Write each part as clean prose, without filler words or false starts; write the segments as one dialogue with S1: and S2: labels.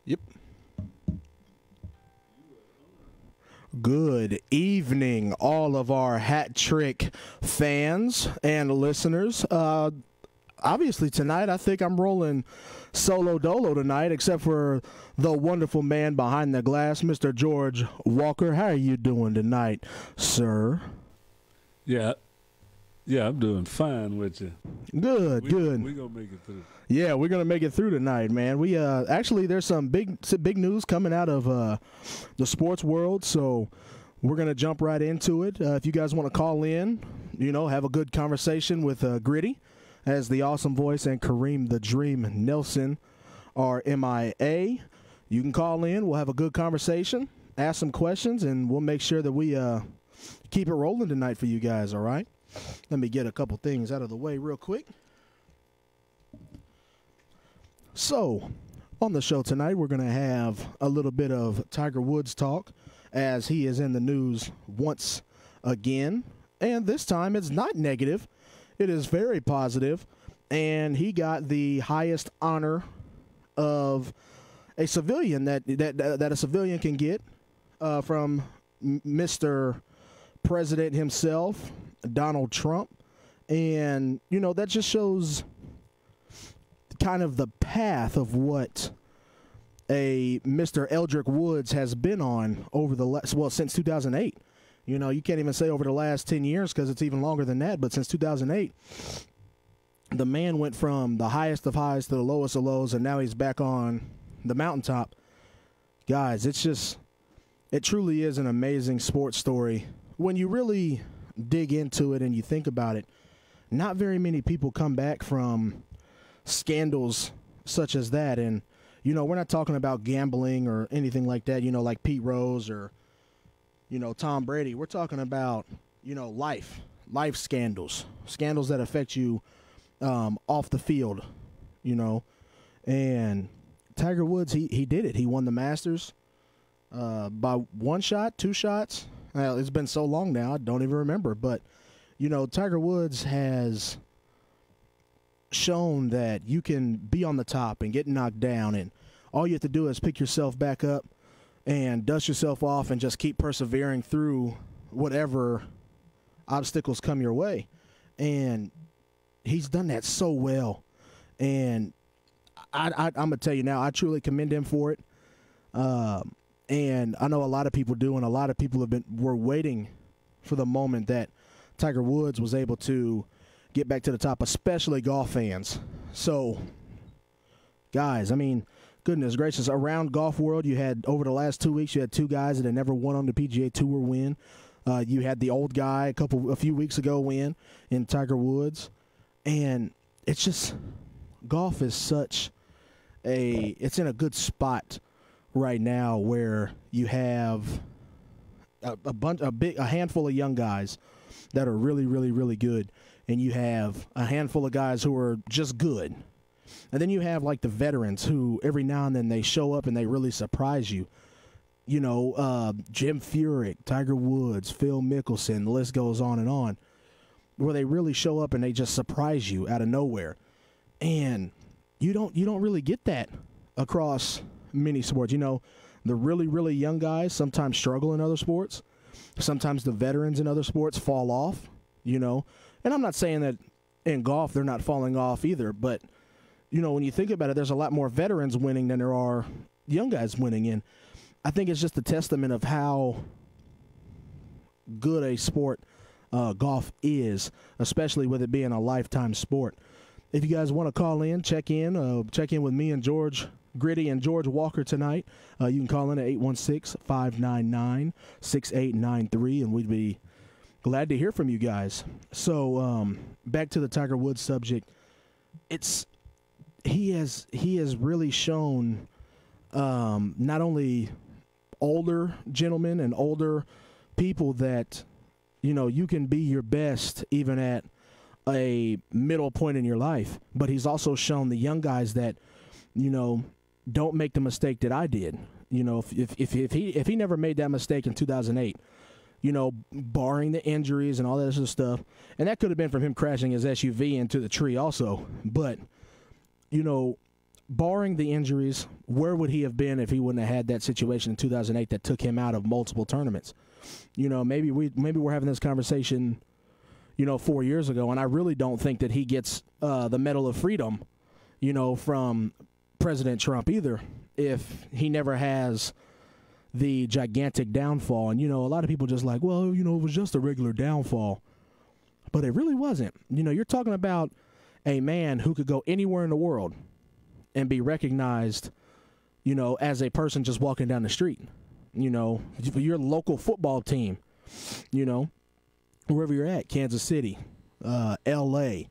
S1: Yep. Good evening, all of our Hat Trick fans and listeners. Obviously, tonight, I think I'm rolling solo dolo tonight, except for the wonderful man behind the glass, Mr. George Walker. How are you doing tonight, sir?
S2: Yeah, I'm doing fine with you.
S1: Good.
S2: We're going to make it through.
S1: Yeah, we're going to make it through tonight, man. We actually, there's some big news coming out of the sports world, so we're going to jump right into it. If you guys want to call in, have a good conversation with Griddy, as the awesome voice, and Kareem the Dream Nelson are MIA. You can call in. We'll have a good conversation, ask some questions, and we'll make sure that we keep it rolling tonight for you guys, all right? Let me get a couple things out of the way real quick. So, on the show tonight, we're going to have a little bit of Tiger Woods talk, as he is in the news once again. And this time, it's not negative. It is very positive. And he got the highest honor of a civilian that a civilian can get from Mr. President himself, Donald Trump. And, that just shows kind of the path of what a Mr. Eldrick Woods has been on over since 2008. You can't even say over the last 10 years because it's even longer than that, but since 2008, the man went from the highest of highs to the lowest of lows, and now he's back on the mountaintop. Guys, it truly is an amazing sports story. When you really dig into it and you think about it, not very many people come back from scandals such as that. And, we're not talking about gambling or anything like that, like Pete Rose or, Tom Brady. We're talking about, life scandals that affect you off the field, And Tiger Woods, he did it. He won the Masters by one shot, two shots. Well, it's been so long now, I don't even remember. But, Tiger Woods has shown that you can be on the top and get knocked down, and all you have to do is pick yourself back up and dust yourself off and just keep persevering through whatever obstacles come your way. And he's done that so well. And I'm going to tell you now, I truly commend him for it. And I know a lot of people do, and a lot of people were waiting for the moment that Tiger Woods was able to get back to the top, especially golf fans. So, guys, goodness gracious, around golf world, you had, over the last 2 weeks, you had two guys that had never won on the PGA Tour win. You had the old guy a few weeks ago win in Tiger Woods. And it's just, golf is it's in a good spot right now where you have a handful of young guys that are really, really, really good. And you have a handful of guys who are just good. And then you have, like, the veterans who every now and then they show up and they really surprise you. Jim Furyk, Tiger Woods, Phil Mickelson, the list goes on, where they really show up and they just surprise you out of nowhere. And you don't really get that across many sports. The really, really young guys sometimes struggle in other sports. Sometimes the veterans in other sports fall off, And I'm not saying that in golf they're not falling off either, but, when you think about it, there's a lot more veterans winning than there are young guys winning. And I think it's just a testament of how good a sport golf is, especially with it being a lifetime sport. If you guys want to call in, check in with me and George Griddy and George Walker tonight. You can call in at 816-599-6893, and we'd be glad to hear from you guys. So back to the Tiger Woods subject. He has really shown not only older gentlemen and older people that you can be your best even at a middle point in your life, but he's also shown the young guys that don't make the mistake that I did. If he never made that mistake in 2008, barring the injuries and all that sort of stuff, and that could have been from him crashing his SUV into the tree also. But barring the injuries, where would he have been if he wouldn't have had that situation in 2008 that took him out of multiple tournaments? Maybe we're having this conversation, 4 years ago, and I really don't think that he gets the Medal of Freedom, from President Trump either, if he never has the gigantic downfall. And, a lot of people just like, well, it was just a regular downfall. But it really wasn't. You're talking about a man who could go anywhere in the world and be recognized, as a person just walking down the street. Your local football team, wherever you're at, Kansas City, L.A.,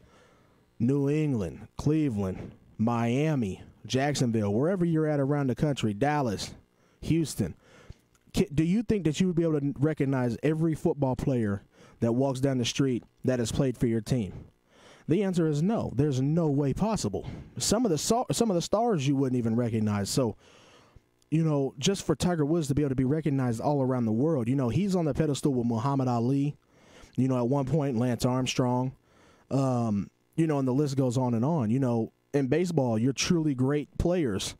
S1: New England, Cleveland, Miami, Jacksonville, wherever you're at around the country, Dallas, Houston. Do you think that you would be able to recognize every football player that walks down the street that has played for your team? The answer is no. There's no way possible. Some of the stars you wouldn't even recognize. So, just for Tiger Woods to be able to be recognized all around the world, he's on the pedestal with Muhammad Ali, at one point Lance Armstrong, and the list goes on and on. In baseball, you're truly great players.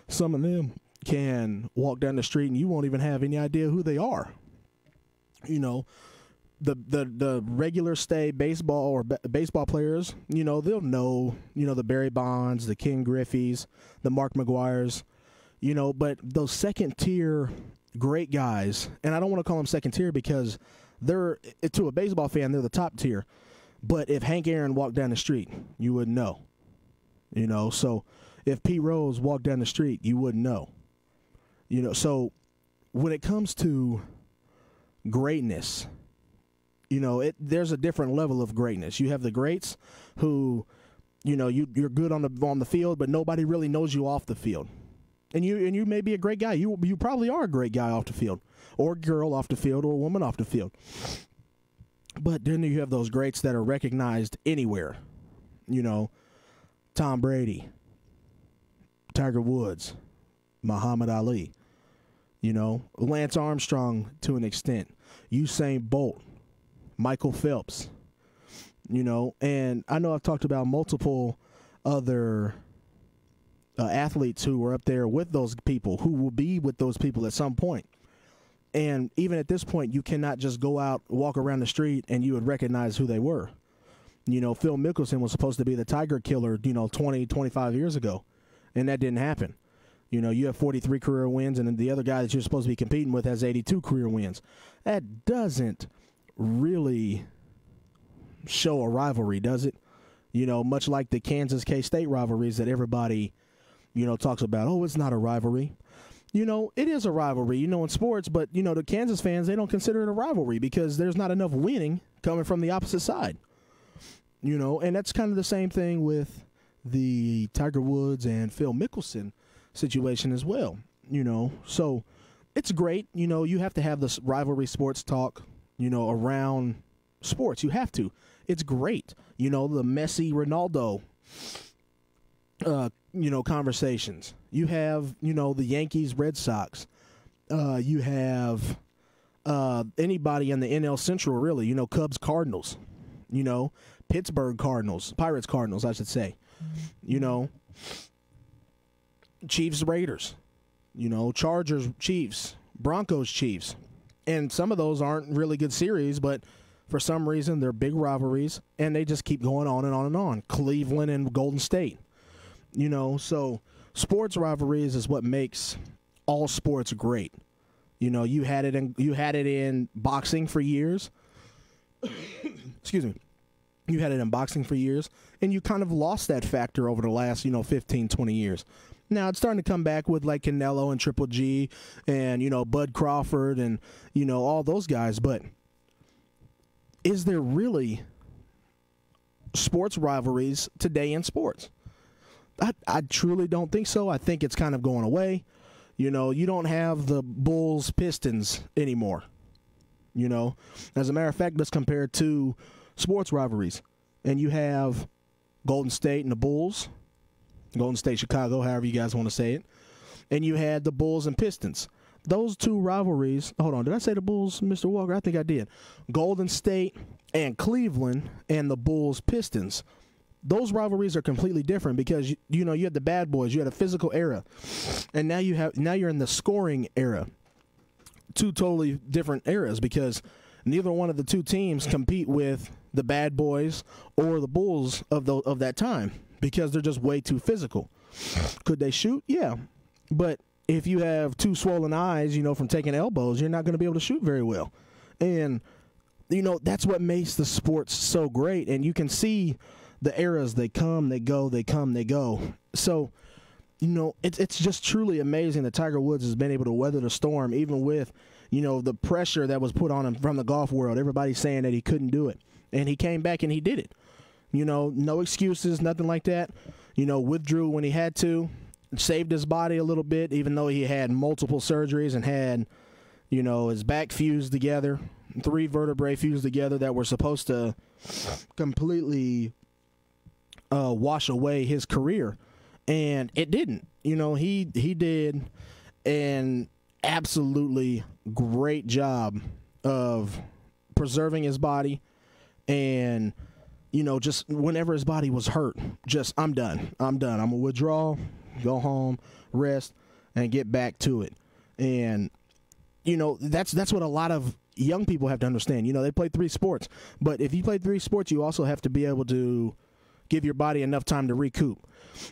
S1: Some of them can walk down the street and you won't even have any idea who they are. The regular stay baseball or baseball players, they'll know, the Barry Bonds, the Ken Griffeys, the Mark McGuires, but those second tier great guys, and I don't want to call them second tier because they're, to a baseball fan, they're the top tier. But if Hank Aaron walked down the street, you wouldn't know. So if Pete Rose walked down the street, you wouldn't know. So when it comes to greatness, there's a different level of greatness. You have the greats who, you're good on the field, but nobody really knows you off the field. And you may be a great guy. You probably are a great guy off the field, or girl off the field, or a woman off the field. But then you have those greats that are recognized anywhere. Tom Brady, Tiger Woods, Muhammad Ali, Lance Armstrong to an extent, Usain Bolt, Michael Phelps, and I know I've talked about multiple other athletes who were up there with those people, who will be with those people at some point. And even at this point, you cannot just go out, walk around the street, and you would recognize who they were. Phil Mickelson was supposed to be the Tiger Killer, 20, 25 years ago, and that didn't happen. You have 43 career wins, and the other guy that you're supposed to be competing with has 82 career wins. That doesn't really show a rivalry, does it? Much like the Kansas K-State rivalries that everybody, talks about. Oh, it's not a rivalry. It is a rivalry, in sports, but, the Kansas fans, they don't consider it a rivalry because there's not enough winning coming from the opposite side. And that's kind of the same thing with the Tiger Woods and Phil Mickelson situation as well, So it's great, you have to have this rivalry sports talk, around sports. You have to. It's great. The Messi, Ronaldo, conversations. You have, the Yankees, Red Sox. You have anybody in the NL Central, really, Cubs, Cardinals, Pittsburgh Cardinals, Pirates Cardinals, I should say, Chiefs Raiders, Chargers Chiefs, Broncos Chiefs. And some of those aren't really good series, but for some reason they're big rivalries, and they just keep going on and on and on. Cleveland and Golden State, so sports rivalries is what makes all sports great. You had it in boxing for years. Excuse me. You had it in boxing for years, and you kind of lost that factor over the last, 15, 20 years. Now it's starting to come back with like Canelo and Triple G and, Bud Crawford and, all those guys. But is there really sports rivalries today in sports? I truly don't think so. I think it's kind of going away. You don't have the Bulls Pistons anymore. As a matter of fact, let's compare to sports rivalries. And you have Golden State and the Bulls, Golden State, Chicago, however you guys want to say it. And you had the Bulls and Pistons. Those two rivalries, hold on, did I say the Bulls, Mr. Walker? I think I did. Golden State and Cleveland and the Bulls Pistons. those rivalries are completely different because you had the bad boys, you had a physical era, and now you're in the scoring era. Two totally different eras because neither one of the two teams compete with the bad boys or the Bulls of that time because they're just way too physical. Could they shoot? Yeah, but if you have two swollen eyes, from taking elbows, you're not going to be able to shoot very well. And that's what makes the sports so great. And you can see the eras, they come, they go, they come, they go. So, it's just truly amazing that Tiger Woods has been able to weather the storm, even with, the pressure that was put on him from the golf world. Everybody's saying that he couldn't do it. And he came back and he did it. No excuses, nothing like that. Withdrew when he had to, saved his body a little bit, even though he had multiple surgeries and had, his back fused together, 3 vertebrae fused together that were supposed to completely wash away his career. And it didn't. He did an absolutely great job of preserving his body and, just whenever his body was hurt, I'm done. I'm going to withdraw, go home, rest, and get back to it. And, that's what a lot of young people have to understand. They play 3 sports. But if you play 3 sports, you also have to be able to give your body enough time to recoup.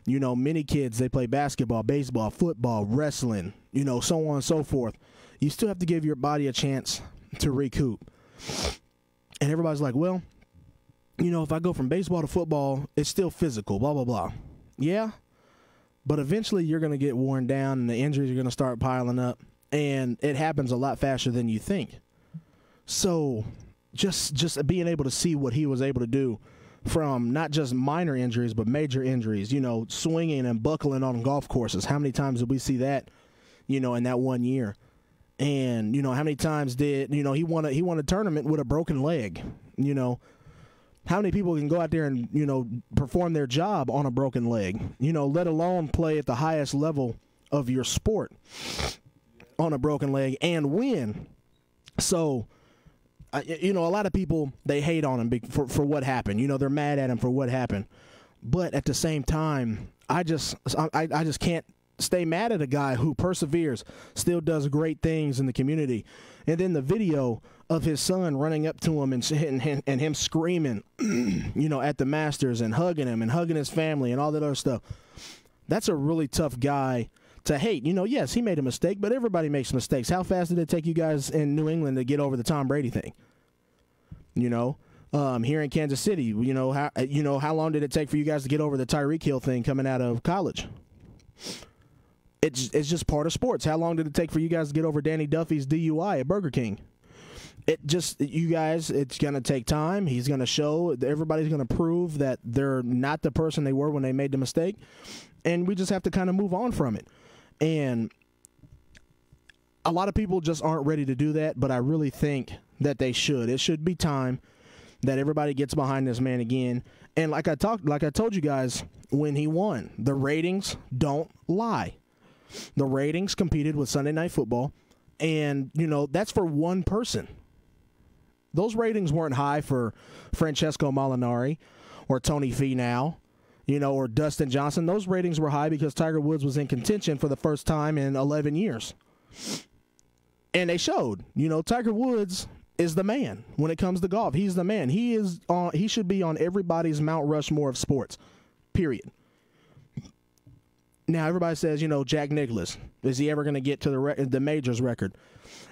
S1: Many kids, they play basketball, baseball, football, wrestling, so on and so forth. You still have to give your body a chance to recoup. And everybody's like, well, if I go from baseball to football, it's still physical, blah, blah, blah. Yeah, but eventually you're going to get worn down and the injuries are going to start piling up. And it happens a lot faster than you think. So just being able to see what he was able to do from not just minor injuries, but major injuries, swinging and buckling on golf courses. How many times did we see that, in that one year? And, how many times did, he won a tournament with a broken leg, How many people can go out there and, perform their job on a broken leg, let alone play at the highest level of your sport on a broken leg and win? So, a lot of people, they hate on him for what happened. They're mad at him for what happened. But at the same time, I just can't stay mad at a guy who perseveres, still does great things in the community. And then the video of his son running up to him and him screaming, at the Masters and hugging him and hugging his family and all that other stuff. That's a really tough guy to hate. Yes, he made a mistake, but everybody makes mistakes. How fast did it take you guys in New England to get over the Tom Brady thing? Here in Kansas City, how long did it take for you guys to get over the Tyreek Hill thing coming out of college? It's just part of sports. How long did it take for you guys to get over Danny Duffy's DUI at Burger King? It's going to take time. He's going to show, everybody's going to prove that they're not the person they were when they made the mistake. And we just have to kind of move on from it. And a lot of people just aren't ready to do that, but I really think that they should. It should be time that everybody gets behind this man again. And like I told you guys when he won, the ratings don't lie. The ratings competed with Sunday Night Football, and that's for one person. Those ratings weren't high for Francesco Molinari or Tony Finau, or Dustin Johnson. Those ratings were high because Tiger Woods was in contention for the first time in 11 years. And they showed, Tiger Woods is the man when it comes to golf. He's the man. He should be on everybody's Mount Rushmore of sports, period. Now, everybody says, Jack Nicklaus, is he ever going to get to the majors record?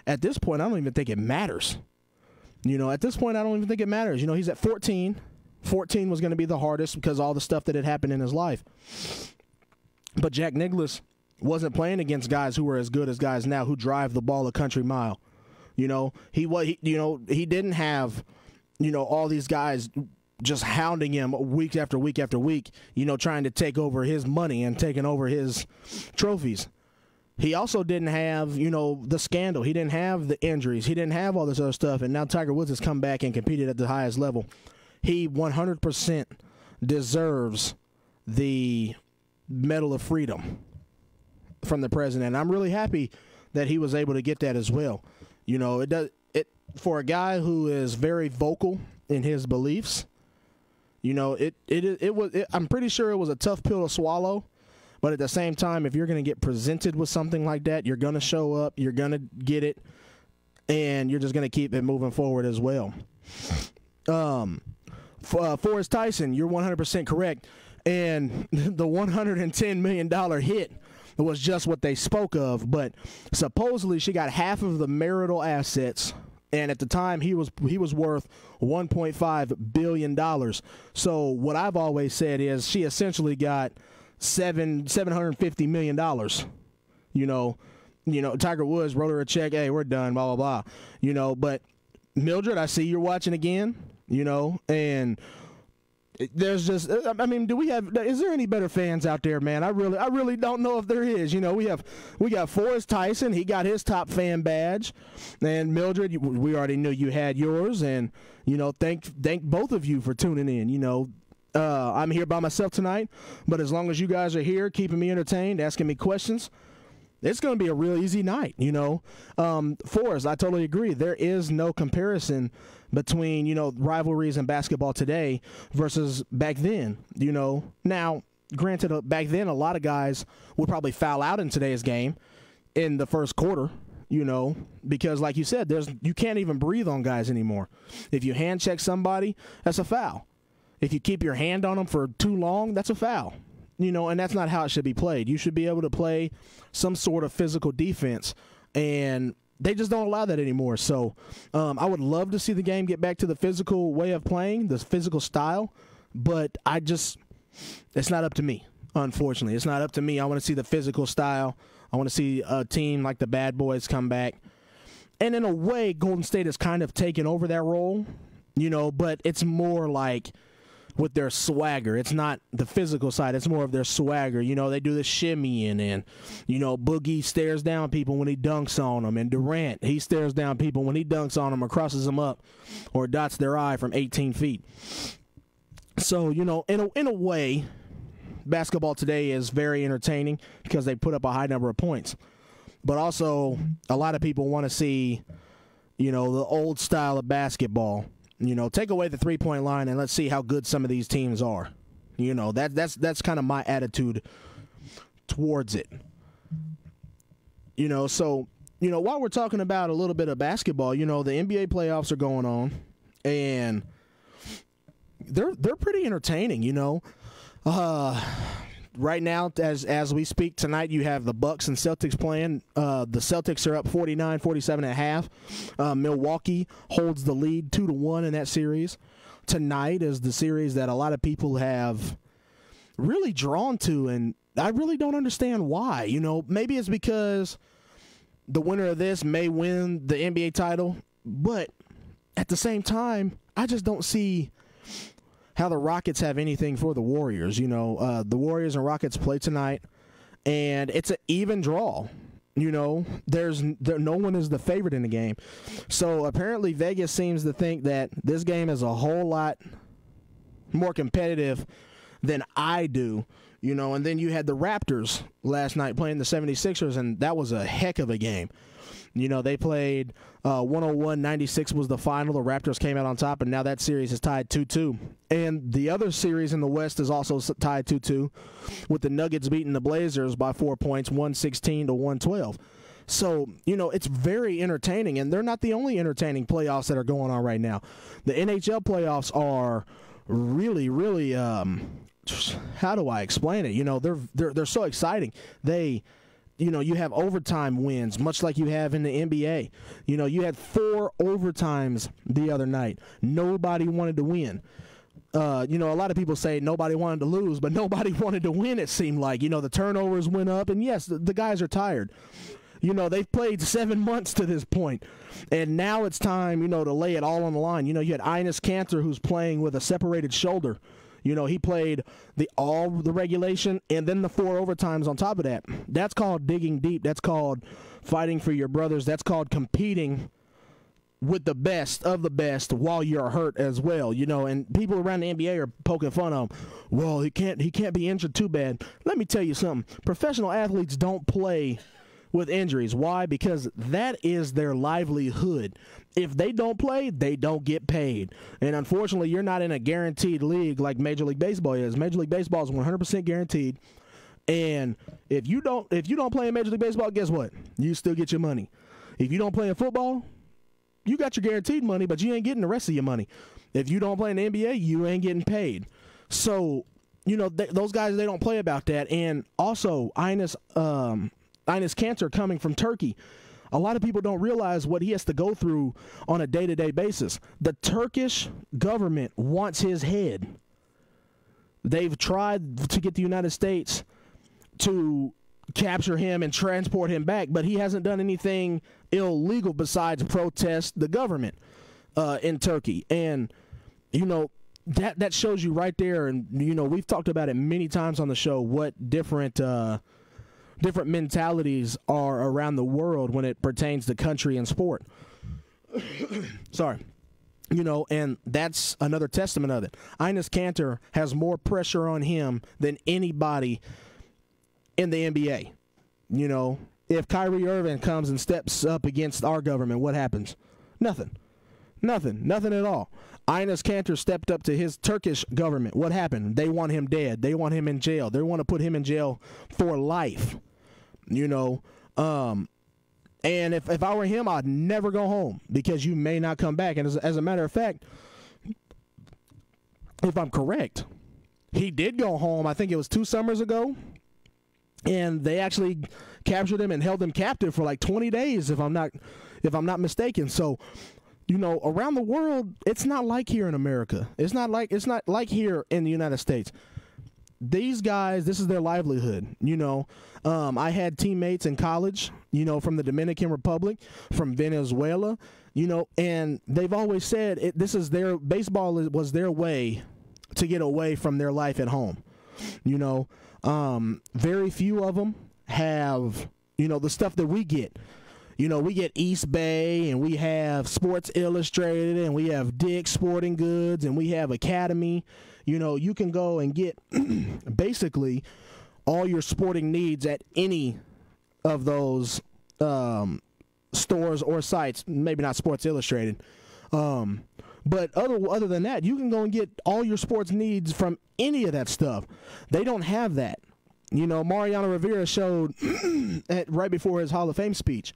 S1: At this point, I don't even think it matters. At this point, I don't even think it matters. He's at 14. 14 was going to be the hardest because all the stuff that had happened in his life. But Jack Nicklaus wasn't playing against guys who were as good as guys now who drive the ball a country mile. He didn't have, all these guys just hounding him week after week after week, trying to take over his money and taking over his trophies. He also didn't have, the scandal. He didn't have the injuries. He didn't have all this other stuff. And now Tiger Woods has come back and competed at the highest level. He 100% deserves the Medal of Freedom from the president. And I'm really happy that he was able to get that as well. For a guy who is very vocal in his beliefs, I'm pretty sure it was a tough pill to swallow. But at the same time, if you're going to get presented with something like that, you're going to show up, you're going to get it, and you're just going to keep it moving forward as well. Forrest Tyson, you're 100% correct. And the $110 million hit was just what they spoke of. But supposedly she got half of the marital assets. And at the time, he was worth $1.5 billion. So what I've always said is she essentially got $750 million. Tiger Woods wrote her a check. Hey, we're done. Blah blah blah. But Mildred, I see you're watching again. And there's just, is there any better fans out there, man? I really don't know if there is. We got Forrest Tyson. He got his top fan badge, and Mildred, we already knew you had yours, and thank both of you for tuning in. I'm here by myself tonight, but as long as you guys are here, keeping me entertained, asking me questions, it's going to be a real easy night. Forrest, I totally agree. There is no comparison between, rivalries in basketball today versus back then, Now, granted, back then, a lot of guys would probably foul out in today's game in the first quarter, because like you said, you can't even breathe on guys anymore. If you hand check somebody, that's a foul. If you keep your hand on them for too long, that's a foul. And that's not how it should be played. You should be able to play some sort of physical defense, and they just don't allow that anymore. So I would love to see the game get back to the physical way of playing, the physical style, but it's not up to me, unfortunately. It's not up to me. I want to see the physical style. I want to see a team like the Bad Boys come back. And in a way, Golden State has kind of taken over that role, but it's more like with their swagger. It's not the physical side. It's more of their swagger. They do the shimmying, and, Boogie stares down people when he dunks on them. And Durant, he stares down people when he dunks on them or crosses them up or dots their eye from 18 feet. So, in a way, basketball today is very entertaining because they put up a high number of points. But also, a lot of people want to see, the old style of basketball. Take away the three-point line and let's see how good some of these teams are. That's kind of my attitude towards it. So, while we're talking about a little bit of basketball, the NBA playoffs are going on, and they're pretty entertaining, Right now, as we speak tonight, you have the Bucks and Celtics playing. The Celtics are up 49-47 at half. Milwaukee holds the lead 2-1 in that series. Tonight is the series that a lot of people have really drawn to, and I really don't understand why. Maybe it's because the winner of this may win the NBA title, but at the same time, I just don't see how the Rockets have anything for the Warriors. The Warriors and Rockets play tonight, and it's an even draw. No one is the favorite in the game. So apparently Vegas seems to think that this game is a whole lot more competitive than I do. And then you had the Raptors last night playing the 76ers, and that was a heck of a game. They played 101-96 was the final. The Raptors came out on top, and now that series is tied 2-2. And the other series in the West is also tied 2-2, with the Nuggets beating the Blazers by 4 points, 116-112. So, it's very entertaining, and they're not the only entertaining playoffs that are going on right now. The NHL playoffs are really, really, how do I explain it? They're so exciting. You have overtime wins, much like you have in the NBA. You had 4 overtimes the other night. Nobody wanted to win. A lot of people say nobody wanted to lose, but nobody wanted to win, it seemed like. The turnovers went up, and yes, the guys are tired. They've played 7 months to this point, and now it's time, to lay it all on the line. You had Enes Kanter, who's playing with a separated shoulder. He played all the regulation and then the 4 overtimes on top of that. That's called digging deep. That's called fighting for your brothers. That's called competing with the best of the best while you're hurt as well. And people around the NBA are poking fun of him. Well, he can't be injured too bad. Let me tell you something. Professional athletes don't play with injuries. Why? Because that is their livelihood. If they don't play, they don't get paid. And unfortunately, you're not in a guaranteed league like Major League Baseball is. Major League Baseball is 100% guaranteed. And if you don't play in Major League Baseball, guess what? You still get your money. If you don't play in football, you got your guaranteed money, but you ain't getting the rest of your money. If you don't play in the NBA, you ain't getting paid. So, those guys, they don't play about that. And also, Enes Kanter coming from Turkey, a lot of people don't realize what he has to go through on a day-to-day basis. The Turkish government wants his head. They've tried to get the United States to capture him and transport him back, but he hasn't done anything illegal besides protest the government in Turkey. And, that shows you right there. And, we've talked about it many times on the show, what different mentalities are around the world when it pertains to country and sport. Sorry. And that's another testament of it. Enes Kanter has more pressure on him than anybody in the NBA. If Kyrie Irving comes and steps up against our government, what happens? Nothing at all. Enes Kanter stepped up to his Turkish government. What happened? They want him dead. They want him in jail. They want to put him in jail for life. And if I were him, I'd never go home because you may not come back. And as a matter of fact, if I'm correct, he did go home. I think it was 2 summers ago. And they actually captured him and held him captive for like 20 days, if I'm not mistaken. So, around the world, it's not like here in America. It's not like here in the United States. These guys, this is their livelihood. I had teammates in college, from the Dominican Republic, from Venezuela, and they've always said baseball was their way to get away from their life at home. Very few of them have, the stuff that we get. We get East Bay, and we have Sports Illustrated, and we have Dick's Sporting Goods, and we have Academy. You can go and get basically all your sporting needs at any of those stores or sites. Maybe not Sports Illustrated. But other than that, you can go and get all your sports needs from any of that stuff. They don't have that. Mariano Rivera showed right before his Hall of Fame speech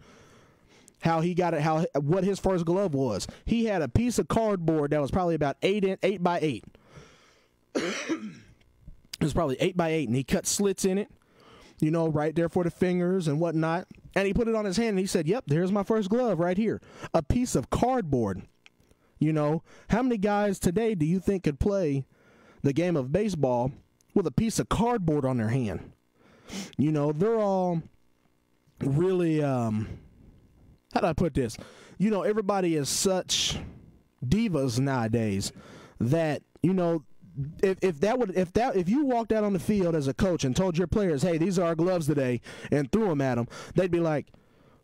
S1: how he got it, what his first glove was. He had a piece of cardboard that was probably about 8 by 8. It was probably 8 by 8, and he cut slits in it, right there for the fingers and whatnot. And he put it on his hand, and he said, "Yep, there's my first glove right here." A piece of cardboard. How many guys today do you think could play the game of baseball with a piece of cardboard on their hand? They're all really, how do I put this? Everybody is such divas nowadays that, if you walked out on the field as a coach and told your players, "Hey, these are our gloves today," and threw them at them, they'd be like,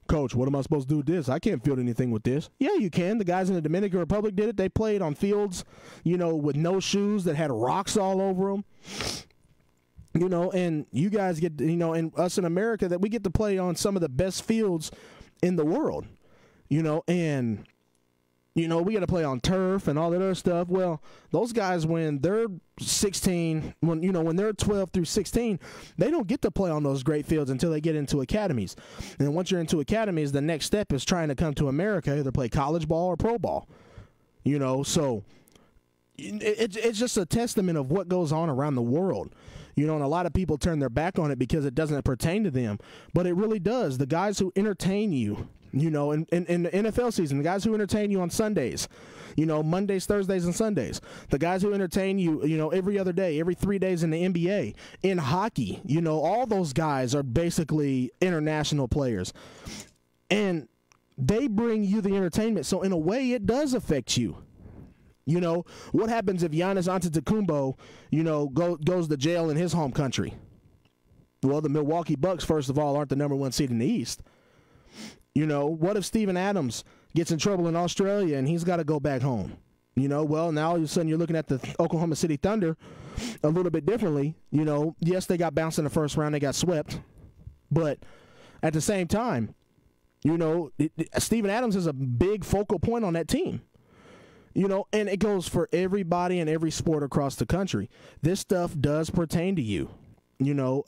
S1: "Coach, what am I supposed to do with this? I can't field anything with this." Yeah, you can. The guys in the Dominican Republic did it. They played on fields, with no shoes that had rocks all over them. And you guys get, and us in America, that we get to play on some of the best fields in the world, and, we got to play on turf and all that other stuff. Well, those guys, when they're 16, when they're 12 through 16, they don't get to play on those great fields until they get into academies. And once you're into academies, the next step is trying to come to America, either play college ball or pro ball. So it's just a testament of what goes on around the world. And a lot of people turn their back on it because it doesn't pertain to them. But it really does. The guys who entertain you, in the NFL season, the guys who entertain you on Sundays, Mondays, Thursdays, and Sundays. The guys who entertain you, every other day, every 3 days in the NBA. In hockey, all those guys are basically international players. And they bring you the entertainment. So in a way, it does affect you. What happens if Giannis Antetokounmpo, goes to jail in his home country? Well, the Milwaukee Bucks, first of all, aren't the number 1 seed in the East. What if Steven Adams gets in trouble in Australia and he's got to go back home? Well, now all of a sudden you're looking at the Oklahoma City Thunder a little bit differently. Yes, they got bounced in the first round. They got swept. But at the same time, you know, Steven Adams is a big focal point on that team. You know, and it goes for everybody in every sport across the country. This stuff does pertain to you. You know,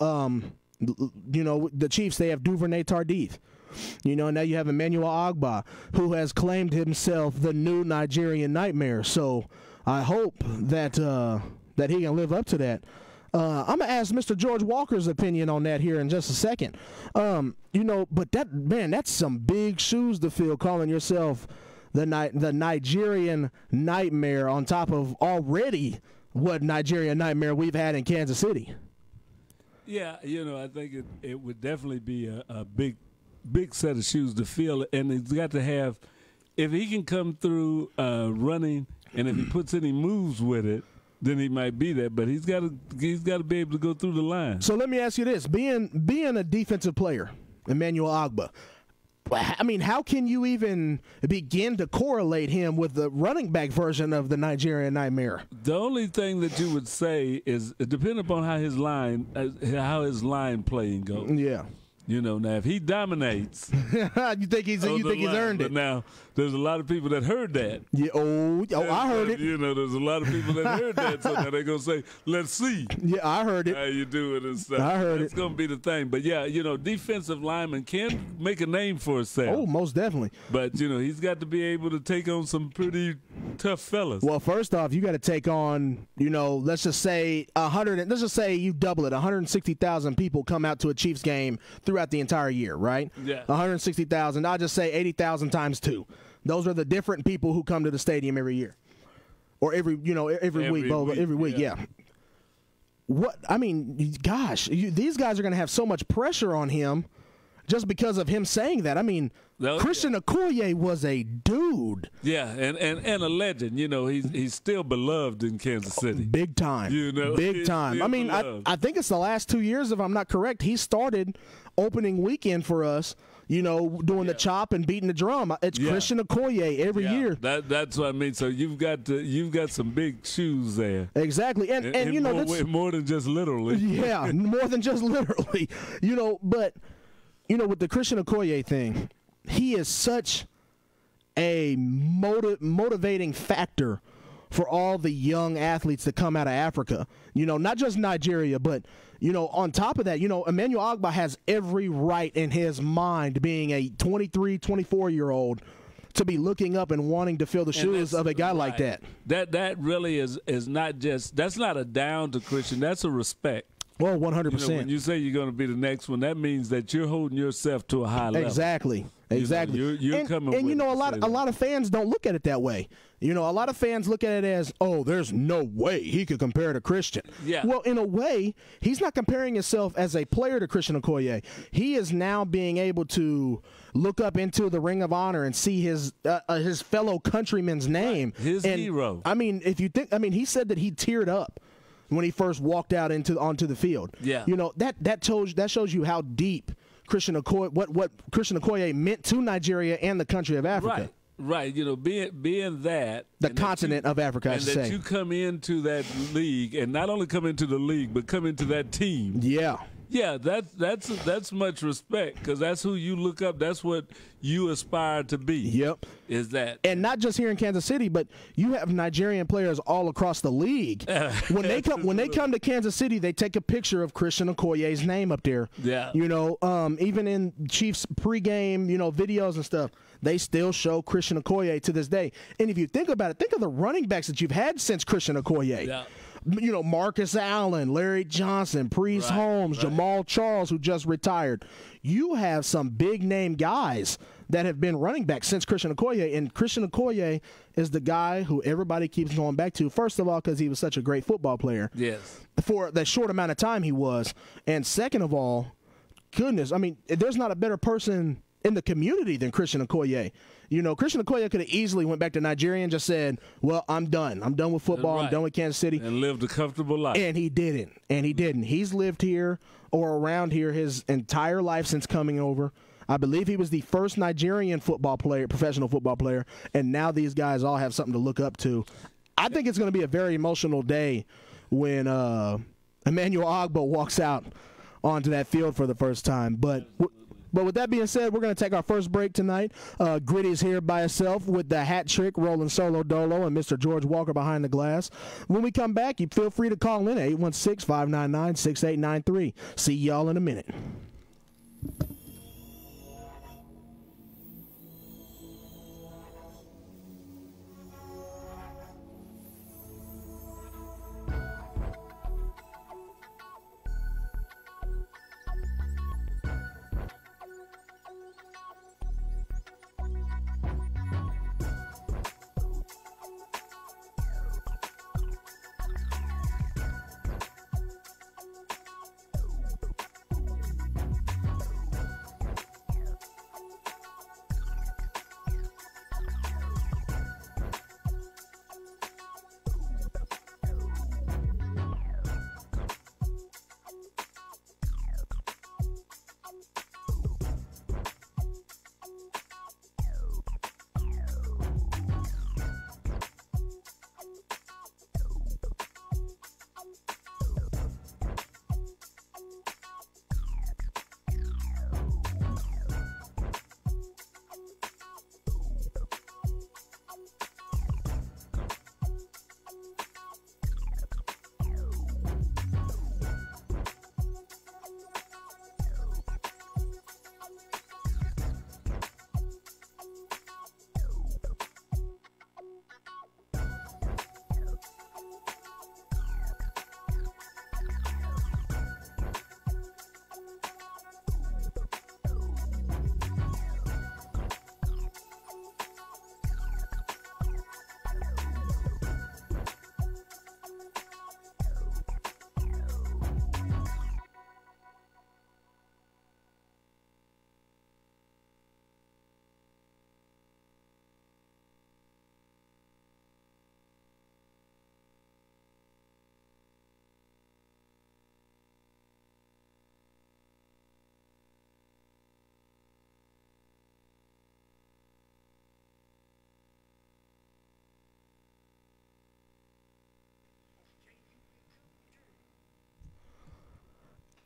S1: the Chiefs, they have Duvernay Tardif. You know, now you have Emmanuel Agba, who has claimed himself the new Nigerian nightmare. So I hope that that he can live up to that. I'm going to ask Mr. George Walker's opinion on that here in just a second. You know, but that's some big shoes to fill, calling yourself the Nigerian nightmare on top of already what Nigerian nightmare we've had in Kansas City.
S2: Yeah, you know, I think it would definitely be a big set of shoes to fill, and he's got to have, if he can come through running, and if he puts any moves with it, then he might be there. But he's got to be able to go through the line.
S1: So let me ask you this: being a defensive player, Emmanuel Agba, I mean, how can you even begin to correlate him with the running back version of the Nigerian nightmare?
S2: The only thing that you would say is, depending upon how his line playing goes.
S1: Yeah.
S2: You know, now if he dominates,
S1: you think he's earned it.
S2: But now there's a lot of people that heard that.
S1: Yeah. I heard it.
S2: You know, there's a lot of people that heard that, so now they're gonna say, "Let's see."
S1: Yeah, I heard it.
S2: How you do it and stuff.
S1: I heard
S2: That's gonna be the thing. But yeah, you know, defensive lineman can make a name for himself.
S1: Oh, most definitely.
S2: But you know, he's got to be able to take on some pretty tough fellas.
S1: Well, first off, you got to take on, you know, let's just say 100. Let's just say you double it. 160,000 people come out to a Chiefs game throughout the entire year, right?
S2: Yeah.
S1: 160,000. I'll just say 80,000 times 2. Those are the different people who come to the stadium every year, or every week. Every week, yeah. What I mean, gosh, these guys are going to have so much pressure on him just because of him saying that. I mean, Christian Okoye was a dude.
S2: Yeah, and a legend. You know, he's still beloved in Kansas City.
S1: Big time.
S2: You know,
S1: big time. I mean, I think it's the last 2 years, if I'm not correct, he started opening weekend for us. You know, doing the chop and beating the drum. It's Christian Okoye every year.
S2: That's what I mean. So you've got some big shoes there.
S1: Exactly, and you know,
S2: more than just literally.
S1: Yeah, more than just literally. You know, but you know, with the Christian Okoye thing, he is such a motivating factor for all the young athletes that come out of Africa. You know, not just Nigeria, but, you know, on top of that, you know, Emmanuel Agba has every right in his mind, being a 23, 24-year-old, to be looking up and wanting to fill the shoes of a guy like that.
S2: That really is not just – that's not a down to Christian. That's a respect.
S1: Well, 100%.
S2: You know, when you say you're going to be the next one, that means that you're holding yourself to a high level.
S1: Exactly. Exactly.
S2: You're coming
S1: and you know, a lot of fans don't look at it that way. You know, a lot of fans look at it as, oh, there's no way he could compare to Christian.
S2: Yeah.
S1: Well, in a way, he's not comparing himself as a player to Christian Okoye. He is now being able to look up into the Ring of Honor and see his fellow countryman's name.
S2: Right. His hero.
S1: I mean, he said that he teared up when he first walked out onto the field. Yeah. You know, that shows you how deep Christian Okoye, what Christian Okoye meant to Nigeria and the country of Africa.
S2: Right. You know, being that
S1: the continent of Africa,
S2: and that you come into that league, and not only come into the league, but come into that team.
S1: Yeah.
S2: Yeah, that's much respect, because that's who you look up. That's what you aspire to be.
S1: Yep.
S2: Is that.
S1: And not just here in Kansas City, but you have Nigerian players all across the league. When they come to Kansas City, they take a picture of Christian Okoye's name up there.
S2: Yeah.
S1: You know, even in Chiefs pregame, you know, videos and stuff, they still show Christian Okoye to this day. And if you think about it, think of the running backs that you've had since Christian Okoye.
S2: Yeah.
S1: You know, Marcus Allen, Larry Johnson, Priest Holmes, Jamal Charles, who just retired. You have some big-name guys that have been running back since Christian Okoye, and Christian Okoye is the guy who everybody keeps going back to, first of all, because he was such a great football player.
S2: Yes. For
S1: the short amount of time he was. And second of all, goodness, I mean, there's not a better person in the community than Christian Okoye. You know, Christian Okoye could have easily went back to Nigeria and just said, well, I'm done. I'm done with football. I'm done with Kansas City.
S2: And lived a comfortable life.
S1: And he didn't. He's lived here or around here his entire life since coming over. I believe he was the first Nigerian professional football player, and now these guys all have something to look up to. I think it's going to be a very emotional day when Emmanuel Agba walks out onto that field for the first time. But But with that being said, we're going to take our first break tonight. Griddy's here by himself with the hat trick, rolling solo dolo, and Mr. George Walker behind the glass. When we come back, you feel free to call in at 816-599-6893. See y'all in a minute.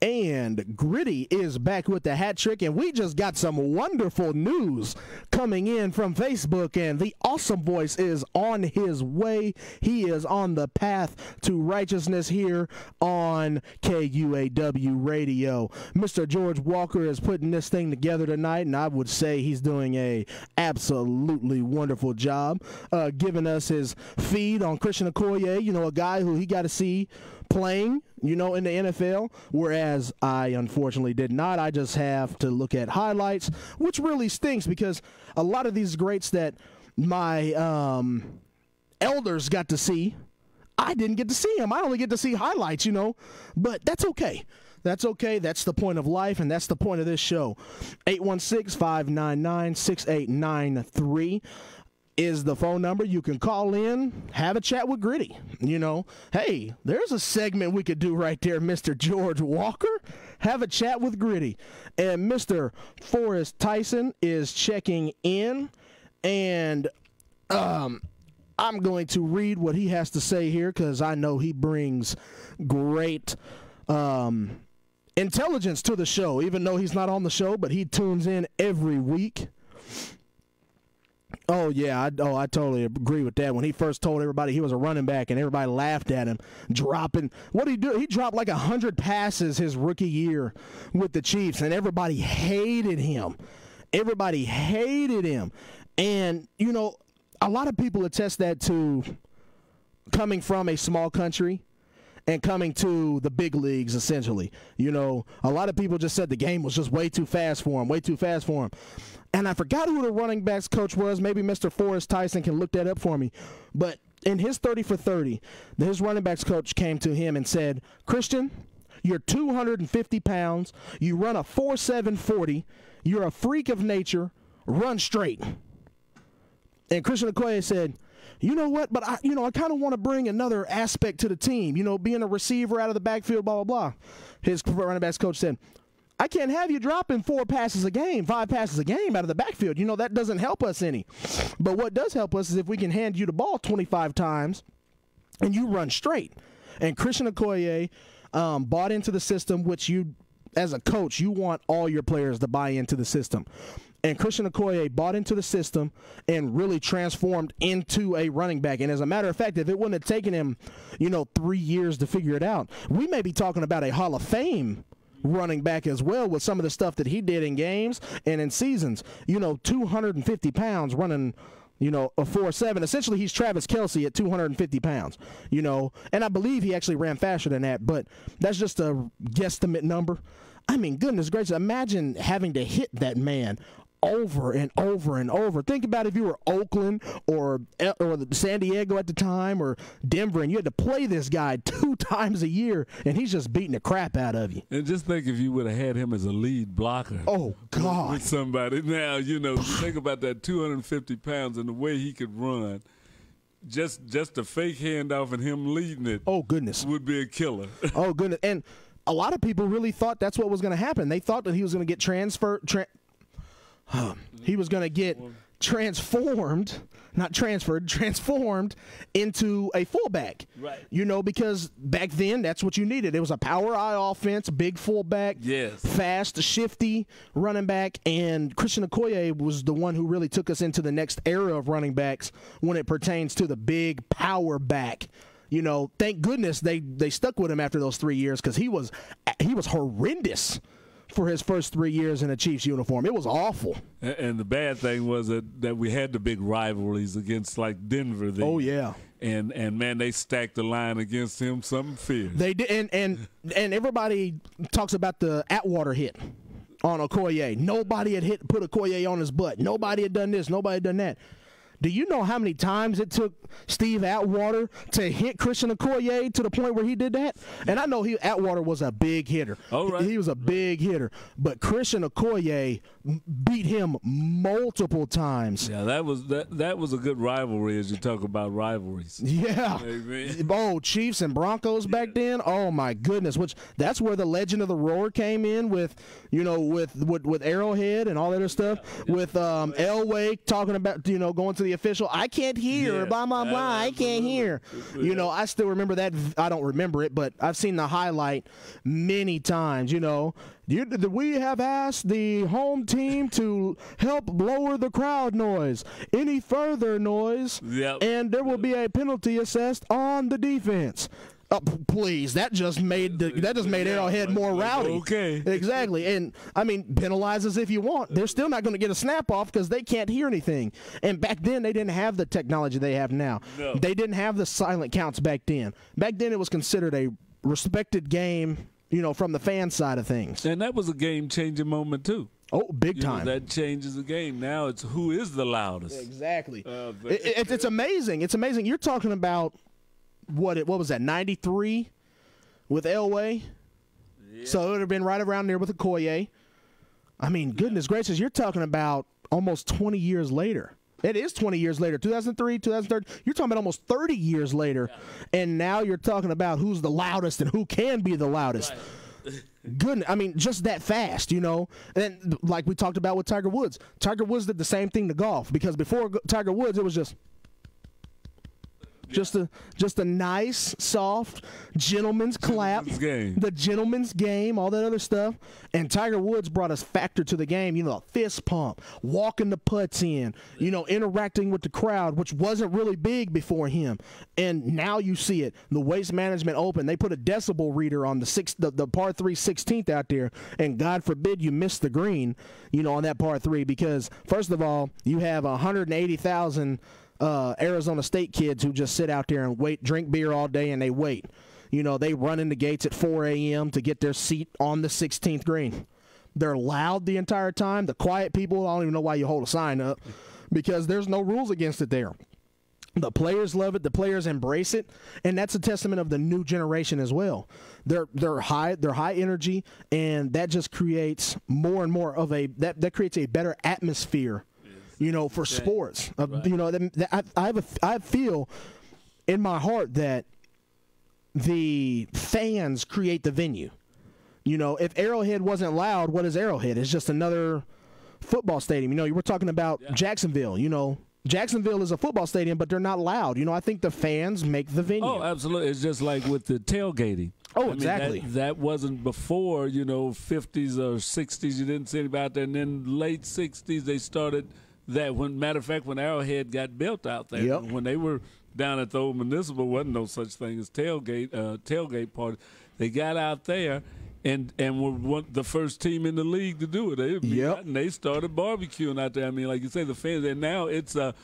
S1: And Griddy is back with the hat trick, and we just got some wonderful news coming in from Facebook, and the awesome voice is on his way. He is on the path to righteousness here on KUAW Radio. Mr. George Walker is putting this thing together tonight, and I would say he's doing a absolutely wonderful job, giving us his feed on Christian Okoye, you know, a guy who he got to see playing, you know, in the NFL, whereas I unfortunately did not. I just have to look at highlights, which really stinks because a lot of these greats that my elders got to see, I didn't get to see them. I only get to see highlights, you know, but that's okay. That's okay. That's the point of life, and that's the point of this show. 816-599-6893. is the phone number. You can call in, have a chat with Griddy. You know, hey, there's a segment we could do right there, Mr. George Walker. Have a chat with Griddy. And Mr. Forrest Tyson is checking in, and I'm going to read what he has to say here because I know he brings great intelligence to the show, even though he's not on the show, but he tunes in every week. Oh, yeah, I totally agree with that. When he first told everybody he was a running back and everybody laughed at him, dropping. What did he do? He dropped like 100 passes his rookie year with the Chiefs, and everybody hated him. Everybody hated him. And, you know, a lot of people attest that to coming from a small country and coming to the big leagues, essentially. You know, a lot of people just said the game was just way too fast for him, way too fast for him. And I forgot who the running backs coach was. Maybe Mr. Forrest Tyson can look that up for me. But in his 30 for 30, his running backs coach came to him and said, Christian, you're 250 pounds. You run a 4.7 40. You're a freak of nature. Run straight. And Christian Okoye said, you know what, but I kind of want to bring another aspect to the team, you know, being a receiver out of the backfield, blah, blah, blah. His running backs coach said, I can't have you dropping 5 passes a game out of the backfield. You know, that doesn't help us any. But what does help us is if we can hand you the ball 25 times and you run straight. And Christian Okoye bought into the system, which you as a coach, you want all your players to buy into the system. And Christian Okoye bought into the system and really transformed into a running back. And as a matter of fact, if it wouldn't have taken him, 3 years to figure it out, we may be talking about a Hall of Fame running back as well with some of the stuff that he did in games and in seasons. 250 pounds running, a 4.7. Essentially, he's Travis Kelce at 250 pounds, and I believe he actually ran faster than that, but that's just a guesstimate number. I mean, goodness gracious, imagine having to hit that man over and over and over. Think about if you were Oakland or San Diego at the time or Denver, and you had to play this guy 2 times a year, and he's just beating the crap out of you.
S2: And just think if you would have had him as a lead blocker.
S1: Oh, God.
S2: With somebody. Now, you think about that 250 pounds and the way he could run. Just a fake handoff and him leading it.
S1: Oh, goodness.
S2: Would be a killer.
S1: Oh, goodness. And a lot of people really thought that's what was going to happen. They thought that he was going to get transformed into a fullback.
S2: Right.
S1: Because back then that's what you needed. It was a power eye offense, big fullback,
S2: yes,
S1: fast, shifty running back, and Christian Okoye was the one who really took us into the next era of running backs when it pertains to the big power back. Thank goodness they stuck with him after those 3 years, because he was horrendous for his first 3 years in a Chiefs uniform. It was awful.
S2: And the bad thing was that we had the big rivalries against, like, Denver then.
S1: Oh, yeah.
S2: And man, they stacked the line against him something fierce.
S1: They did, and everybody talks about the Atwater hit on Okoye. Nobody had put Okoye on his butt. Nobody had done this. Nobody had done that. Do you know how many times it took Steve Atwater to hit Christian Okoye to the point where he did that? And I know Atwater was a big hitter.
S2: Oh, right.
S1: He was a big hitter. But Christian Okoye beat him multiple times.
S2: Yeah, that was a good rivalry, as you talk about rivalries.
S1: Yeah. Oh, Chiefs and Broncos back then. Oh my goodness. That's where the Legend of the Roar came in with Arrowhead and all that other stuff. Yeah. With Elway talking about going to the official. I can't hear. Blah blah blah. I can't hear. I still remember that. I don't remember it, but I've seen the highlight many times. We have asked the home team to help lower the crowd noise. Any further noise, and there will be a penalty assessed on the defense. Please, that just made Arrowhead more rowdy.
S2: Okay,
S1: exactly, and I mean, penalize us if you want. They're still not going to get a snap off because they can't hear anything. And back then, they didn't have the technology they have now.
S2: No.
S1: They didn't have the silent counts back then. Back then, it was considered a respected game. From the fan side of things.
S2: And that was a game-changing moment, too.
S1: Oh, big time.
S2: That changes the game. Now it's who is the loudest.
S1: Exactly. It's amazing. It's amazing. You're talking about, what was that, 93 with Elway? Yeah. So it would have been right around there with Okoye. I mean, goodness gracious, you're talking about almost 20 years later. It is 20 years later, 2003, 2013. You're talking about almost 30 years later, and now you're talking about who's the loudest and who can be the loudest. Right. Goodness, I mean, just that fast, And like we talked about with Tiger Woods. Tiger Woods did the same thing to golf, because before Tiger Woods, it was just a nice, soft gentleman's clap, the gentleman's game, all that other stuff. And Tiger Woods brought us factor to the game, a fist pump, walking the putts in, interacting with the crowd, which wasn't really big before him. And now you see it. The Waste Management Open, they put a decibel reader on the par 3 16th out there, and God forbid you miss the green, on that par 3, because first of all, you have 180,000 Arizona State kids who just sit out there and wait, drink beer all day, and they wait. They run in the gates at 4 a.m. to get their seat on the 16th green. They're loud the entire time. The quiet people, I don't even know why you hold a sign up, because there's no rules against it there. The players love it. The players embrace it, and that's a testament of the new generation as well. They're high energy, and that just creates more and more of that creates a better atmosphere. For sports. Right. I feel in my heart that the fans create the venue. If Arrowhead wasn't loud, what is Arrowhead? It's just another football stadium. You were talking about Jacksonville. Jacksonville is a football stadium, but they're not loud. I think the fans make the venue.
S2: Oh, absolutely. It's just like with the tailgating.
S1: Oh, exactly.
S2: That wasn't before, 50s or 60s. You didn't see anybody out there. And then late 60s, they started that. Matter of fact, when Arrowhead got built out there,
S1: Yep.
S2: when they were down at the old Municipal, wasn't no such thing as tailgate party. They got out there and were the first team in the league to do it. And they started barbecuing out there. I mean, like you say, the fans. And now it's the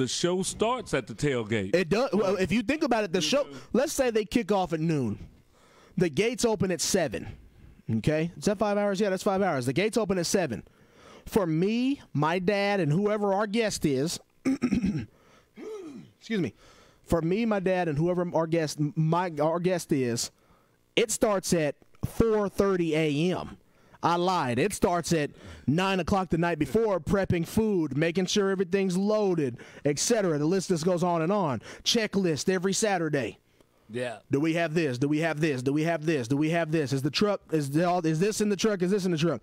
S2: show starts at the tailgate.
S1: It does. Well, if you think about it, the show. Let's say they kick off at noon. The gates open at 7. Okay, is that 5 hours? Yeah, that's 5 hours. The gates open at 7. For me, my dad, and whoever our guest is, excuse me. For me, my dad, and whoever our guest is, it starts at 4:30 a.m. I lied. It starts at 9 o'clock the night before, prepping food, making sure everything's loaded, etc. The list just goes on and on. Checklist every Saturday.
S2: Yeah.
S1: Do we have this? Do we have this? Do we have this? Do we have this? Is the truck? Is this in the truck? Is this in the truck?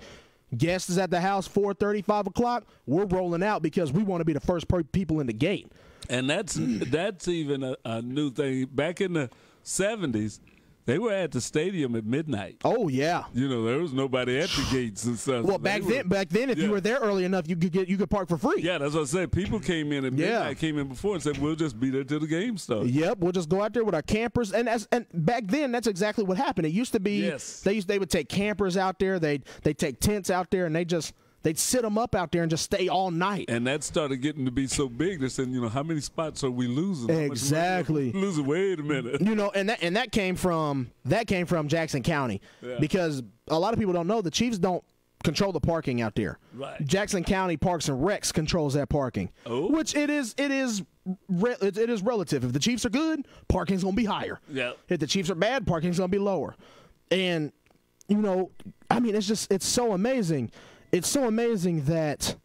S1: Guest is at the house 4:30, 5 o'clock. We're rolling out because we want to be the first people in the gate.
S2: And that's even a new thing. Back in the 70s, they were at the stadium at midnight.
S1: Oh yeah.
S2: There was nobody at the gates and stuff.
S1: Well, back then, if you were there early enough, you could park for free.
S2: Yeah, that's what I said. People came in at midnight, came in before and said, "We'll just be there till the game starts."
S1: Yep, we'll just go out there with our campers, and back then, that's exactly what happened. It used to be they would take campers out there, they'd take tents out there, and they'd sit them up out there and just stay all night.
S2: And that started getting to be so big. They said, how many spots are we losing?
S1: Exactly.
S2: Losing. Wait a minute.
S1: And that came from Jackson County, because a lot of people don't know the Chiefs don't control the parking out there.
S2: Right.
S1: Jackson County Parks and Recs controls that parking.
S2: Oh.
S1: Which it is relative. If the Chiefs are good, parking's gonna be higher.
S2: Yeah.
S1: If the Chiefs are bad, parking's gonna be lower. And it's so amazing. It's so amazing that,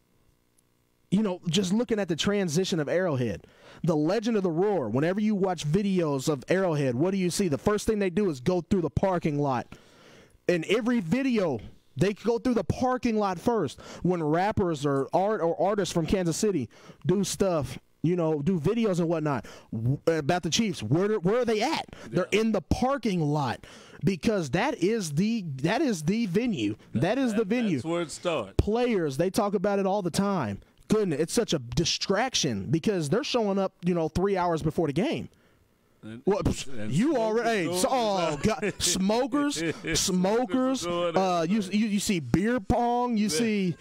S1: just looking at the transition of Arrowhead, the Legend of the Roar, whenever you watch videos of Arrowhead, what do you see? The first thing they do is go through the parking lot. In every video, they go through the parking lot first. When rappers or artists from Kansas City do stuff, do videos and whatnot about the Chiefs, where are they at? Yeah. They're in the parking lot. Because that is the venue. That is the venue.
S2: That's where it starts.
S1: Players, they talk about it all the time. Goodness, it's such a distraction because they're showing up, 3 hours before the game. You already, God, smokers. You see beer pong. You see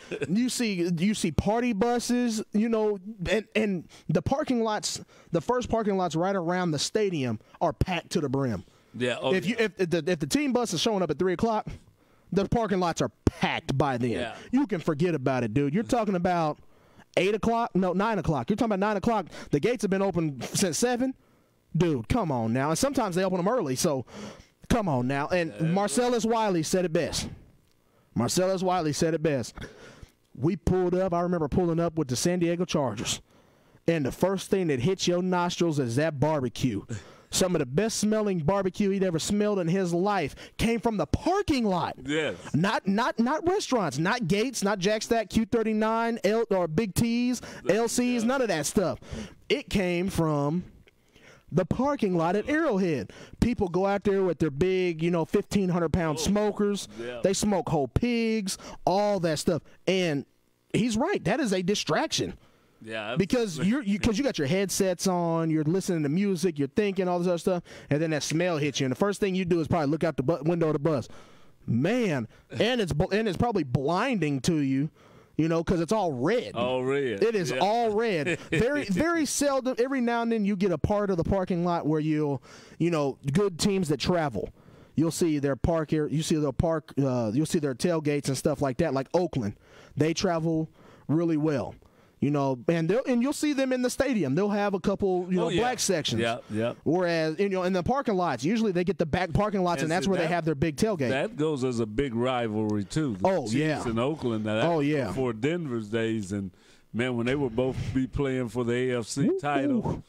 S1: party buses. And the parking lots, the first parking lots right around the stadium are packed to the brim.
S2: Yeah.
S1: If the team bus is showing up at 3 o'clock, the parking lots are packed by then.
S2: Yeah.
S1: You can forget about it, dude. You're talking about 8 o'clock? No, 9 o'clock. You're talking about 9 o'clock. The gates have been open since 7. Dude, come on now. And sometimes they open them early, so come on now. And Marcellus Wiley said it best. We pulled up. I remember pulling up with the San Diego Chargers. And the first thing that hits your nostrils is that barbecue. Some of the best smelling barbecue he'd ever smelled in his life came from the parking lot.
S2: Yes.
S1: Not restaurants, not Gates, not Jack Stack, Q39, or Big T's, LC's, none of that stuff. It came from the parking lot at Arrowhead. People go out there with their big, 1,500-pound smokers. Yeah. They smoke whole pigs, all that stuff. And he's right. That is a distraction.
S2: Yeah,
S1: because you got your headsets on, you're listening to music, you're thinking all this other stuff, and then that smell hits you, and the first thing you do is probably look out the window of the bus, man, and it's probably blinding to you, because it's all red.
S2: All red.
S1: It is all red. Very, very seldom. Every now and then you get a part of the parking lot where good teams that travel. You'll see their park here. You'll see their tailgates and stuff like that. Like Oakland, they travel really well. And you'll see them in the stadium. They'll have a couple, black sections.
S2: Yeah.
S1: Whereas, in the parking lots, usually they get the back parking lots, and that's where they have their big tailgate.
S2: That goes as a big rivalry too. The Chiefs in Oakland. Before Denver's days, and man, when they would both be playing for the AFC title.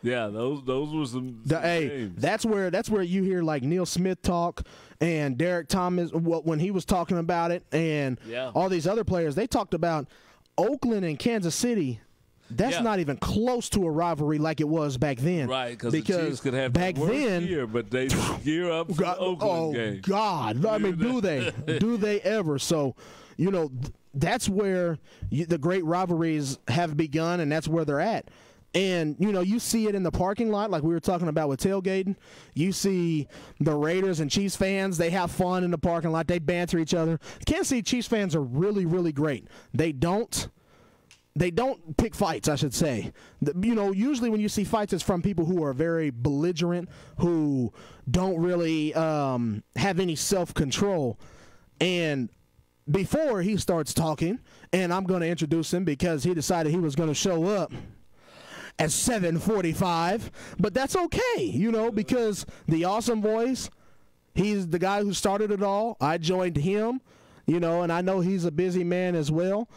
S2: Yeah, those were some games.
S1: That's where you hear like Neil Smith talk and Derek Thomas when he was talking about it, and all these other players. They talked about Oakland and Kansas City. that's not even close to a rivalry like it was back then.
S2: Right, because the Chiefs could have
S1: back
S2: the worst
S1: then,
S2: year, but they gear up for the Oakland game.
S1: Oh, God. I mean, do they? Do they ever? So, you know, that's where the great rivalries have begun, and that's where they're at. And, you know, you see it in the parking lot like we were talking about with tailgating. You see the Raiders and Chiefs fans, they have fun in the parking lot. They banter each other. Kansas City Chiefs fans are really, really great. They don't pick fights, I should say. You know, usually when you see fights, it's from people who are very belligerent, who don't really have any self-control. And before he starts talking, and I'm going to introduce him because he decided he was going to show up at 7:45, but that's okay, you know, because the Awesome Voice, he's the guy who started it all. I joined him, you know, and I know he's a busy man as well.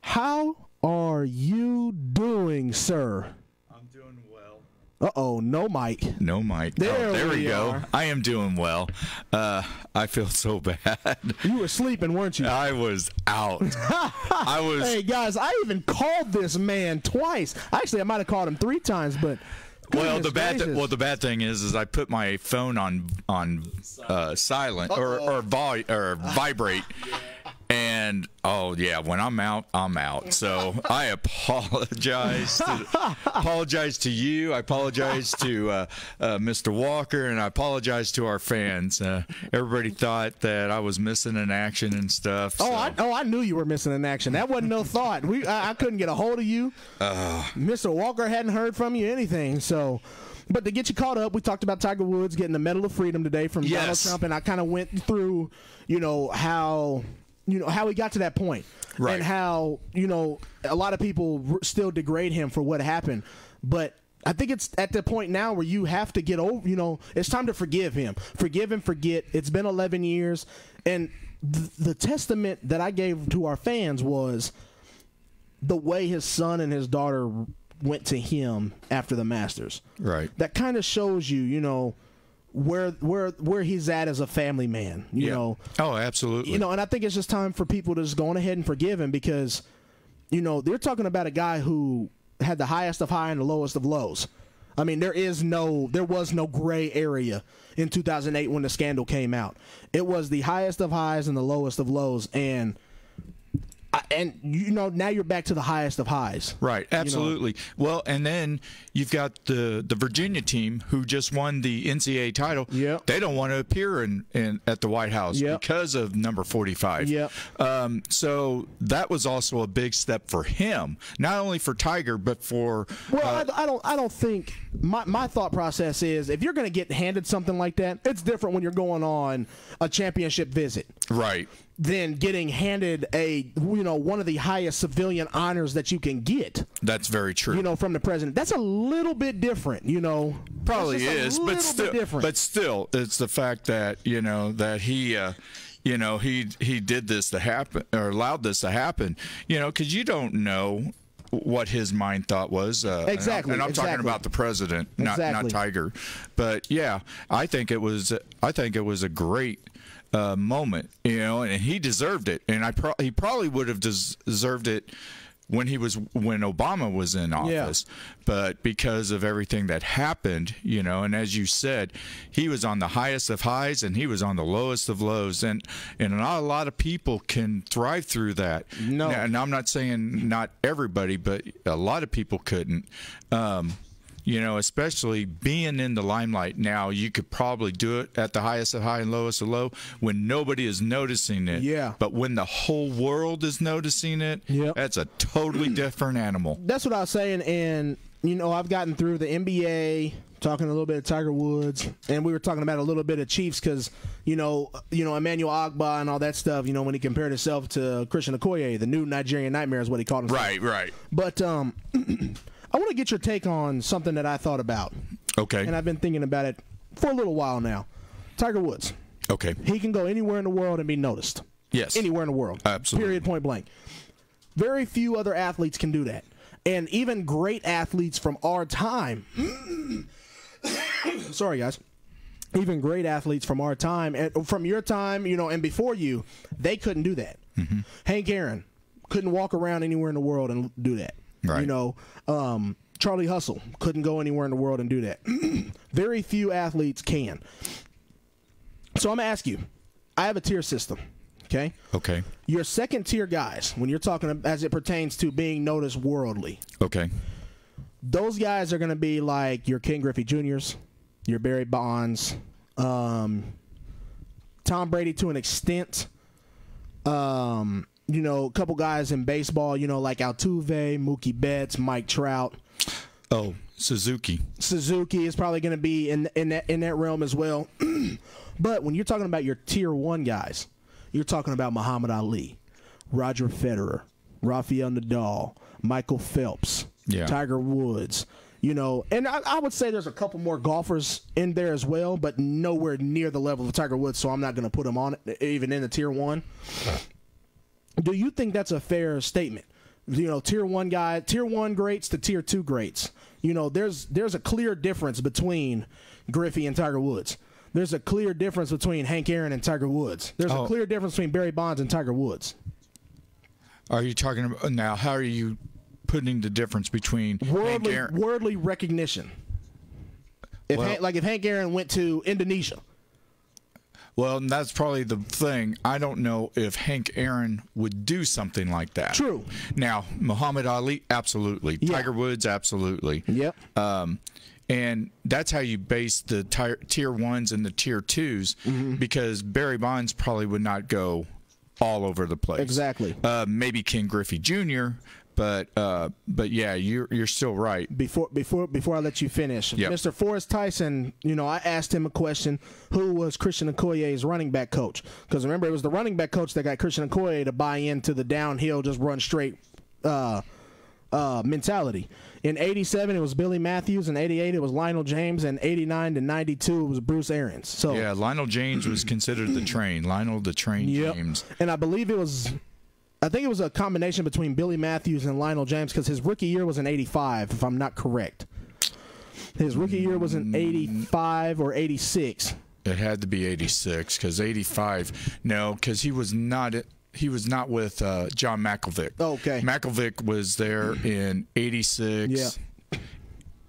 S1: How are you doing, sir?
S3: I'm doing well.
S1: Uh-oh, no mic.
S3: No mic.
S1: There
S3: we go.
S1: are.
S3: I am doing well. I feel so bad.
S1: You were sleeping, weren't you?
S3: I was out.
S1: Hey, guys, I even called this man twice. Actually, I might have called him 3 times, but
S3: Well, the bad thing is I put my phone on silent or vibrate. And when I'm out, I'm out. So I apologize to you. I apologize to Mr. Walker, and I apologize to our fans. Everybody thought that I was missing in action and stuff. So.
S1: I knew you were missing in action. That wasn't no thought. I couldn't get a hold of you. Mr. Walker hadn't heard from you anything. So. But to get you caught up, we talked about Tiger Woods getting the Medal of Freedom today from Donald Trump, and I kind of went through, how he got to that point,
S3: right,
S1: and how, a lot of people still degrade him for what happened. But I think it's at the point now where you have to get over, it's time to forgive him. Forgive and forget. It's been 11 years. And the testament that I gave to our fans was the way his son and his daughter went to him after the Masters.
S3: Right.
S1: That kind of shows you, where he's at as a family man, you know.
S3: Oh, absolutely.
S1: And I think it's just time for people to just go on ahead and forgive him because, they're talking about a guy who had the highest of high and the lowest of lows. I mean, there was no gray area in 2008 when the scandal came out. It was the highest of highs and the lowest of lows, and now you're back to the highest of highs.
S3: Right, absolutely. Well, and then you've got the Virginia team who just won the NCAA title.
S1: Yep.
S3: They don't want to appear at the White House because of number 45.
S1: Yep.
S3: So that was also a big step for him, not only for Tiger, but for.
S1: Well, I don't think my thought process is if you're going to get handed something like that, it's different when you're going on a championship visit.
S3: Right.
S1: Than getting handed one of the highest civilian honors that you can get.
S3: That's very true.
S1: From the president. That's a little bit different,
S3: Probably is, but still, it's the fact that, that he did this to happen or allowed this to happen, because you don't know what his mind thought was.
S1: Exactly.
S3: And I'm talking about the president, not Tiger. But yeah, I think it was a great moment, and he deserved it, and he probably would have deserved it when Obama was in office, but because of everything that happened, and as you said, he was on the highest of highs and he was on the lowest of lows, and not a lot of people can thrive through that.
S1: No,
S3: and I'm not saying not everybody, but a lot of people couldn't. Especially being in the limelight now, you could probably do it at the highest of high and lowest of low when nobody is noticing it.
S1: Yeah.
S3: But when the whole world is noticing it, that's a totally different animal.
S1: That's what I was saying. And, I've gotten through the NBA, talking a little bit of Tiger Woods, and we were talking about a little bit of Chiefs because, Emmanuel Agba and all that stuff, when he compared himself to Christian Okoye, the new Nigerian Nightmare is what he called himself.
S3: Right.
S1: But, I want to get your take on something that I thought about.
S3: Okay.
S1: And I've been thinking about it for a little while now. Tiger Woods.
S3: Okay.
S1: He can go anywhere in the world and be noticed.
S3: Yes.
S1: Anywhere in the world.
S3: Absolutely.
S1: Period, point blank. Very few other athletes can do that. And even great athletes from our time. Sorry, guys. Even great athletes from our time, and from your time, and before you, they couldn't do that. Mm-hmm. Hank Aaron couldn't walk around anywhere in the world and do that.
S3: Right.
S1: You know, Charlie Hustle couldn't go anywhere in the world and do that. Very few athletes can. So I'm going to ask you, I have a tier system, okay?
S3: Okay.
S1: Your second tier guys, when you're talking as it pertains to being noticed worldly.
S3: Okay.
S1: Those guys are going to be like your Ken Griffey Jr.'s, your Barry Bonds, Tom Brady to an extent. You know, a couple guys in baseball, you know, like Altuve, Mookie Betts, Mike Trout.
S3: Oh, Suzuki.
S1: Suzuki is probably going to be in that realm as well. But when you're talking about your tier 1 guys, you're talking about Muhammad Ali, Roger Federer, Rafael Nadal, Michael Phelps, Tiger Woods. You know, and I would say there's a couple more golfers in there as well, but nowhere near the level of Tiger Woods, so I'm not going to put him on it, even in the tier 1. Do you think that's a fair statement? You know, tier 1 guy, tier 1 greats to tier 2 greats. You know, there's a clear difference between Griffey and Tiger Woods. There's a clear difference between Hank Aaron and Tiger Woods. There's a clear difference between Barry Bonds and Tiger Woods.
S3: Are you talking about now? How are you putting the difference between
S1: worldly recognition? If Hank Aaron went to Indonesia.
S3: Well, that's probably the thing. I don't know if Hank Aaron would do something like that.
S1: True.
S3: Now, Muhammad Ali, absolutely.
S1: Yeah.
S3: Tiger Woods, absolutely.
S1: Yep.
S3: And that's how you base the tier 1s and the tier 2s, because Barry Bonds probably would not go all over the place.
S1: Exactly.
S3: Maybe Ken Griffey Jr., but yeah, you're still right.
S1: Before I let you finish,
S3: yep.
S1: Mr. Forrest Tyson, you know, I asked him a question: who was Christian Okoye's running back coach? Because remember, it was the running back coach that got Christian Okoye to buy into the downhill, just run straight mentality. In '87, it was Billy Matthews. In '88, it was Lionel James. And '89 to '92, it was Bruce Arians. So
S3: yeah, Lionel James was considered the train. Lionel the Train James.
S1: And I believe it was. I think it was a combination between Billy Matthews and Lionel James, because his rookie year was in '85, if I'm not correct. His rookie year was in '85 or '86.
S3: It had to be '86, because '85. No, because he was not. He was not with John McElvick.
S1: Okay.
S3: McElvick was there in '86.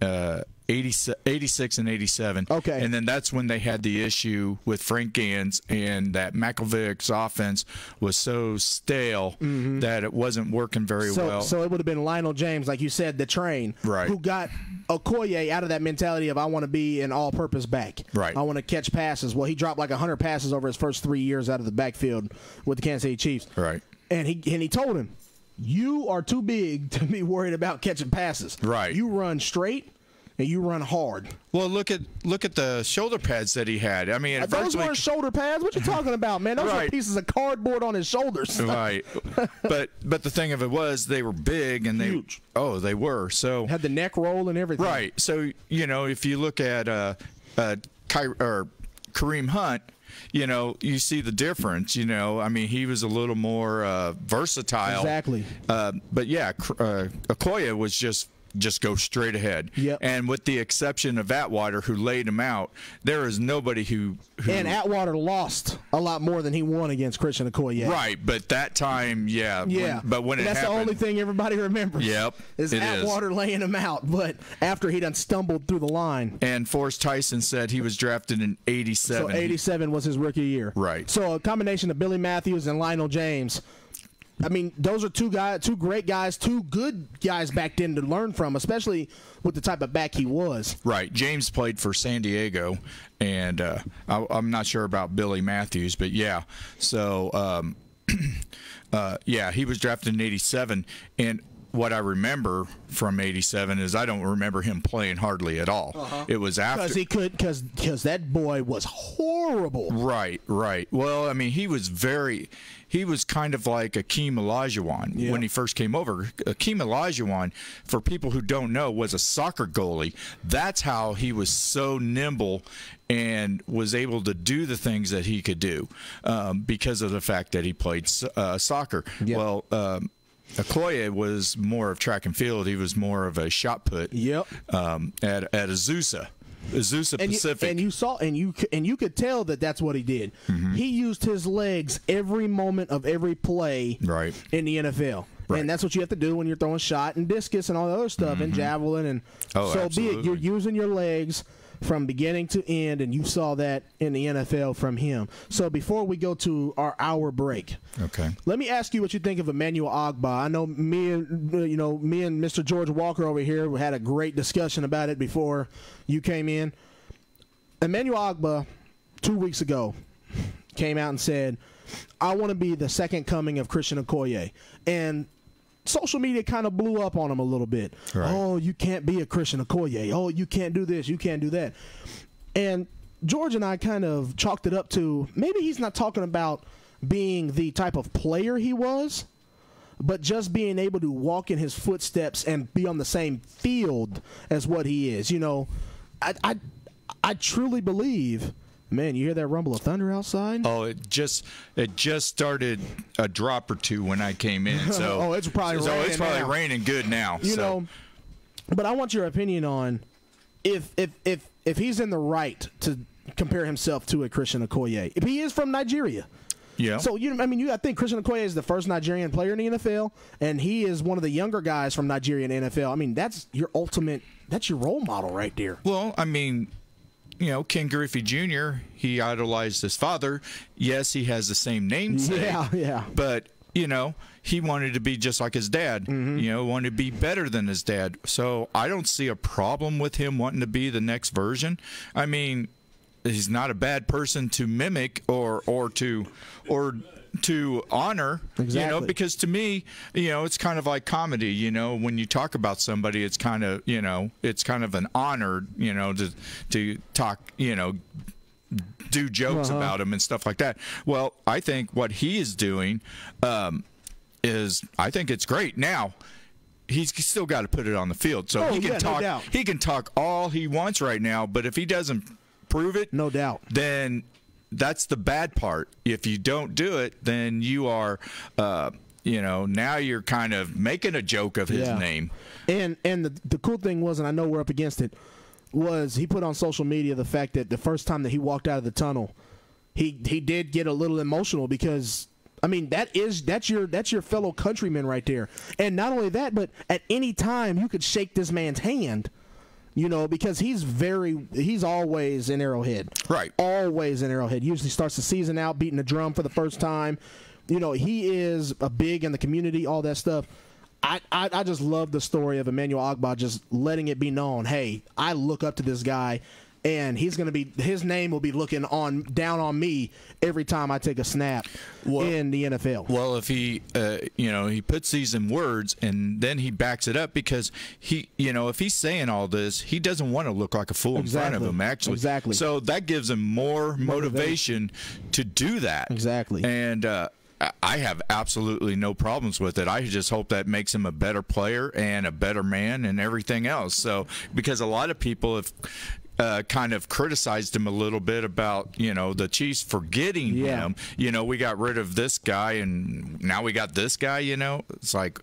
S3: Yeah. 86 and 87.
S1: Okay.
S3: And then that's when they had the issue with Frank Gans, and that McElvick's offense was so stale that it wasn't working very well.
S1: So it would have been Lionel James, like you said, the train,
S3: right,
S1: who got Okoye out of that mentality of, I want to be an all-purpose back.
S3: Right.
S1: I want to catch passes. Well, he dropped like 100 passes over his first 3 years out of the backfield with the Kansas City Chiefs.
S3: Right.
S1: And he told him, you are too big to be worried about catching passes.
S3: Right.
S1: You run straight and you run hard.
S3: Well, look at the shoulder pads that he had. I mean,
S1: those weren't shoulder pads. What you talking about, man? Those
S3: right.
S1: were pieces of cardboard on his shoulders.
S3: Right. But the thing of it was, they were big and
S1: huge.
S3: They were. So
S1: had the neck roll and everything.
S3: Right. So, you know, if you look at Kareem Hunt, you know, you see the difference. You know, I mean, he was a little more versatile.
S1: Exactly.
S3: But yeah, Okoye was just go straight ahead.
S1: Yep.
S3: And with the exception of Atwater, who laid him out, there is nobody who
S1: and Atwater lost a lot more than he won against Christian Okoye.
S3: Right, but that time, yeah. But when it happened,
S1: that's the only thing everybody remembers.
S3: Yep,
S1: is Atwater laying him out. But after he done stumbled through the line.
S3: And Forrest Tyson said he was drafted in '87.
S1: So '87 was his rookie year.
S3: Right.
S1: So a combination of Billy Matthews and Lionel James. I mean, those are two great guys, two good guys back then to learn from, especially with the type of back he was.
S3: Right. James played for San Diego, and I'm not sure about Billy Matthews, but yeah. So, yeah, he was drafted in '87, and what I remember from '87 is I don't remember him playing hardly at all. It was after
S1: because that boy was horrible.
S3: Right. Well, I mean, he was kind of like Akeem Olajuwon when he first came over. Akeem Olajuwon, for people who don't know, was a soccer goalie. That's how he was so nimble and was able to do the things that he could do because of the fact that he played soccer. Yep. Well, Okoye was more of track and field. He was more of a shot put.
S1: Yep.
S3: At Azusa Pacific.
S1: And you could tell that that's what he did. He used his legs every moment of every play.
S3: Right.
S1: In the NFL.
S3: Right.
S1: And that's what you have to do when you're throwing shot and discus and all the other stuff and javelin. And so
S3: absolutely.
S1: be it. You're using your legs from beginning to end, and you saw that in the NFL from him. So before we go to our hour break,
S3: okay,
S1: let me ask you what you think of Emmanuel Ogbah. I know me and Mr. George Walker over here had a great discussion about it before you came in. Emmanuel Ogbah 2 weeks ago came out and said, I want to be the second coming of Christian Okoye. And social media kind of blew up on him a little bit.
S3: Right.
S1: Oh, you can't be a Christian Okoye. Oh, you can't do this. You can't do that. And George and I kind of chalked it up to maybe he's not talking about being the type of player he was, but just being able to walk in his footsteps and be on the same field as what he is. You know, I truly believe. Man, you hear that rumble of thunder outside?
S3: Oh, it just started a drop or two when I came in. So
S1: it's probably
S3: raining good now.
S1: You know, but I want your opinion on if he's in the right to compare himself to a Christian Okoye. If he is from Nigeria.
S3: Yeah.
S1: So I think Christian Okoye is the first Nigerian player in the NFL, and he is one of the younger guys from Nigeria in the NFL. I mean, that's your role model right there.
S3: Well, I mean, Ken Griffey Jr., he idolized his father. Yes, he has the same namesake.
S1: Yeah.
S3: But, he wanted to be just like his dad. Wanted to be better than his dad. So I don't see a problem with him wanting to be the next version. I mean, he's not a bad person to mimic or to honor,
S1: exactly.
S3: Because to me, it's kind of like comedy, when you talk about somebody, it's kind of, it's kind of an honor, to talk, do jokes about him and stuff like that. Well, I think what he is doing I think it's great. Now, he's still got to put it on the field. So he can talk.
S1: No doubt.
S3: He can talk all he wants right now, but if he doesn't prove it,
S1: no doubt, then
S3: that's the bad part. If you don't do it, then you are, now you're kind of making a joke of his name.
S1: And the cool thing was, and I know we're up against it, was he put on social media the fact that the first time that he walked out of the tunnel, he did get a little emotional because, I mean, that's your fellow countryman right there. And not only that, but at any time you could shake this man's hand. Because he's always in Arrowhead.
S3: Right.
S1: Always in Arrowhead. Usually starts the season out beating the drum for the first time. He is a big in the community, all that stuff. I just love the story of Emmanuel Ogbah just letting it be known, hey, I look up to this guy, and his name will be looking down on me every time I take a snap in the NFL.
S3: Well, if he, he puts these in words and then he backs it up because if he's saying all this, he doesn't want to look like a fool in front of him, actually.
S1: Exactly.
S3: So that gives him more motivation to do that.
S1: Exactly.
S3: And I have absolutely no problems with it. I just hope that makes him a better player and a better man and everything else. So, because a lot of people have kind of criticized him a little bit about, the Chiefs forgetting him. We got rid of this guy and now we got this guy, It's like,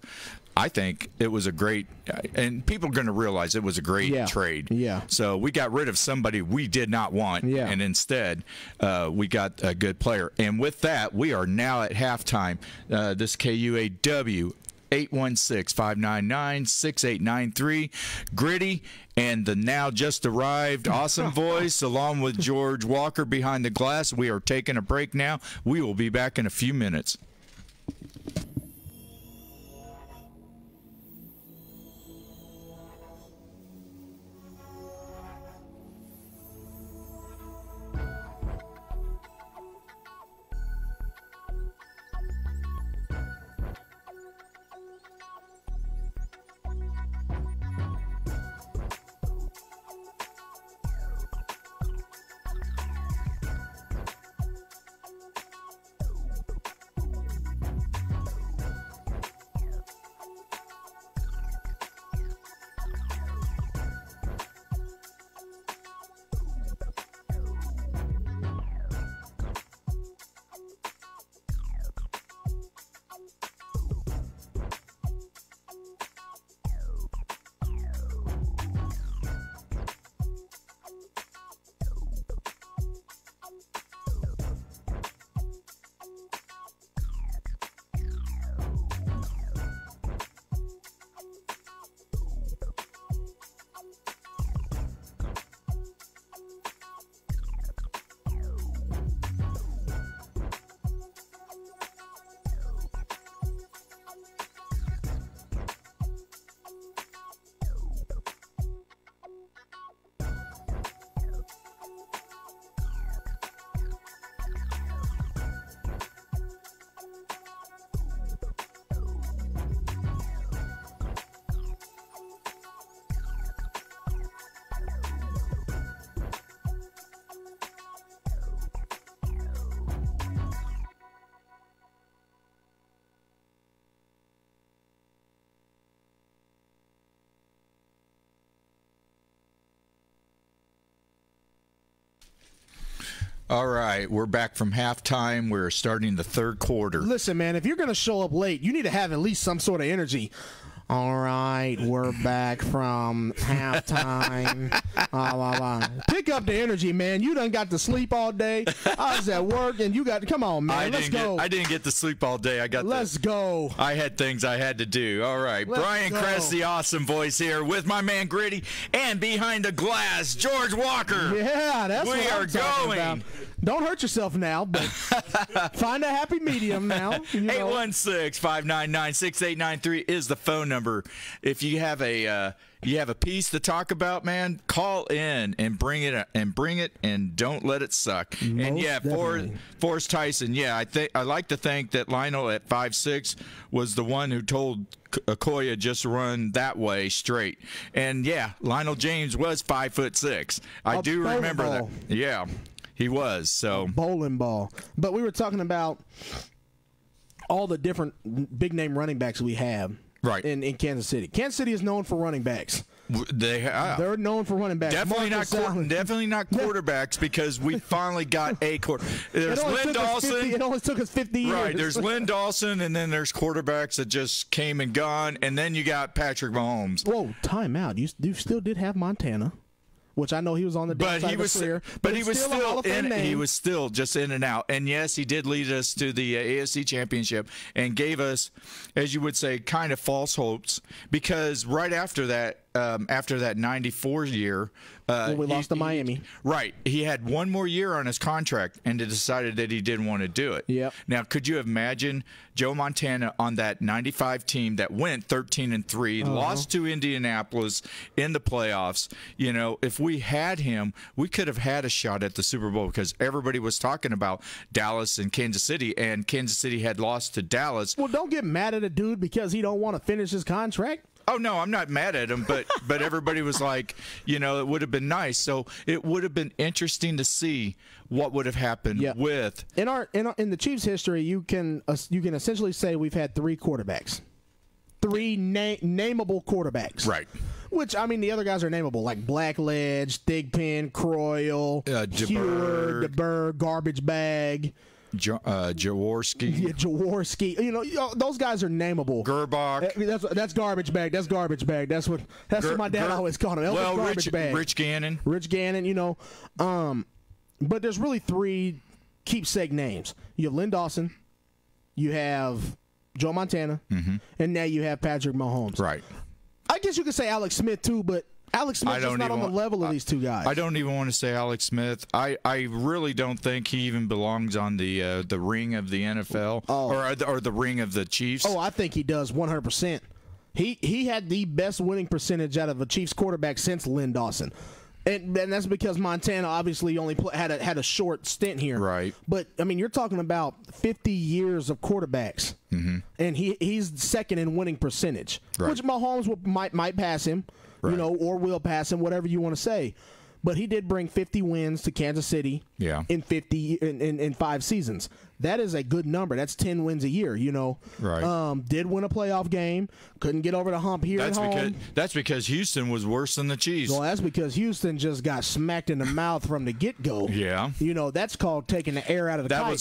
S3: I think it was a great, and people are going to realize it was a great trade.
S1: Yeah.
S3: So we got rid of somebody we did not want, and instead we got a good player. And with that, we are now at halftime. This KUAW 816-599-6893. Griddy and the now just arrived awesome voice, along with George Walker behind the glass. We are taking a break now. We will be back in a few minutes. All right, we're back from halftime. We're starting the third quarter.
S1: Listen, man, if you're going to show up late, you need to have at least some sort of energy. All right, we're back from halftime. Pick up the energy, man. You done got to sleep all day. I was at work, and you got to come on, man. Let's go.
S3: I didn't get to sleep all day.
S1: Let's go.
S3: I had things I had to do. All right, Brian Kress, the awesome voice here, with my man Griddy, and behind the glass, George Walker.
S1: Yeah, that's what I'm talking about.
S3: We are going.
S1: Don't hurt yourself now, but find a happy medium now.
S3: 816-599-6893 is the phone number. If you have a piece to talk about, man, call in and bring it and don't let it suck. And yeah, Forrest Tyson. Yeah, I like to think that Lionel at 5'6" was the one who told Okoye just run that way straight. And yeah, Lionel James was 5'6". I do remember that. Yeah. He was, so.
S1: Bowling ball. But we were talking about all the different big-name running backs we have in Kansas City. Kansas City is known for running backs. They're known for running backs.
S3: Definitely not quarterbacks because we finally got a quarter. There's Lynn Dawson.
S1: It only took us 50 years.
S3: Right, there's Lynn Dawson, and then there's quarterbacks that just came and gone, and then you got Patrick Mahomes.
S1: Whoa, time out. You still did have Montana. Which I know he was on the downside of his career,
S3: but he was still in. He was still just in and out. And yes, he did lead us to the AFC Championship and gave us, as you would say, kind of false hopes because right after that 94 year,
S1: we lost to Miami.
S3: Right, he had one more year on his contract and decided that he didn't want to do it.
S1: Yep.
S3: Now, could you imagine Joe Montana on that 95 team that went 13-3, lost to Indianapolis in the playoffs? You know, if we had him, we could have had a shot at the Super Bowl because everybody was talking about Dallas and Kansas City, and Kansas City had lost to Dallas.
S1: Well, don't get mad at a dude because he don't want to finish his contract.
S3: Oh, no, I'm not mad at him, but everybody was like, you know, it would have been nice. So it would have been interesting to see what would have happened with.
S1: In the Chiefs' history, you can essentially say we've had three quarterbacks. Three nameable quarterbacks.
S3: Right.
S1: Which, I mean, the other guys are nameable, like Blackledge, Thigpen, Croyle, DeBerg, Garbage Bag.
S3: Jaworski.
S1: Yeah, Jaworski. You know, those guys are nameable.
S3: Gerbach.
S1: That's Garbage Bag. That's Garbage Bag. That's what my dad always called him.
S3: Well,
S1: Garbage Bag.
S3: Rich Gannon.
S1: Rich Gannon, you know. But there's really three keepsake names. You have Lynn Dawson. You have Joe Montana. And now you have Patrick Mahomes.
S3: Right.
S1: I guess you could say Alex Smith, too, but Alex Smith is not on the level of these two guys.
S3: I don't even want to say Alex Smith. I really don't think he even belongs on the ring of the NFL or the ring of the Chiefs.
S1: Oh, I think he does 100%. He had the best winning percentage out of a Chiefs quarterback since Lynn Dawson. And that's because Montana obviously only had a short stint here.
S3: Right.
S1: But, I mean, you're talking about 50 years of quarterbacks. And he's second in winning percentage, which Mahomes might pass him. You know, or will pass him, whatever you want to say. But he did bring 50 wins to Kansas City in 5 seasons. That is a good number. That's 10 wins a year, you know.
S3: Right.
S1: Did win a playoff game. Couldn't get over the hump here at home.
S3: That's because Houston was worse than the Chiefs.
S1: Well, that's because Houston just got smacked in the mouth from the get-go.
S3: Yeah.
S1: You know, that's called taking the air out of the kite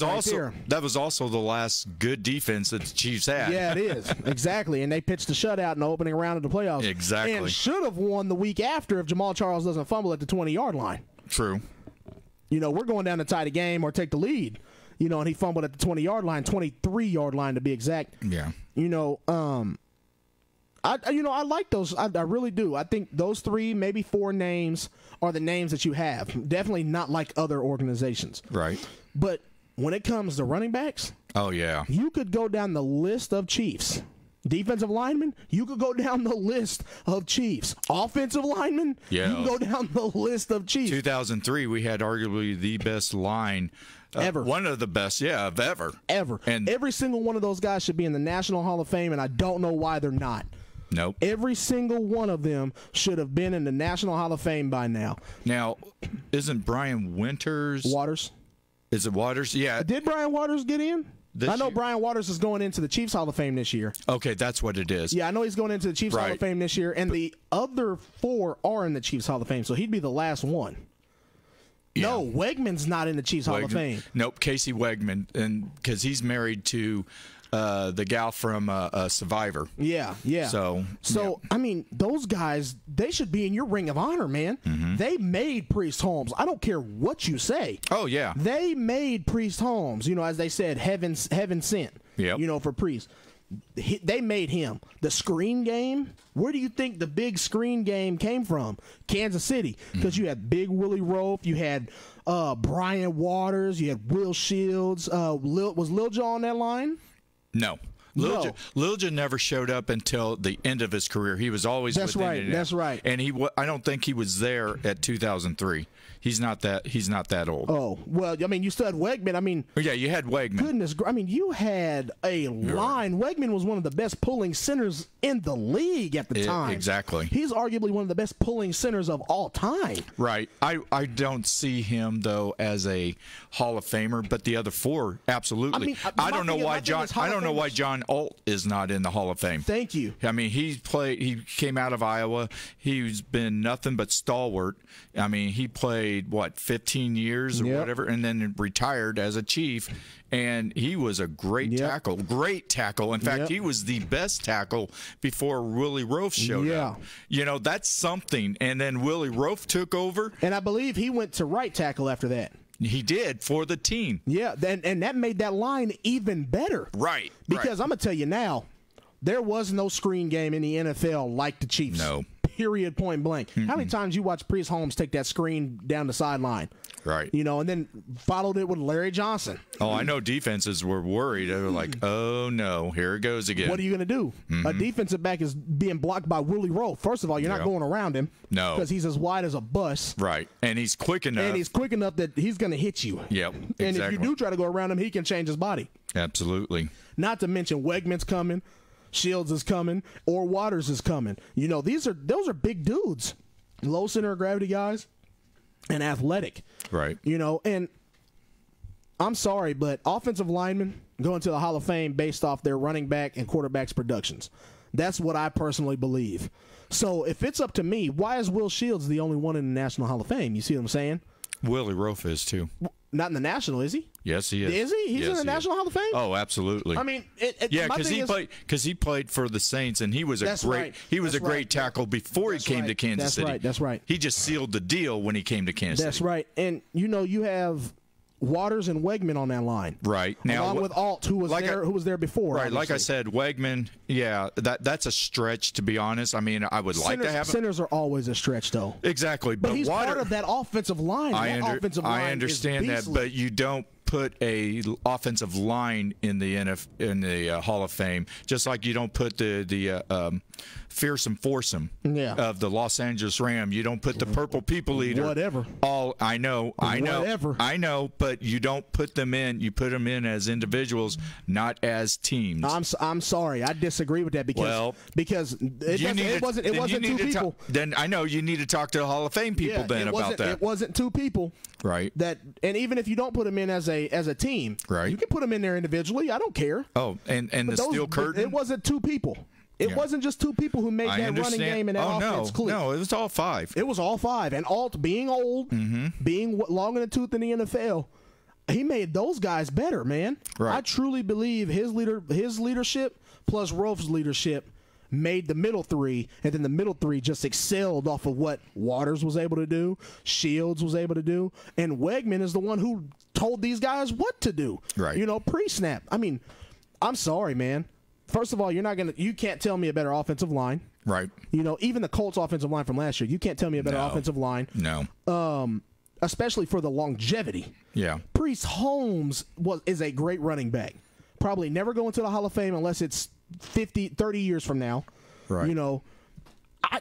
S3: That was also the last good defense that the Chiefs had.
S1: Yeah, it is. Exactly. And they pitched a shutout in the opening round of the playoffs.
S3: Exactly.
S1: And should have won the week after if Jamal Charles doesn't fumble at the 20-yard line.
S3: True.
S1: You know, we're going down to tie the game or take the lead. You know, and he fumbled at the 20-yard line, 23-yard line to be exact.
S3: Yeah.
S1: You know, I like those. I really do. I think those 3, maybe 4 names are the names that you have. Definitely not like other organizations.
S3: Right.
S1: But when it comes to running backs,
S3: oh yeah,
S1: you could go down the list of Chiefs. Defensive linemen, you could go down the list of Chiefs. Offensive linemen, you can go down the list of Chiefs.
S3: 2003, we had arguably the best line
S1: ever.
S3: One of the best, of ever.
S1: Ever. And every single one of those guys should be in the National Hall of Fame, and I don't know why they're not.
S3: Nope.
S1: Every single one of them should have been in the National Hall of Fame by now.
S3: Now, isn't Brian
S1: Waters?
S3: Is it Waters? Yeah.
S1: Did Brian Waters get in? I know Brian Waters is going into the Chiefs Hall of Fame this year.
S3: Okay, that's what it is.
S1: Yeah, I know he's going into the Chiefs Hall of Fame this year, and the other 4 are in the Chiefs Hall of Fame, so he'd be the last one. No, Wegman's not in the Chiefs Hall of Fame.
S3: Nope, Casey Wegman, and because he's married to the gal from Survivor.
S1: Yeah. So
S3: yeah.
S1: I mean, those guys, they should be in your Ring of Honor, man. They made Priest Holmes. I don't care what you say.
S3: Oh yeah,
S1: they made Priest Holmes. You know, as they said, heaven sent.
S3: Yeah.
S1: You know, for Priest. They made him. The screen game, where do you think the big screen game came from? Kansas City. Because you had Big Willie Rofe, you had Brian Waters, you had Will Shields. Was Lil Jon on that line?
S3: No. Lil Jon never showed up until the end of his career. He was always
S1: That's right. That's right.
S3: And I don't think he was there at 2003. He's not that old.
S1: Oh, well, I mean, you still had Wegman. I mean,
S3: yeah, you had Wegman.
S1: Goodness, I mean, you had a line. Wegman was one of the best pulling centers in the league at the time.
S3: Exactly.
S1: He's arguably one of the best pulling centers of all time.
S3: Right. I don't see him though as a Hall of Famer, but the other four absolutely.
S1: I mean,
S3: I don't know why John Alt is not in the Hall of Fame.
S1: Thank you.
S3: I mean, he came out of Iowa. He's been nothing but stalwart. I mean, he played 15 years or whatever, and then retired as a Chief. And he was a great tackle. Great tackle. In fact, he was the best tackle before Willie Rofe showed up. You know, that's something. And then Willie Rofe took over.
S1: And I believe he went to right tackle after that.
S3: He did, for the team.
S1: Yeah, and that made that line even better.
S3: Right.
S1: Because I'm going to tell you now, there was no screen game in the NFL like the Chiefs.
S3: No.
S1: Period, point blank. How many times you watch Priest Holmes take that screen down the sideline?
S3: Right.
S1: You know, and then followed it with Larry Johnson.
S3: Oh, I know defenses were worried. They were like, oh, no, here it goes again.
S1: What are you going to do? A defensive back is being blocked by Willie Rofe. First of all, you're not going around him.
S3: No.
S1: Because he's as wide as a bus.
S3: Right. And he's quick enough.
S1: And he's quick enough that he's going to hit you.
S3: Yep, exactly.
S1: And if you do try to go around him, he can change his body.
S3: Absolutely.
S1: Not to mention Wegman's coming. Shields is coming, or Waters is coming. You know, those are big dudes, low center of gravity guys, and athletic.
S3: Right.
S1: You know, and I'm sorry, but offensive linemen go into the Hall of Fame based off their running back and quarterback's productions. That's what I personally believe. So if it's up to me, why is Will Shields the only one in the National Hall of Fame? You see what I'm saying?
S3: Willie Rofe is too.
S1: Not in the National, is he?
S3: Yes, he is.
S1: Is he? He's in the National Hall of Fame?
S3: Oh, absolutely.
S1: I mean,
S3: because he played for the Saints, and he was a great tackle before he came to Kansas City.
S1: That's right.
S3: He just sealed the deal when he came to Kansas City.
S1: That's right. And you know, you have Waters and Wegman on that line.
S3: Right. Now,
S1: along with Alt, who was there before.
S3: Right.
S1: Obviously.
S3: Like I said, Wegman, that's a stretch, to be honest. I mean, I would like to have
S1: centers are always a stretch, though.
S3: Exactly.
S1: But he's part of that offensive line.
S3: I understand that, but you don't put a offensive line in the Hall of Fame, just like you don't put the fearsome foursome of the Los Angeles Rams. You don't put the Purple People Eater.
S1: Whatever.
S3: I know, but you don't put them in. You put them in as individuals, not as teams.
S1: I'm sorry, I disagree with that because it wasn't two people.
S3: Then I know you need to talk to the Hall of Fame people about that.
S1: It wasn't two people.
S3: Right.
S1: And even if you don't put them in as a team,
S3: right,
S1: you can put them in there individually. I don't care.
S3: Oh, and the steel curtain.
S1: It wasn't two people. It wasn't just two people who made that running game and that offense click.
S3: No, it was all five.
S1: It was all five. And Alt, being old, being long in the tooth in the NFL, he made those guys better, man.
S3: Right.
S1: I truly believe his leadership plus Rofe's leadership made the middle three, and then the middle three just excelled off of what Waters was able to do, Shields was able to do, and Wegman is the one who told these guys what to do.
S3: Right.
S1: You know, pre-snap. I mean, I'm sorry, man. First of all, you can't tell me a better offensive line.
S3: Right.
S1: You know, even the Colts offensive line from last year, you can't tell me a better offensive line.
S3: No.
S1: Especially for the longevity.
S3: Yeah.
S1: Priest Holmes is a great running back. Probably never go into the Hall of Fame unless it's 30 years from now.
S3: Right.
S1: You know,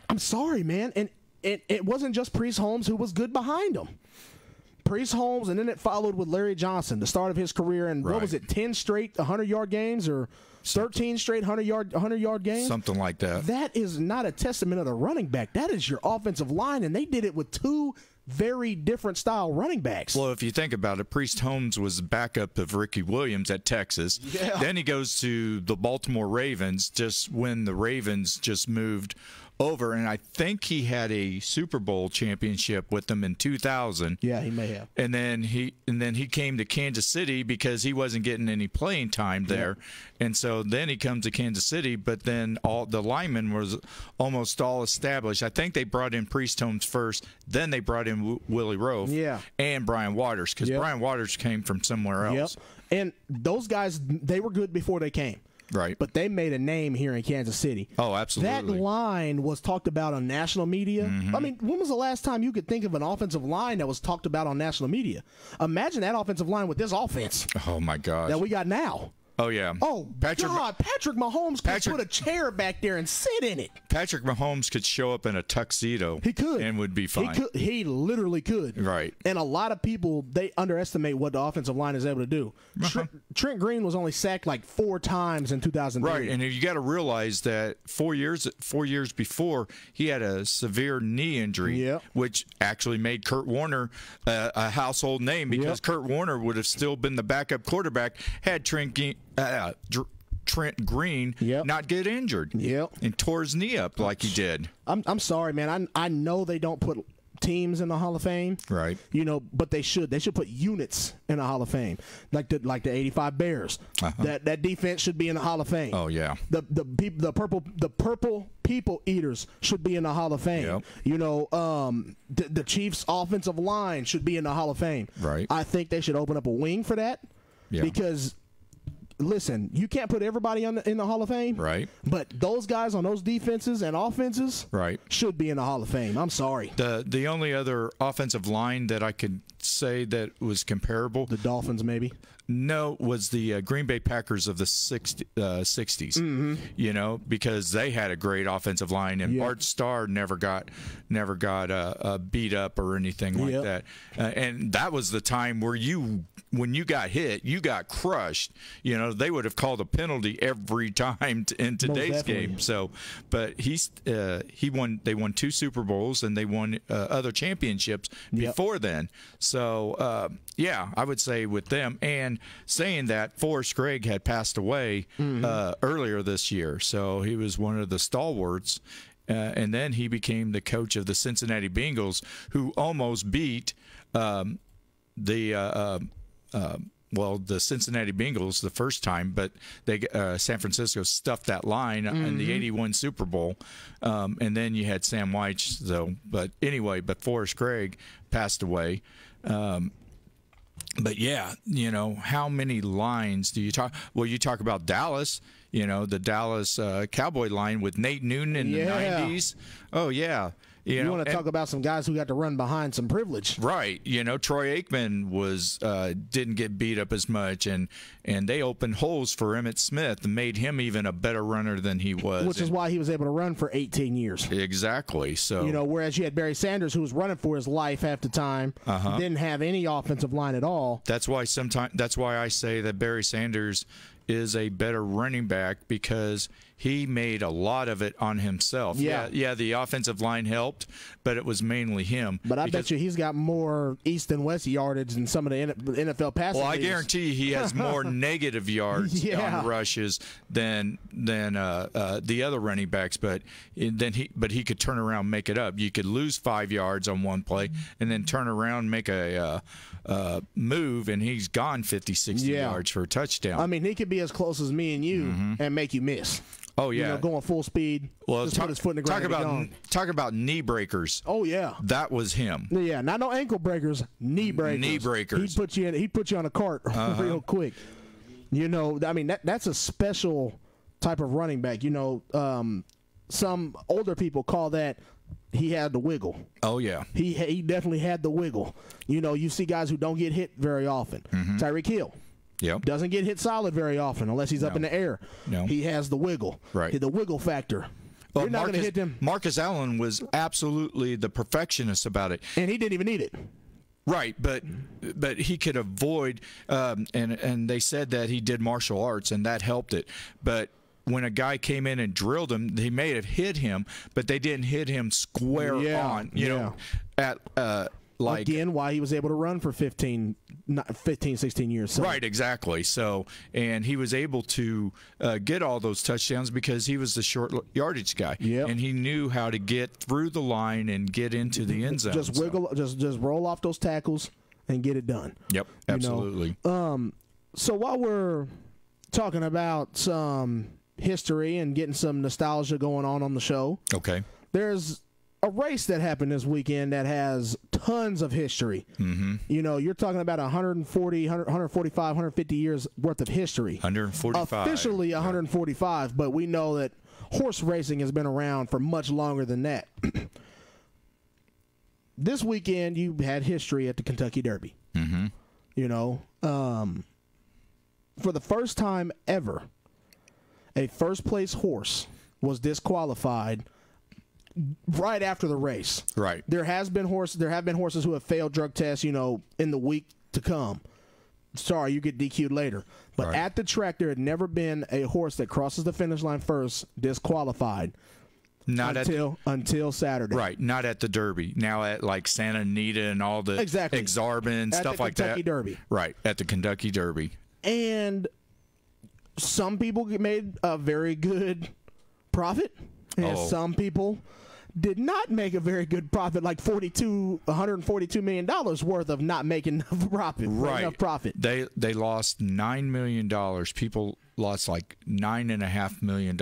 S1: I'm sorry, man. And it wasn't just Priest Holmes who was good behind him. Priest Holmes, and then it followed with Larry Johnson, the start of his career, and what was it, 10 straight 100-yard games or 13 straight 100-yard games?
S3: Something like that.
S1: That is not a testament of the running back. That is your offensive line, and they did it with two very different style running backs.
S3: Well, if you think about it, Priest Holmes was the backup of Ricky Williams at Texas.
S1: Yeah.
S3: Then he goes to the Baltimore Ravens just when the Ravens just moved over, and I think he had a Super Bowl championship with them in 2000.
S1: Yeah, he may have.
S3: And then he came to Kansas City because he wasn't getting any playing time there, and so then he comes to Kansas City. But then all the linemen was almost all established. I think they brought in Priest Holmes first, then they brought in Willie Roaf, and Brian Waters, because Brian Waters came from somewhere else.
S1: And those guys, they were good before they came.
S3: Right.
S1: But they made a name here in Kansas City.
S3: Oh, absolutely.
S1: That line was talked about on national media. I mean, when was the last time you could think of an offensive line that was talked about on national media? Imagine that offensive line with this offense.
S3: Oh, my gosh.
S1: That we got now.
S3: Oh, yeah.
S1: Oh, Patrick Mahomes could put a chair back there and sit in it.
S3: Patrick Mahomes could show up in a tuxedo.
S1: He could.
S3: And would be fine.
S1: He literally could.
S3: Right.
S1: And a lot of people, they underestimate what the offensive line is able to do. Trent Green was only sacked like 4 times in 2003.
S3: Right, and you got to realize that 4 years before, he had a severe knee injury, which actually made Kurt Warner a household name, because Kurt Warner would have still been the backup quarterback had Trent Green not get injured and tore his knee up like he did.
S1: I'm sorry, man. I know they don't put teams in the Hall of Fame,
S3: right?
S1: You know, but they should put units in the Hall of Fame, like the '85 Bears. That defense should be in the Hall of Fame.
S3: Oh yeah.
S1: The purple people eaters should be in the Hall of Fame. You know, the Chiefs offensive line should be in the Hall of Fame.
S3: Right.
S1: I think they should open up a wing for that, because listen, you can't put everybody in the Hall of Fame.
S3: Right.
S1: But those guys on those defenses and offenses should be in the Hall of Fame. I'm sorry.
S3: The only other offensive line that I could say that was comparable,
S1: the Dolphins maybe?
S3: No, was the Green Bay Packers of the 60s. You know, because they had a great offensive line, and Bart Starr never got beat up or anything like that. And that was the time where when you got hit, you got crushed. You know, they would have called a penalty every time in today's game. So, but he won. They won 2 Super Bowls, and they won other championships before then. So, I would say with them, and saying that Forrest Gregg had passed away earlier this year, so he was one of the stalwarts. And then he became the coach of the Cincinnati Bengals, who almost beat the Cincinnati Bengals the first time, but San Francisco stuffed that line in the '81 Super Bowl, and then you had Sam Weich, though. But anyway, Forrest Gregg passed away. But yeah, you know, how many lines do you talk? Well, you talk about Dallas. You know, the Dallas Cowboy line with Nate Newton in the '90s. Oh yeah. You
S1: want to talk about some guys who got to run behind some privilege.
S3: Right. You know, Troy Aikman didn't get beat up as much, and they opened holes for Emmitt Smith and made him even a better runner than he was.
S1: Which is why he was able to run for 18 years.
S3: Exactly. So,
S1: you know, whereas you had Barry Sanders, who was running for his life half the time, didn't have any offensive line at all.
S3: That's why I say that Barry Sanders is a better running back, because he made a lot of it on himself. Yeah, the offensive line helped, but it was mainly him.
S1: But I bet you he's got more east and west yardage than some of the NFL passing
S3: leagues. I guarantee he has more negative yards on rushes than the other running backs. But he could turn around and make it up. You could lose 5 yards on one play and then turn around and make a move, and he's gone 50, 60 yards for a touchdown.
S1: I mean, he could be as close as me and you and make you miss.
S3: Oh yeah,
S1: you know, going full speed.
S3: Well,
S1: just put his foot in the ground.
S3: Talk about knee breakers.
S1: Oh yeah,
S3: that was him.
S1: Yeah, not no ankle breakers, knee breakers.
S3: Knee breakers.
S1: He put you on a cart real quick. You know, I mean that's a special type of running back. You know, some older people call that he had the wiggle.
S3: Oh yeah,
S1: he definitely had the wiggle. You know, you see guys who don't get hit very often. Tyreek Hill.
S3: Yep.
S1: Doesn't get hit solid very often unless he's up in the air.
S3: No.
S1: He has the wiggle.
S3: Right.
S1: The wiggle factor.
S3: Well,
S1: You're not going to hit them.
S3: Marcus Allen was absolutely the perfectionist about it.
S1: And he didn't even need it.
S3: Right, but he could avoid, and they said that he did martial arts, and that helped it. But when a guy came in and drilled him, they may have hit him, but they didn't hit him square on. You know, like
S1: again, why he was able to run for 15, 16 years. So.
S3: Right, exactly. So, and he was able to get all those touchdowns because he was the short yardage guy, and he knew how to get through the line and get into the end zone.
S1: Just wiggle, just roll off those tackles and get it done.
S3: Yep, absolutely.
S1: So while we're talking about some history and getting some nostalgia going on the show,
S3: okay,
S1: there's a race that happened this weekend that has tons of history.
S3: Mm-hmm.
S1: You know, you're talking about 140, 145, 150 years worth of history.
S3: 145.
S1: Officially 145, but we know that horse racing has been around for much longer than that. This weekend, you had history at the Kentucky Derby.
S3: Mm-hmm.
S1: You know, for the first time ever, a first-place horse was disqualified right after the race.
S3: Right.
S1: There have been horses who have failed drug tests, you know, in the week to come. Sorry, you get DQ'd later. But at the track, there had never been a horse that crosses the finish line first disqualified. Until Saturday.
S3: Right, not at the Derby. Now at like Santa Anita and all the Exarban and stuff like that.
S1: At the Kentucky Derby.
S3: Right, at the Kentucky Derby.
S1: And some people made a very good profit, and some people did not make a very good profit, like $142 million worth of not making enough profit.
S3: Right.
S1: Enough profit.
S3: They lost $9 million. People lost like $9.5 million.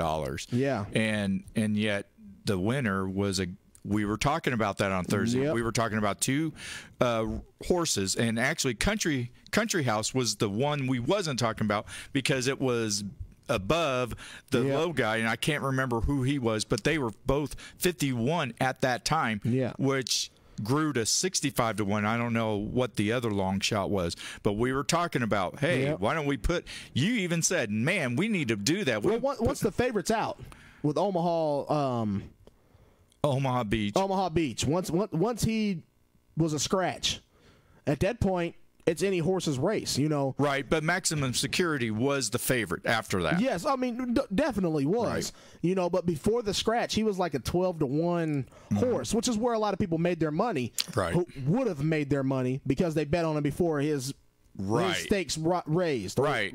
S1: Yeah.
S3: And yet the winner was we were talking about that on Thursday.
S1: Yep.
S3: We were talking about two horses, and actually Country House was the one we wasn't talking about because it was above the low guy, and I can't remember who he was, but they were both 51 at that time, which grew to 65 to 1. I don't know what the other long shot was, but we were talking about, hey, why don't we you even said, man, we need to do that.
S1: Well, once the favorites out with Omaha Beach. Once he was a scratch, at that point, it's any horse's race, you know.
S3: Right, but Maximum Security was the favorite after that.
S1: Yes, I mean, definitely was. Right. You know, but before the scratch, he was like a 12 to 1 horse, which is where a lot of people made their money.
S3: Right.
S1: Who would have made their money because they bet on him before his stakes raised.
S3: Right.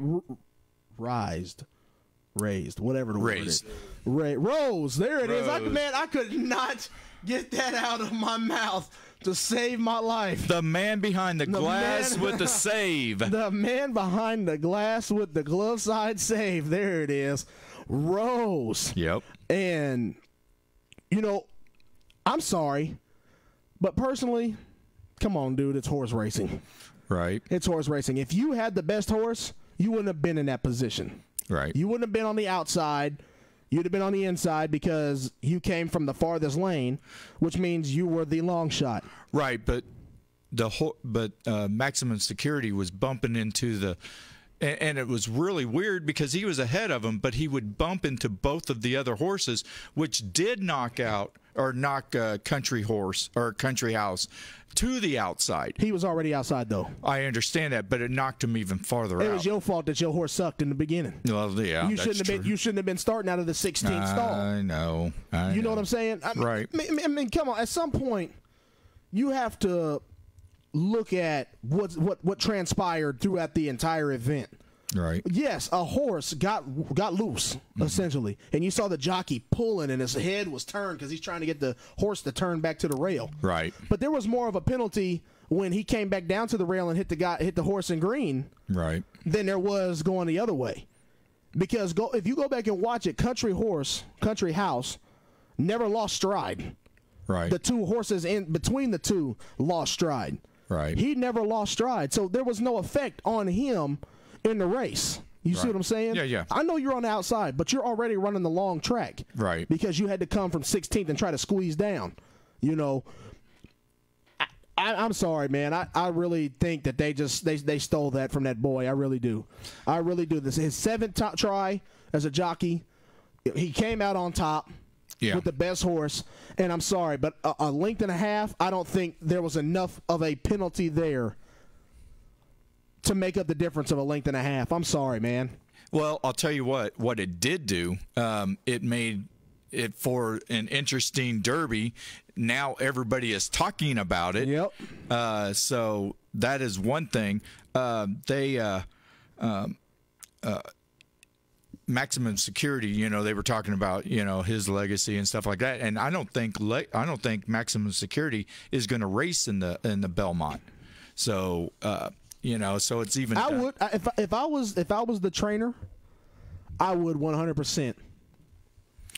S1: Raised, whatever the word is. Rose, there it is. I could not get that out of my mouth to save my life.
S3: The man behind the glass with the save.
S1: The man behind the glass with the glove side save. There it is. Rose.
S3: Yep.
S1: And, you know, I'm sorry, but personally, come on, dude, it's horse racing.
S3: Right.
S1: It's horse racing. If you had the best horse, you wouldn't have been in that position.
S3: Right.
S1: You wouldn't have been on the outside. You'd have been on the inside because you came from the farthest lane, which means you were the long shot.
S3: Right, but Maximum Security was bumping into and it was really weird because he was ahead of him, but he would bump into both of the other horses, which did knock Country House to the outside.
S1: He was already outside, though.
S3: I understand that, but it knocked him even farther out.
S1: It was your fault that your horse sucked in the beginning.
S3: Well, yeah,
S1: you shouldn't have been starting out of the 16th stall.
S3: I know.
S1: You know what I'm saying?
S3: Right.
S1: I mean, come on. At some point, you have to look at what transpired throughout the entire event.
S3: Right.
S1: Yes, a horse got loose, essentially. And you saw the jockey pulling, and his head was turned because he's trying to get the horse to turn back to the rail.
S3: Right.
S1: But there was more of a penalty when he came back down to the rail and hit the horse in green.
S3: Right.
S1: Than there was going the other way. Because if you go back and watch it, Country House never lost stride.
S3: Right.
S1: The two horses in between the two lost stride.
S3: Right.
S1: He never lost stride. So there was no effect on him in the race. You see what I'm saying?
S3: Yeah.
S1: I know you're on the outside, but you're already running the long track.
S3: Right.
S1: Because you had to come from 16th and try to squeeze down. You know, I'm sorry, man. I really think that they stole that from that boy. I really do. I really do. This his 7th try as a jockey. He came out on top.
S3: Yeah.
S1: With the best horse, and I'm sorry, but a length and a half, I don't think there was enough of a penalty there to make up the difference of a length and a half. I'm sorry, man.
S3: Well, I'll tell you what it did do. It made it for an interesting derby. now everybody is talking about it.
S1: Yep.
S3: So that is one thing. Maximum Security, they were talking about, his legacy and stuff like that. And I don't think Maximum Security is going to race in the Belmont. So, so it's even.
S1: I would if I was the trainer, I would 100%.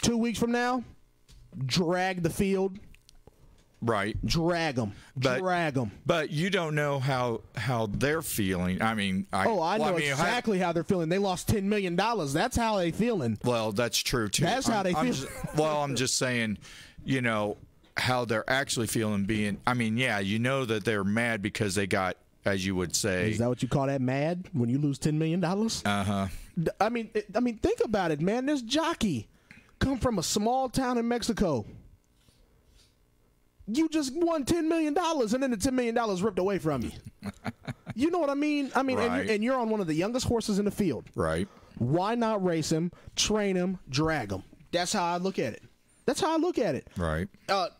S1: 2 weeks from now, drag the field.
S3: Right.
S1: Drag them.
S3: But you don't know how they're feeling. I mean, I know
S1: exactly how they're feeling. They lost $10 million. That's how they feeling.
S3: Well, that's true too.
S1: That's how they feel.
S3: I'm just saying, how they're actually feeling. That they're mad because they got, as you would say.
S1: Is that what you call that, mad? When you lose $10 million?
S3: Uh-huh.
S1: I mean, think about it, man. This jockey come from a small town in Mexico. You just won $10 million, and then the $10 million ripped away from you. You know what I mean?
S3: Right.
S1: and you're on one of the youngest horses in the field.
S3: Right.
S1: Why not race him, train him, drag him? That's how I look at it.
S3: Right.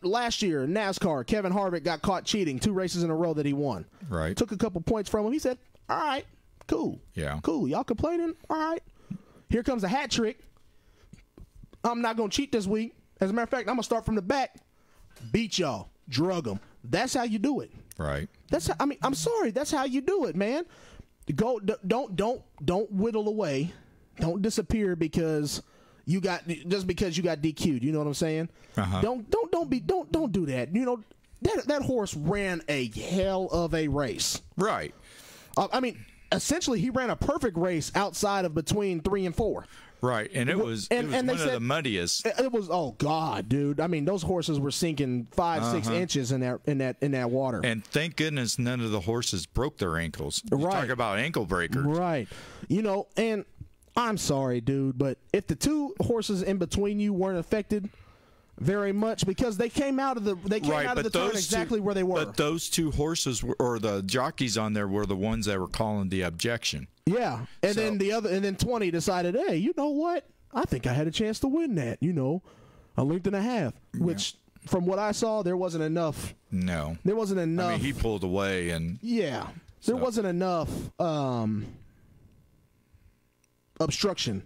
S1: Last year, NASCAR, Kevin Harvick got caught cheating 2 races in a row that he won.
S3: Right.
S1: Took a couple points from him. He said, all right, cool.
S3: Yeah.
S1: Cool. Y'all complaining? All right. Here comes a hat trick. I'm not going to cheat this week. As a matter of fact, I'm going to start from the back. Beat y'all, drug them. That's how you do it.
S3: Right.
S1: That's how, I'm sorry. That's how you do it, man. Don't whittle away. Don't disappear because you got DQ'd. You know what I'm saying?
S3: Uh-huh.
S1: Don't do that. That horse ran a hell of a race.
S3: Right.
S1: Essentially, he ran a perfect race outside of between 3 and 4.
S3: Right, and it was one of the muddiest.
S1: It was, oh God, dude! Those horses were sinking 5-6 inches in that water.
S3: And thank goodness none of the horses broke their ankles.
S1: Right.
S3: Talk about ankle breakers.
S1: Right. And I'm sorry, dude, but if the 2 horses in between you weren't affected very much, because they came out of the turn exactly where they were.
S3: But those 2 horses or the jockeys on there were the ones that were calling the objection.
S1: Yeah, and then 20 decided, hey, you know what? I think I had a chance to win that. A length and a half, which from what I saw, there wasn't enough.
S3: No,
S1: there wasn't enough.
S3: He pulled away, and
S1: there wasn't enough obstruction.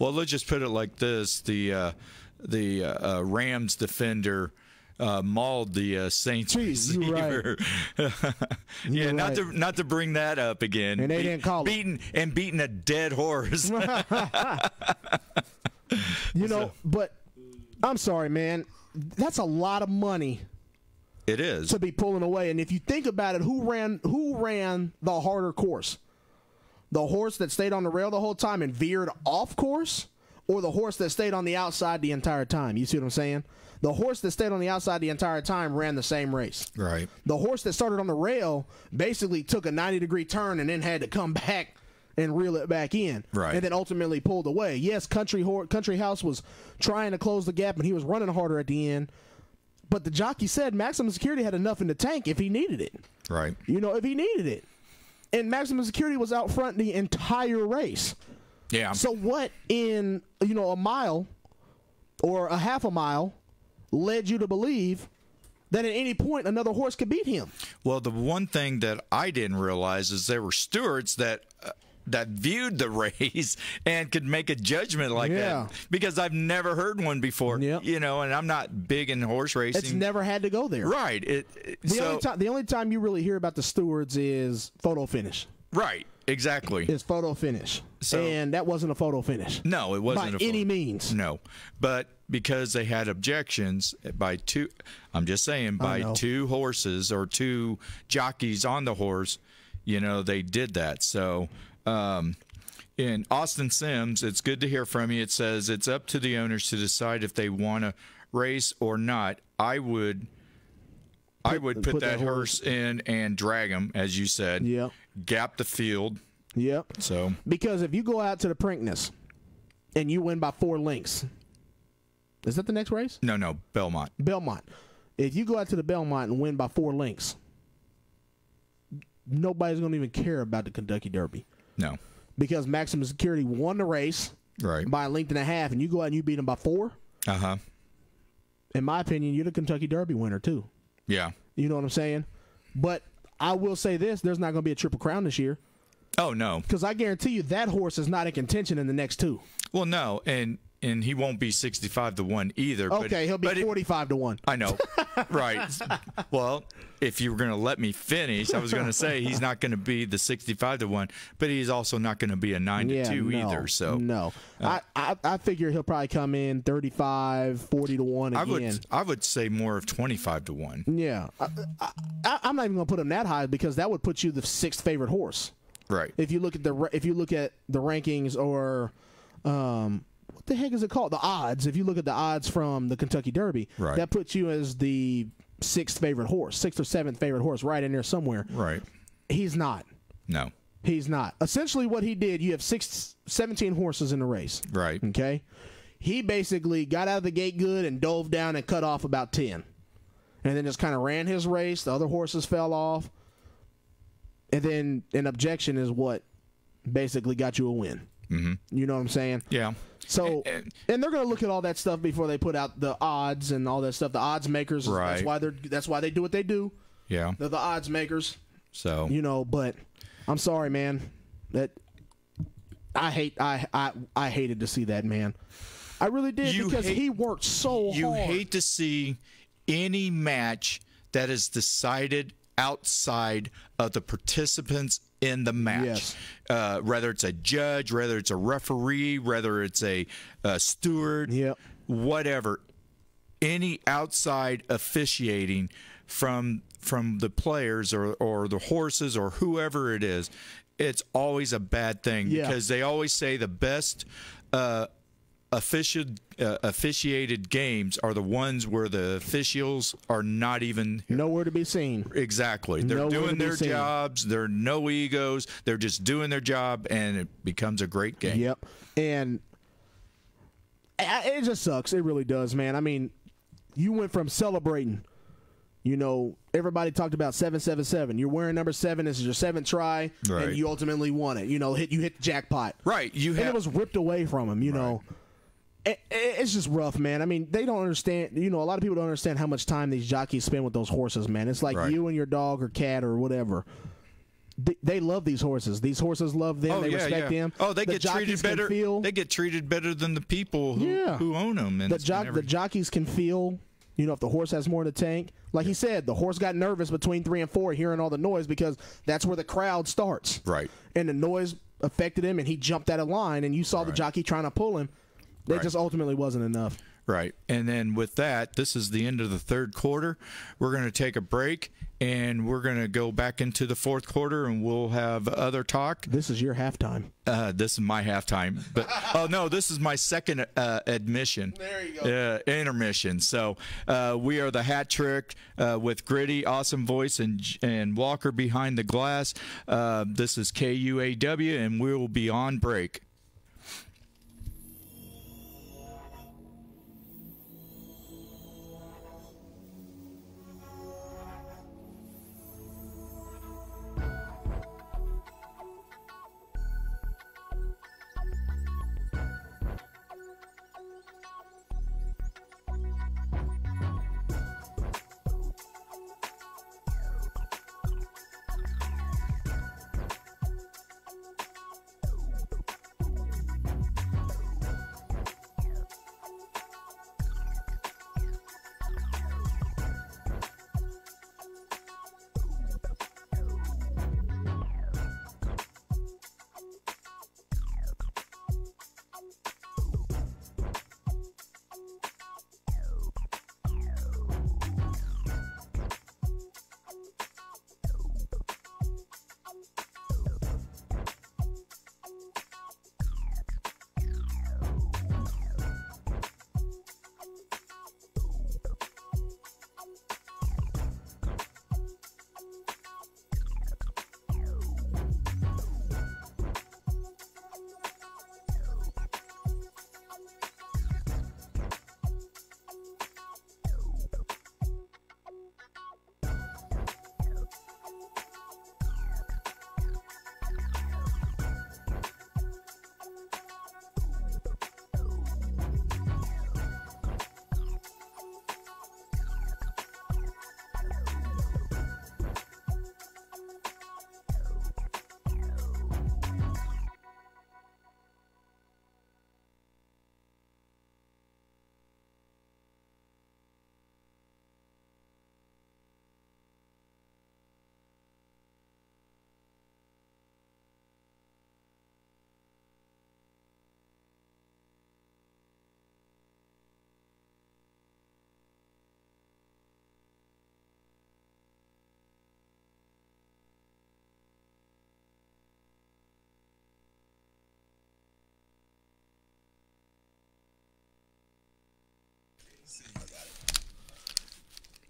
S3: Well, let's just put it like this: the Rams defender mauled the Saints receiver.
S1: Right.
S3: Not to bring that up again.
S1: And they didn't call
S3: beating a dead horse.
S1: But I'm sorry, man. That's a lot of money.
S3: It is
S1: to be pulling away. And if you think about it, who ran the harder course? The horse that stayed on the rail the whole time and veered off course, or the horse that stayed on the outside the entire time? You see what I'm saying? The horse that stayed on the outside the entire time ran the same race.
S3: Right.
S1: The horse that started on the rail basically took a 90-degree turn and then had to come back and reel it back in.
S3: Right.
S1: And then ultimately pulled away. Yes, Country House was trying to close the gap and he was running harder at the end. But the jockey said Maximum Security had enough in the tank if he needed it.
S3: Right.
S1: If he needed it. And Maximum Security was out front the entire race.
S3: Yeah.
S1: So what in, a mile or a half a mile led you to believe that at any point another horse could beat him?
S3: Well, the one thing that I didn't realize is there were stewards that viewed the race and could make a judgment like that, because I've never heard one before.
S1: Yep.
S3: And I'm not big in horse racing.
S1: It's never had to go there.
S3: Right.
S1: The only time you really hear about the stewards is photo finish.
S3: Right. Exactly.
S1: It's photo finish. And that wasn't a photo finish.
S3: No, it wasn't
S1: by any means.
S3: No. But because they had objections by 2 horses or 2 jockeys on the horse, they did that. So in Austin Sims, it's good to hear from you. It says it's up to the owners to decide if they want to race or not. I would put that horse in and drag him, as you said.
S1: Yeah.
S3: Gap the field.
S1: Yep.
S3: So
S1: because if you go out to the Preakness and you win by 4 lengths, is that the next race?
S3: No, Belmont.
S1: If you go out to the Belmont and win by 4 lengths, nobody's going to even care about the Kentucky Derby.
S3: No.
S1: Because Maximum Security won the race
S3: by
S1: a length and a half, and you go out and you beat them by 4.
S3: Uh-huh.
S1: in my opinion, you're the Kentucky Derby winner too.
S3: Yeah.
S1: You know what I'm saying? But I will say this: there's not going to be a Triple Crown this year.
S3: Oh no,
S1: because I guarantee you that horse is not in contention in the next two.
S3: Well, no, and he won't be 65-1 either.
S1: Okay, he'll be 45-1.
S3: I know, right? Well, if you were going to let me finish, I was going to say he's not going to be the 65-1, but he's also not going to be a 9-2 either. So
S1: no, I figure he'll probably come in 35-40-1 again.
S3: I would say more of 25-1.
S1: Yeah, I'm not even going to put him that high because that would put you the sixth favorite horse.
S3: Right.
S1: If you look at the rankings or what the heck is it called? The odds. If you look at the odds from the Kentucky Derby,
S3: right,
S1: that puts you as the sixth or seventh favorite horse, right in there somewhere.
S3: Right.
S1: He's not.
S3: No.
S1: He's not. Essentially, what he did, you have 17 horses in the race.
S3: Right.
S1: Okay. He basically got out of the gate good and dove down and cut off about 10, and then just kind of ran his race. The other horses fell off. And then an objection is what basically got you a win.
S3: Mm-hmm.
S1: You know what I'm saying?
S3: Yeah.
S1: So, and they're going to look at all that stuff before they put out the odds and all that stuff. The odds makers,
S3: right.
S1: That's why they do what they do.
S3: Yeah.
S1: They're the odds makers.
S3: So,
S1: but I'm sorry, man. That I hated to see that, man. I really did because he worked so hard.
S3: You hate to see any match that is decided outside of the participants in the match.
S1: Yes.
S3: Whether it's a judge, whether it's a referee, whether it's a steward, whatever. Any outside officiating from the players or the horses or whoever it is, it's always a bad thing because they always say the best officiated games are the ones where the officials are not even
S1: nowhere to be seen.
S3: Exactly. They're doing their jobs. There are no egos. They're just doing their job, and it becomes a great game.
S1: Yep. And it just sucks. It really does, man. I mean, you went from celebrating. You know, everybody talked about 777. You're wearing number 7. This is your 7th try, and you ultimately won it. You know, you hit the jackpot.
S3: Right.
S1: And it was ripped away from him. You know. It's just rough, man. I mean, they don't understand. You know, a lot of people don't understand how much time these jockeys spend with those horses, man. It's like you and your dog or cat or whatever. They love these horses. These horses love them. They respect them.
S3: Oh, they get treated better. They get treated better than the people who own them. And
S1: the jockeys can feel. You know, if the horse has more in the tank, like he said, the horse got nervous between 3 and 4, hearing all the noise because that's where the crowd starts.
S3: Right.
S1: And the noise affected him, and he jumped out of line, and you saw the jockey trying to pull him. That just ultimately wasn't enough.
S3: Right. And then with that, this is the end of the third quarter. We're going to take a break, and we're going to go back into the fourth quarter, and we'll have other talk.
S1: This is your halftime.
S3: This is my halftime. But oh, no, this is my second admission.
S1: There you go.
S3: Intermission. So we are the Hat Trick with Griddy, awesome voice, and Walker behind the glass. This is KUAW, and we will be on break.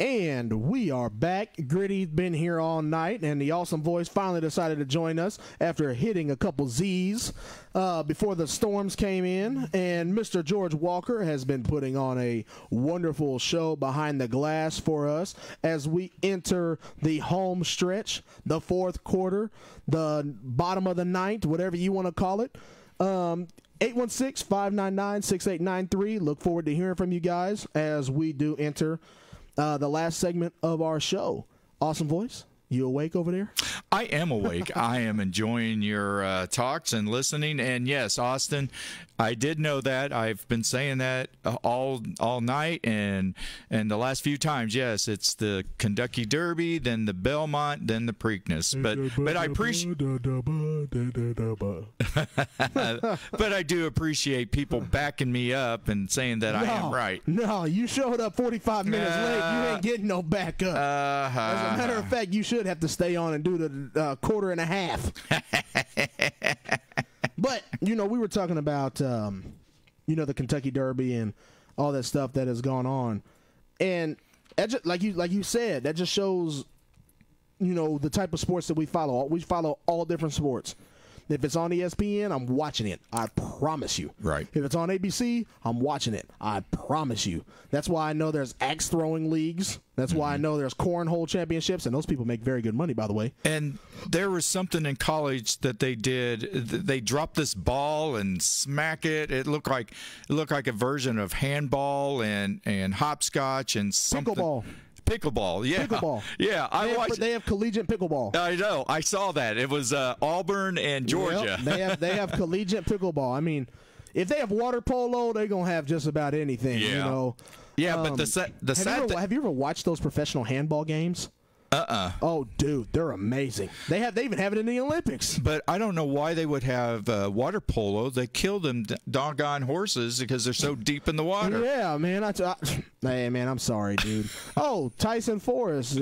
S1: And we are back. Griddy's been here all night, and the awesome voice finally decided to join us after hitting a couple Z's before the storms came in. And Mr. George Walker has been putting on a wonderful show behind the glass for us as we enter the home stretch, the fourth quarter, the bottom of the ninth, whatever you want to call it. 816-599-6893. Look forward to hearing from you guys as we do enter the last segment of our show. Awesome voice, you awake over there?
S3: I am awake. I am enjoying your talks and listening. And yes, Austin, I did know that. I've been saying that all night and the last few times. Yes, it's the Kentucky Derby, then the Belmont, then the Preakness. But I appreciate. But I do appreciate people backing me up and saying that I am right.
S1: No, you showed up 45 minutes late. You ain't getting no backup. As a matter of fact, you should have to stay on and do the quarter and a half. But, we were talking about, the Kentucky Derby and all that stuff that has gone on. And like you said, that just shows, the type of sports that we follow. We follow all different sports. If it's on ESPN, I'm watching it. I promise you.
S3: Right.
S1: If it's on ABC, I'm watching it. I promise you. That's why I know there's axe throwing leagues. That's why I know there's cornhole championships, and those people make very good money, by the way.
S3: And there was something in college that they did. They dropped this ball and smack it. It looked like a version of handball and hopscotch and something. Pickleball, yeah.
S1: Pickleball.
S3: Yeah,
S1: they have collegiate pickleball.
S3: I know. I saw that. It was Auburn and Georgia.
S1: Yep, they have collegiate pickleball. I mean, if they have water polo, they're going to have just about anything,
S3: Yeah, but
S1: have you ever watched those professional handball games? Oh, dude, they're amazing. They even have it in the Olympics.
S3: But I don't know why they would have water polo. They kill them doggone horses because they're so deep in the water.
S1: Yeah, man. Hey, man, I'm sorry, dude. Oh, Tyson Forrest.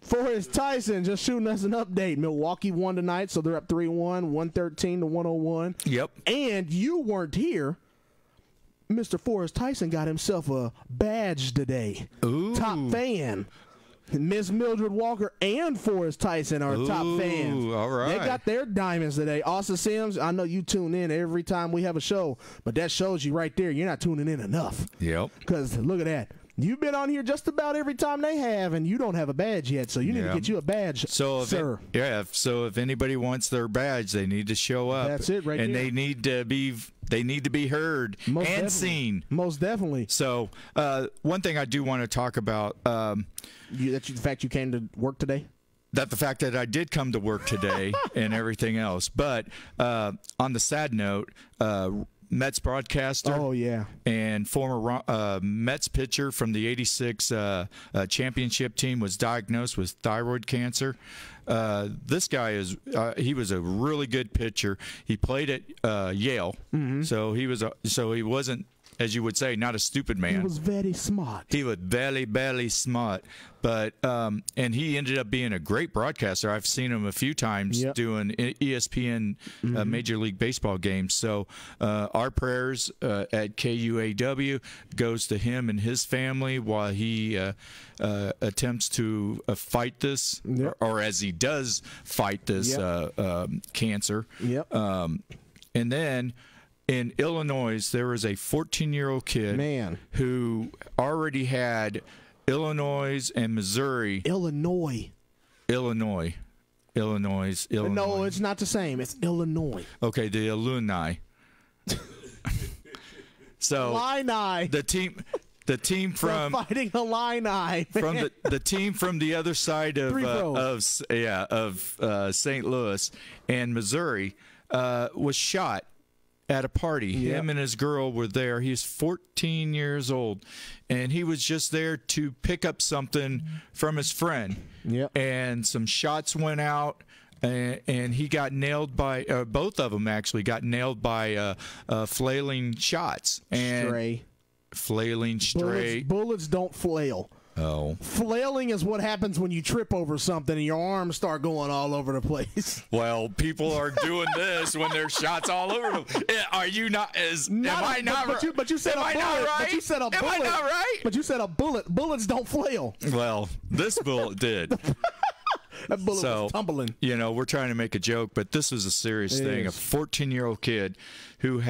S1: Forrest Tyson just shooting us an update. Milwaukee won tonight, so they're up 3-1, 113-101.
S3: Yep.
S1: And you weren't here. Mr. Forrest Tyson got himself a badge today.
S3: Ooh.
S1: Top fan. Miss Mildred Walker and Forrest Tyson are top fans.
S3: All right.
S1: They got their diamonds today. Austin Sims, I know you tune in every time we have a show, but that shows you right there you're not tuning in enough.
S3: Yep.
S1: Because look at that. You've been on here just about every time they have, and you don't have a badge yet, so you need to get you a badge, sir.
S3: So if anybody wants their badge, they need to show up.
S1: That's it, right
S3: and
S1: there.
S3: They need to be heard and seen.
S1: Most definitely.
S3: So one thing I do want to talk about.
S1: The fact you came to work today?
S3: The fact that I did come to work today and everything else. But on the sad note, Mets broadcaster and former Mets pitcher from the 86 championship team was diagnosed with thyroid cancer. This guy he was a really good pitcher. He played at Yale, so he wasn't, as you would say, not a stupid man.
S1: He was very smart.
S3: He was very, very smart. But and he ended up being a great broadcaster. I've seen him a few times doing ESPN Major League Baseball games. So our prayers at KUAW goes to him and his family while he attempts to fight this, or as he does fight this cancer. And then in Illinois, there was a 14-year-old kid who already had Illinois and Missouri.
S1: Illinois.
S3: No,
S1: it's not the same. It's Illinois.
S3: Okay, the alumni. So
S1: Illini.
S3: The team from
S1: They're fighting Illini
S3: from the team from the other side of St. Louis and Missouri was shot at a party. Him and his girl were there. He's 14 years old, and he was just there to pick up something from his friend. And some shots went out, and he got nailed by both of them. Actually, got nailed by flailing shots and flailing stray.
S1: Bullets don't flail.
S3: Oh.
S1: Flailing is what happens when you trip over something and your arms start going all over the place.
S3: Well, people are doing this when there's shots all over them. Are you not? Am I not right?
S1: But you said a bullet. But you said a bullet.
S3: Am I not right?
S1: But you said a bullet. Bullets don't flail.
S3: Well, this bullet did.
S1: That bullet was tumbling.
S3: You know, we're trying to make a joke, but this was a serious thing. A 14-year-old kid who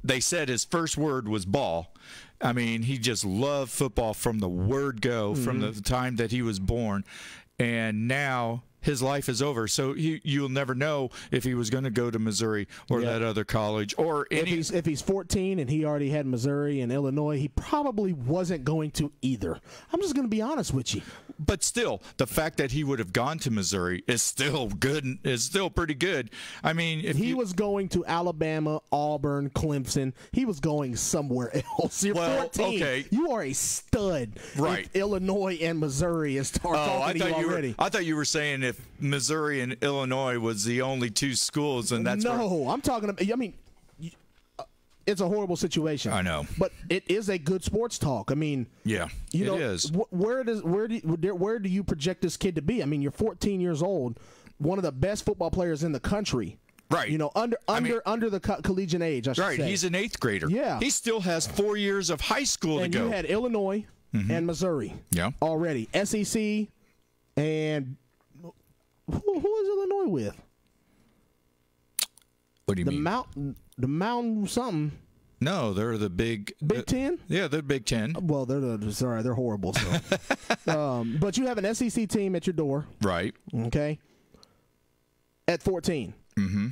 S3: they said his first word was ball. I mean, he just loved football from the word go, from the time that he was born. And now his life is over. So you'll never know if he was going to go to Missouri or that other college or any.
S1: If he's 14 and he already had Missouri and Illinois, he probably wasn't going to either. I'm just going to be honest with you.
S3: But still, the fact that he would have gone to Missouri is still good. Is still pretty good. I mean, if
S1: he was going to Alabama, Auburn, Clemson, he was going somewhere else. You're 14.
S3: Okay.
S1: You are a stud.
S3: Right.
S1: If Illinois and Missouri is talking to you already.
S3: I thought you were saying if Missouri and Illinois was the only two schools, and that's
S1: I'm talking about. I mean, it's a horrible situation.
S3: I know,
S1: but it is a good sports talk. I mean,
S3: it is.
S1: Where do you project this kid to be? I mean, you're 14 years old, one of the best football players in the country.
S3: Right.
S1: You know, under the collegiate age, I should say.
S3: Right. He's an 8th grader.
S1: Yeah.
S3: He still has 4 years of high school to go.
S1: And you had Illinois and Missouri.
S3: Yeah.
S1: Already. SEC and who is Illinois with?
S3: What do you mean?
S1: The Mountain something.
S3: No, they're the Big
S1: Ten.
S3: Yeah, they're Big Ten.
S1: Well, they're horrible. So. But you have an SEC team at your door,
S3: right?
S1: Okay. At 14.
S3: Mm-hmm.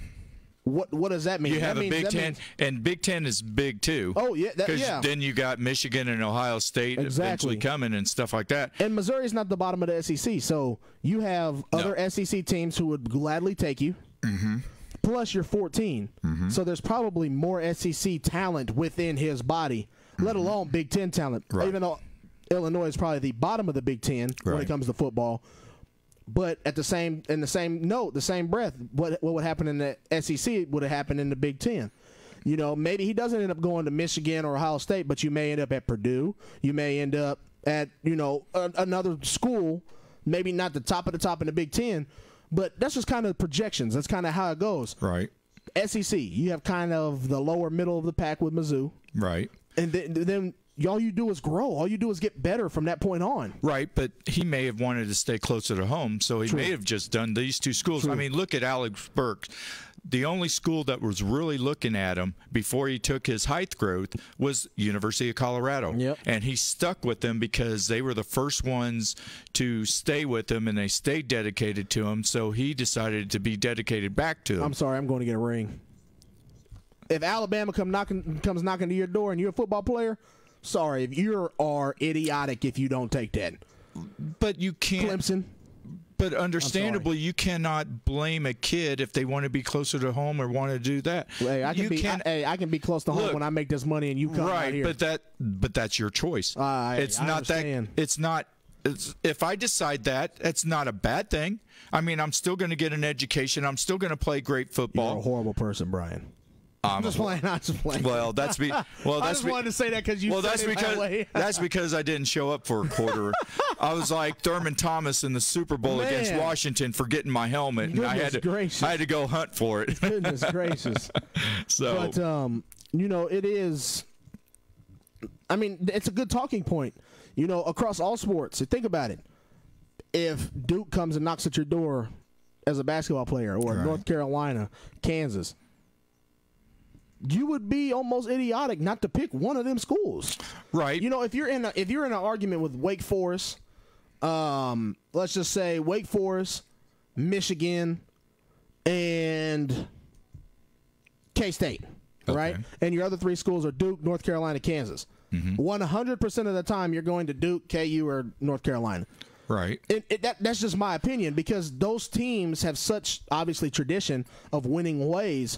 S1: What does that mean?
S3: You have a Big Ten, and Big Ten is big too.
S1: Oh yeah,
S3: because then you got Michigan and Ohio State eventually coming and stuff like that.
S1: And Missouri's not the bottom of the SEC, so you have other SEC teams who would gladly take you.
S3: Mm-hmm.
S1: Plus, you're 14, so there's probably more SEC talent within his body, let alone Big Ten talent.
S3: Right.
S1: Even though Illinois is probably the bottom of the Big Ten when it comes to football. But in the same note, the same breath, what would happen in the SEC would have happened in the Big Ten. You know, maybe he doesn't end up going to Michigan or Ohio State, but you may end up at Purdue. You may end up at, another school, maybe not the top of the top in the Big Ten, but that's just kind of projections. That's kind of how it goes.
S3: Right.
S1: SEC, you have kind of the lower middle of the pack with Mizzou.
S3: Right.
S1: And then all you do is grow. All you do is get better from that point on.
S3: Right, but he may have wanted to stay closer to home, so he may have just done these two schools. True. I mean, look at Alex Burks. The only school that was really looking at him before he took his height growth was University of Colorado.
S1: Yep.
S3: And he stuck with them because they were the first ones to stay with him, and they stayed dedicated to him, so he decided to be dedicated back to them.
S1: I'm sorry, I'm going to get a ring. If Alabama comes knocking to your door and you're a football player, sorry, you are idiotic if you don't take that.
S3: But you can't.
S1: Clemson.
S3: But understandably, you cannot blame a kid if they want to be closer to home or want to do that.
S1: Hey, I can be close to home when I make this money and you come out here.
S3: But that's your choice. It's not
S1: understand.
S3: that. It's not. If I decide that, it's not a bad thing. I mean, I'm still going to get an education. I'm still going to play great football.
S1: You're a horrible person, Brian. I'm just playing.
S3: Well, I just
S1: wanted to say that because you. Well,
S3: that's because I didn't show up for a quarter. I was like Thurman Thomas in the Super Bowl against Washington, forgetting my helmet, and I had to go hunt for it.
S1: Goodness gracious!
S3: So,
S1: but it is. I mean, it's a good talking point. Across all sports. Think about it. If Duke comes and knocks at your door as a basketball player, or North Carolina, Kansas. You would be almost idiotic not to pick one of them schools,
S3: right?
S1: If you're in an argument with Wake Forest, let's just say Wake Forest, Michigan, and K-State, right? And your other three schools are Duke, North Carolina, Kansas. 100% of the time, you're going to Duke, KU, or North Carolina.
S3: Right.
S1: That's just my opinion because those teams have such obviously tradition of winning ways.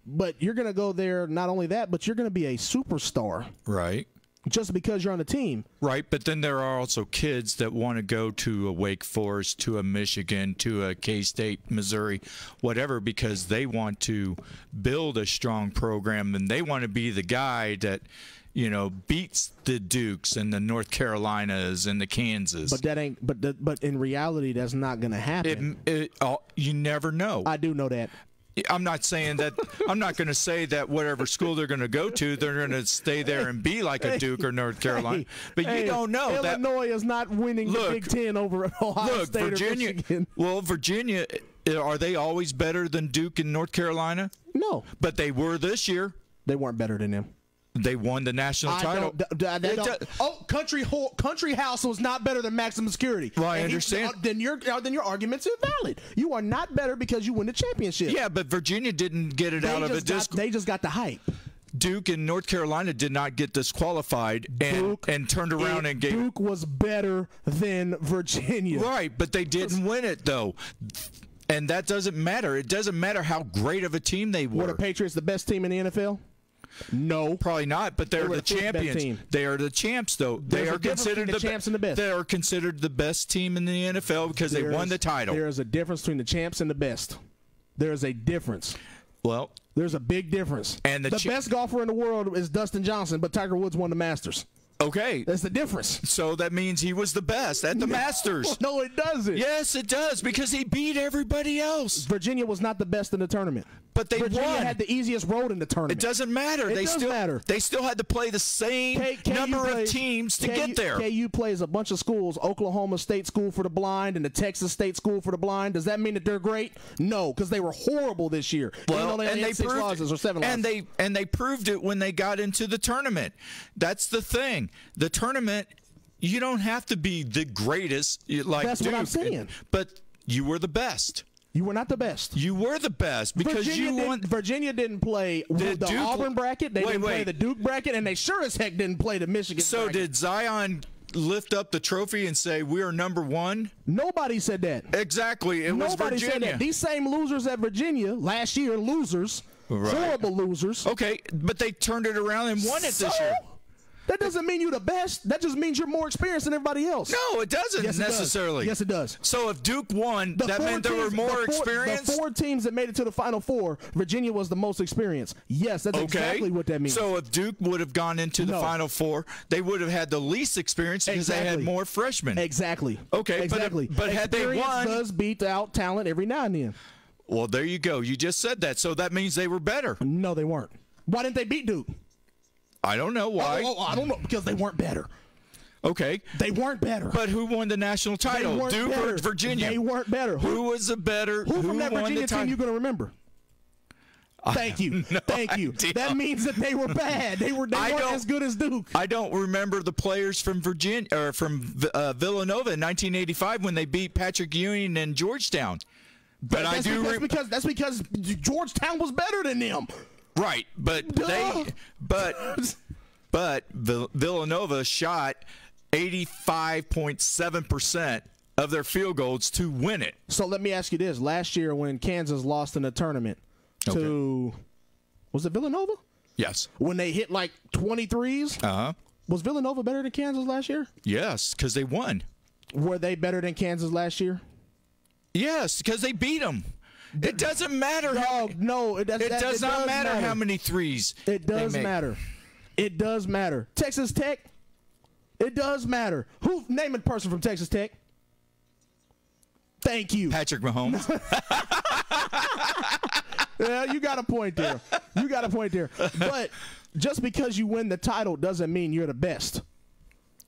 S1: But you're going to go there, not only that, but you're going to be a superstar.
S3: Right.
S1: Just because you're on the team.
S3: Right, but then there are also kids that want to go to a Wake Forest, to a Michigan, to a K-State, Missouri, whatever, because they want to build a strong program and they want to be the guy that, beats the Dukes and the North Carolinas and the Kansas.
S1: But that ain't. But in reality, that's not going to happen.
S3: You never know.
S1: I do know that.
S3: I'm not saying that. I'm not going to say that whatever school they're going to go to, they're going to stay there and be like a Duke or North Carolina. But you don't know.
S1: Illinois is not winning the Big Ten over Ohio State
S3: Virginia,
S1: or Michigan.
S3: Well, Virginia, are they always better than Duke and North Carolina?
S1: No.
S3: But they were this year.
S1: They weren't better than them.
S3: They won the national title.
S1: Country House was not better than Maximum Security.
S3: Well, I understand.
S1: Then your argument's invalid. You are not better because you win the championship.
S3: Yeah, but Virginia didn't get it out of a disc.
S1: They just got the hype.
S3: Duke and North Carolina did not get disqualified and turned around and gave.
S1: Duke was better than Virginia.
S3: Right, but they didn't win it though. And that doesn't matter. It doesn't matter how great of a team they were.
S1: Were the Patriots the best team in the NFL? No,
S3: probably not. But they're the champions. They are the champs, though. They are considered the champs and the best. They are considered the best team in the NFL because they won the title.
S1: There is a difference between the champs and the best. There is a difference.
S3: Well,
S1: there's a big difference.
S3: And the
S1: best golfer in the world is Dustin Johnson, but Tiger Woods won the Masters.
S3: Okay.
S1: That's the difference.
S3: So that means he was the best at the Masters.
S1: No, it doesn't.
S3: Yes, it does, because he beat everybody else.
S1: Virginia was not the best in the tournament.
S3: But
S1: Virginia had the easiest road in the tournament.
S3: It doesn't matter. They still had to play the same number of teams to get there.
S1: KU plays a bunch of schools, Oklahoma State School for the Blind and the Texas State School for the Blind. Does that mean that they're great? No, because they were horrible this year.
S3: Well,
S1: and they proved losses or 7 losses.
S3: And they proved it when they got into the tournament. That's the thing. The tournament, you don't have to be the greatest like
S1: That's
S3: Duke,
S1: what I'm saying.
S3: But you were the best.
S1: You were not the best.
S3: You were the best because
S1: Virginia didn't play the Auburn bracket. They didn't play the Duke bracket, and they sure as heck didn't play the Michigan bracket.
S3: So did Zion lift up the trophy and say, we are number one?
S1: Nobody said that.
S3: Exactly. Nobody was Virginia.
S1: Said that. These same losers at Virginia last year, horrible losers.
S3: Okay, but they turned it around and won it this year.
S1: That doesn't mean you're the best. That just means you're more experienced than everybody else.
S3: No, it doesn't necessarily.
S1: Yes, it does.
S3: So if Duke won, that meant there were more experienced?
S1: The 4 teams that made it to the Final Four, Virginia was the most experienced. Yes, that's exactly what that means.
S3: So if Duke would have gone into the Final Four, they would have had the least experience because they had more freshmen.
S1: Exactly.
S3: Okay,
S1: exactly.
S3: But had they won,
S1: does beat out talent every now and then.
S3: Well, there you go. You just said that. So that means they were better.
S1: No, they weren't. Why didn't they beat Duke?
S3: I don't know why.
S1: I don't know, because they weren't better.
S3: Okay.
S1: They weren't better.
S3: But who won the national title? Duke or Virginia?
S1: They weren't better.
S3: Who was the better?
S1: Who from that Virginia team you going to remember? Thank you. Thank you. That means that they were bad. They weren't as good as Duke.
S3: I don't remember the players from Virginia or from Villanova in 1985 when they beat Patrick Ewing and Georgetown. But
S1: that's because Georgetown was better than them.
S3: Right, but Villanova shot 85.7% of their field goals to win it.
S1: So let me ask you this: last year, when Kansas lost in the tournament to, was it Villanova?
S3: Yes.
S1: When they hit like 23s, was Villanova better than Kansas last year?
S3: Yes, because they won.
S1: Were they better than Kansas last year?
S3: Yes, because they beat them. It doesn't matter.
S1: It
S3: does not matter how many threes.
S1: It does matter. It does matter. Texas Tech. It does matter. Name a person from Texas Tech? Thank you.
S3: Patrick Mahomes.
S1: Yeah, you got a point there. But just because you win the title doesn't mean you're the best.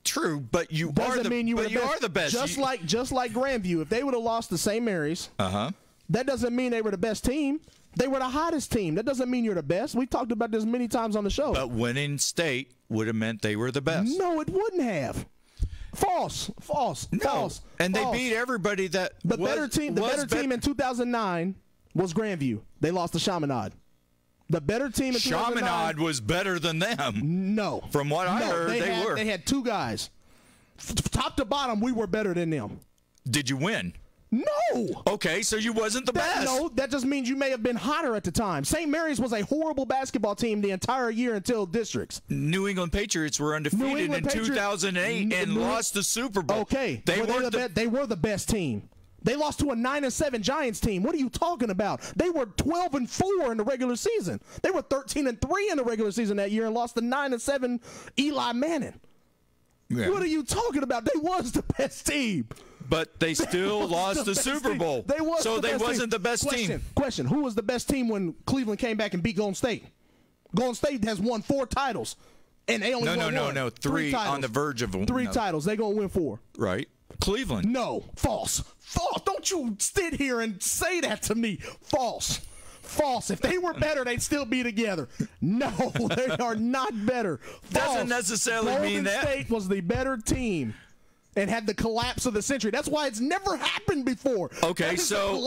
S3: True, but you are the best.
S1: Just like Grandview, if they would have lost to St. Mary's, that doesn't mean they were the best team. They were the hottest team. That doesn't mean you're the best. We've talked about this many times on the show.
S3: But winning state would have meant they were the best.
S1: No, it wouldn't have. False.
S3: And they beat everybody that
S1: the better team in 2009 was Grandview. They lost to Chaminade. The better team in 2009.
S3: Chaminade was better than them.
S1: No.
S3: From what I heard, they were.
S1: They had 2 guys. Top to bottom, we were better than them.
S3: Did you win?
S1: No.
S3: Okay, so you wasn't the best.
S1: No, that just means you may have been hotter at the time. St. Mary's was a horrible basketball team the entire year until districts.
S3: New England Patriots were undefeated in 2008 and lost the Super Bowl.
S1: Okay,
S3: they
S1: were the best team. They lost to a 9-7 Giants team. What are you talking about? They were 12-4 in the regular season. They were 13-3 in the regular season that year and lost to 9-7 Eli Manning. Yeah. What are you talking about? They was the best team.
S3: But they still lost the Super Bowl.
S1: They
S3: wasn't the best team.
S1: Question. Who was the best team when Cleveland came back and beat Golden State? Golden State has won 4 titles. And they only won one.
S3: No. 3 on the verge of
S1: 3 titles. They going to win 4.
S3: Right. Cleveland.
S1: No. False. Don't you sit here and say that to me. False. If they were better, they'd still be together. No, they are not better. False.
S3: Doesn't necessarily mean that.
S1: Golden State was the better team and had the collapse of the century. That's why it's never happened before.
S3: Okay, so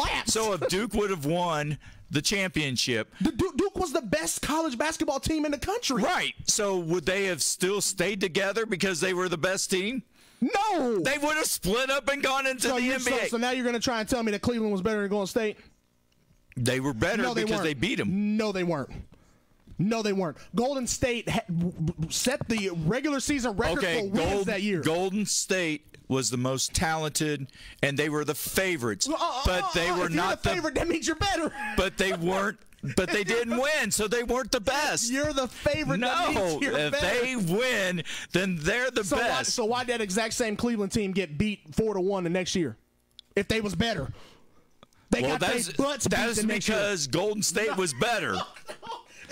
S3: if Duke would have won the championship.
S1: Duke was the best college basketball team in the country.
S3: Right. So would they have still stayed together because they were the best team?
S1: No.
S3: They would have split up and gone into the NBA.
S1: So now you're going to try and tell me that Cleveland was better than Golden State?
S3: They were better because they beat them.
S1: No, they weren't. Golden State set the regular season record for wins that year.
S3: Golden State was the most talented, and they were the favorites. But they were not
S1: the favorite. That means you're better.
S3: But they weren't. But they didn't win, so they weren't the best.
S1: You're the favorite.
S3: No, if they win, then they're the best.
S1: So why did that exact same Cleveland team get beat 4-1 the next year? If they was better,
S3: that's because Golden State was better.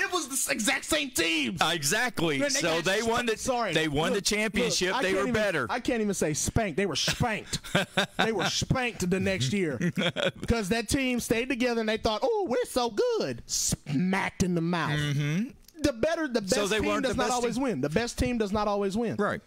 S1: It was the exact same team.
S3: Exactly. So they won the championship. They were better.
S1: I can't even say spanked. They were spanked. They were spanked the next year because that team stayed together and they thought, "Oh, we're so good." Smacked in the mouth.
S3: Mm-hmm.
S1: The best team does not always win. The best team does not always win.
S3: Right.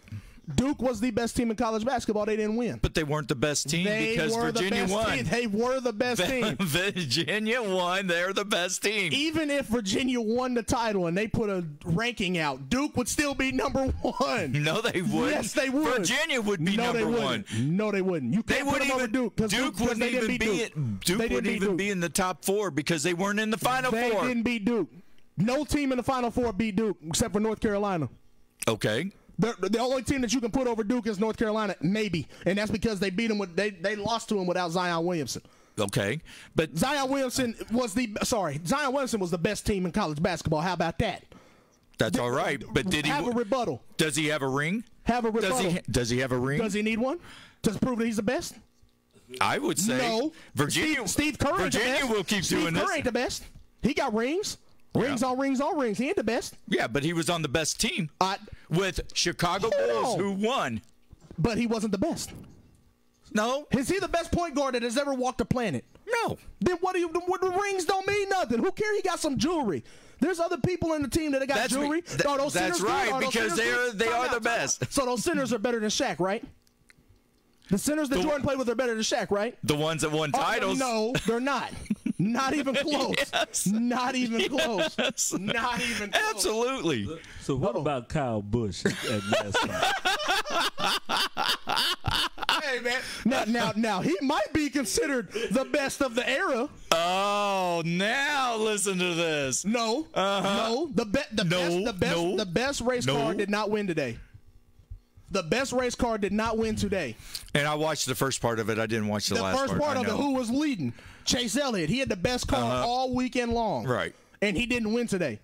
S1: Duke was the best team in college basketball. They didn't win.
S3: But they weren't the best team because Virginia won.
S1: They were the best team.
S3: Virginia won. They're the best team.
S1: Even if Virginia won the title and they put a ranking out, Duke would still be number 1.
S3: No, they wouldn't.
S1: Yes, they would.
S3: Virginia would be number 1.
S1: No, they wouldn't. You can't put them over Duke.
S3: Duke wouldn't even be in the top 4 because they weren't in the Final Four.
S1: They didn't beat Duke. No team in the Final Four beat Duke except for North Carolina.
S3: Okay.
S1: The only team that you can put over Duke is North Carolina, maybe, and that's because they beat him they lost to him without Zion Williamson.
S3: Okay, but
S1: Zion Williamson was the best team in college basketball. How about that?
S3: That's all right, but did he
S1: have a rebuttal?
S3: Does he have a ring?
S1: Have a rebuttal?
S3: Does he have a ring?
S1: Does he need one? Does it prove that he's the best?
S3: I would say
S1: no.
S3: Virginia.
S1: Steve Kerr.
S3: Virginia will keep doing this.
S1: Steve Kerr ain't the best. He got rings. Rings on rings on rings. He ain't the best.
S3: Yeah, but he was on the best team with Chicago Bulls, who won.
S1: But he wasn't the best.
S3: No.
S1: Is he the best point guard that has ever walked the planet?
S3: No.
S1: Then what the rings don't mean nothing. Who cares? He got some jewelry. There's other people in the team that got jewelry.
S3: That's right, because they are the best.
S1: So those centers are better than Shaq, right? The centers that Jordan played with are better than Shaq, right?
S3: The ones that won titles.
S1: No, they're not. Not even close.
S3: Yes.
S1: Not even close.
S3: Yes.
S1: Not even close.
S3: Absolutely.
S2: So what about Kyle Busch at mascot?
S1: Hey, man. Now, he might be considered the best of the era.
S3: Oh, now listen to this.
S1: No. No. The best race car did not win today. The best race car did not win today.
S3: And I watched the first part of it. I didn't watch the last part.
S1: The first part of it, who was leading? Chase Elliott. He had the best car all weekend long.
S3: Right.
S1: And he didn't win today.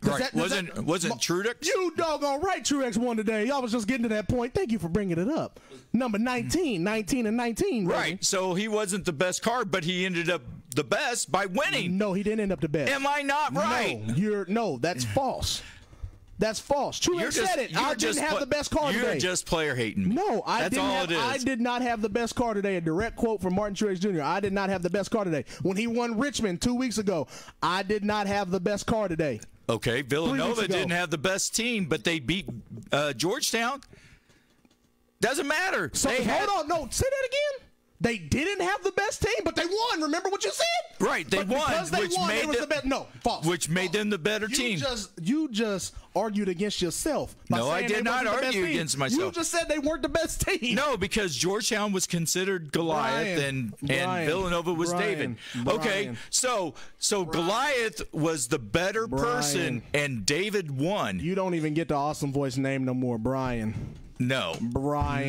S3: Wasn't Truex?
S1: You doggone right Truex won today. Y'all was just getting to that point. Thank you for bringing it up. Number 19 and 19.
S3: Right. So he wasn't the best car, but he ended up the best by winning.
S1: No, he didn't end up the best.
S3: Am I not right?
S1: No, that's false. That's false. Truex said it. I didn't have the best car today.
S3: You're just player hating me.
S1: No, I did not have the best car today. A direct quote from Martin Truex Jr. I did not have the best car today. When he won Richmond 2 weeks ago, I did not have the best car today.
S3: Okay, Villanova didn't have the best team, but they beat Georgetown. Doesn't matter.
S1: So hold on. No, say that again. They didn't have the best team, but they won. Remember what you said?
S3: Right, they won, which made them the best.
S1: No, false.
S3: Which made them the better team.
S1: You just argued against yourself.
S3: No, I did not argue against myself.
S1: You just said they weren't the best team.
S3: No, because Georgetown was considered Goliath, and Villanova was David. Okay, so Goliath was the better person, and David won.
S1: You don't even get the awesome voice name no more, Brian.
S3: No.
S1: Brian.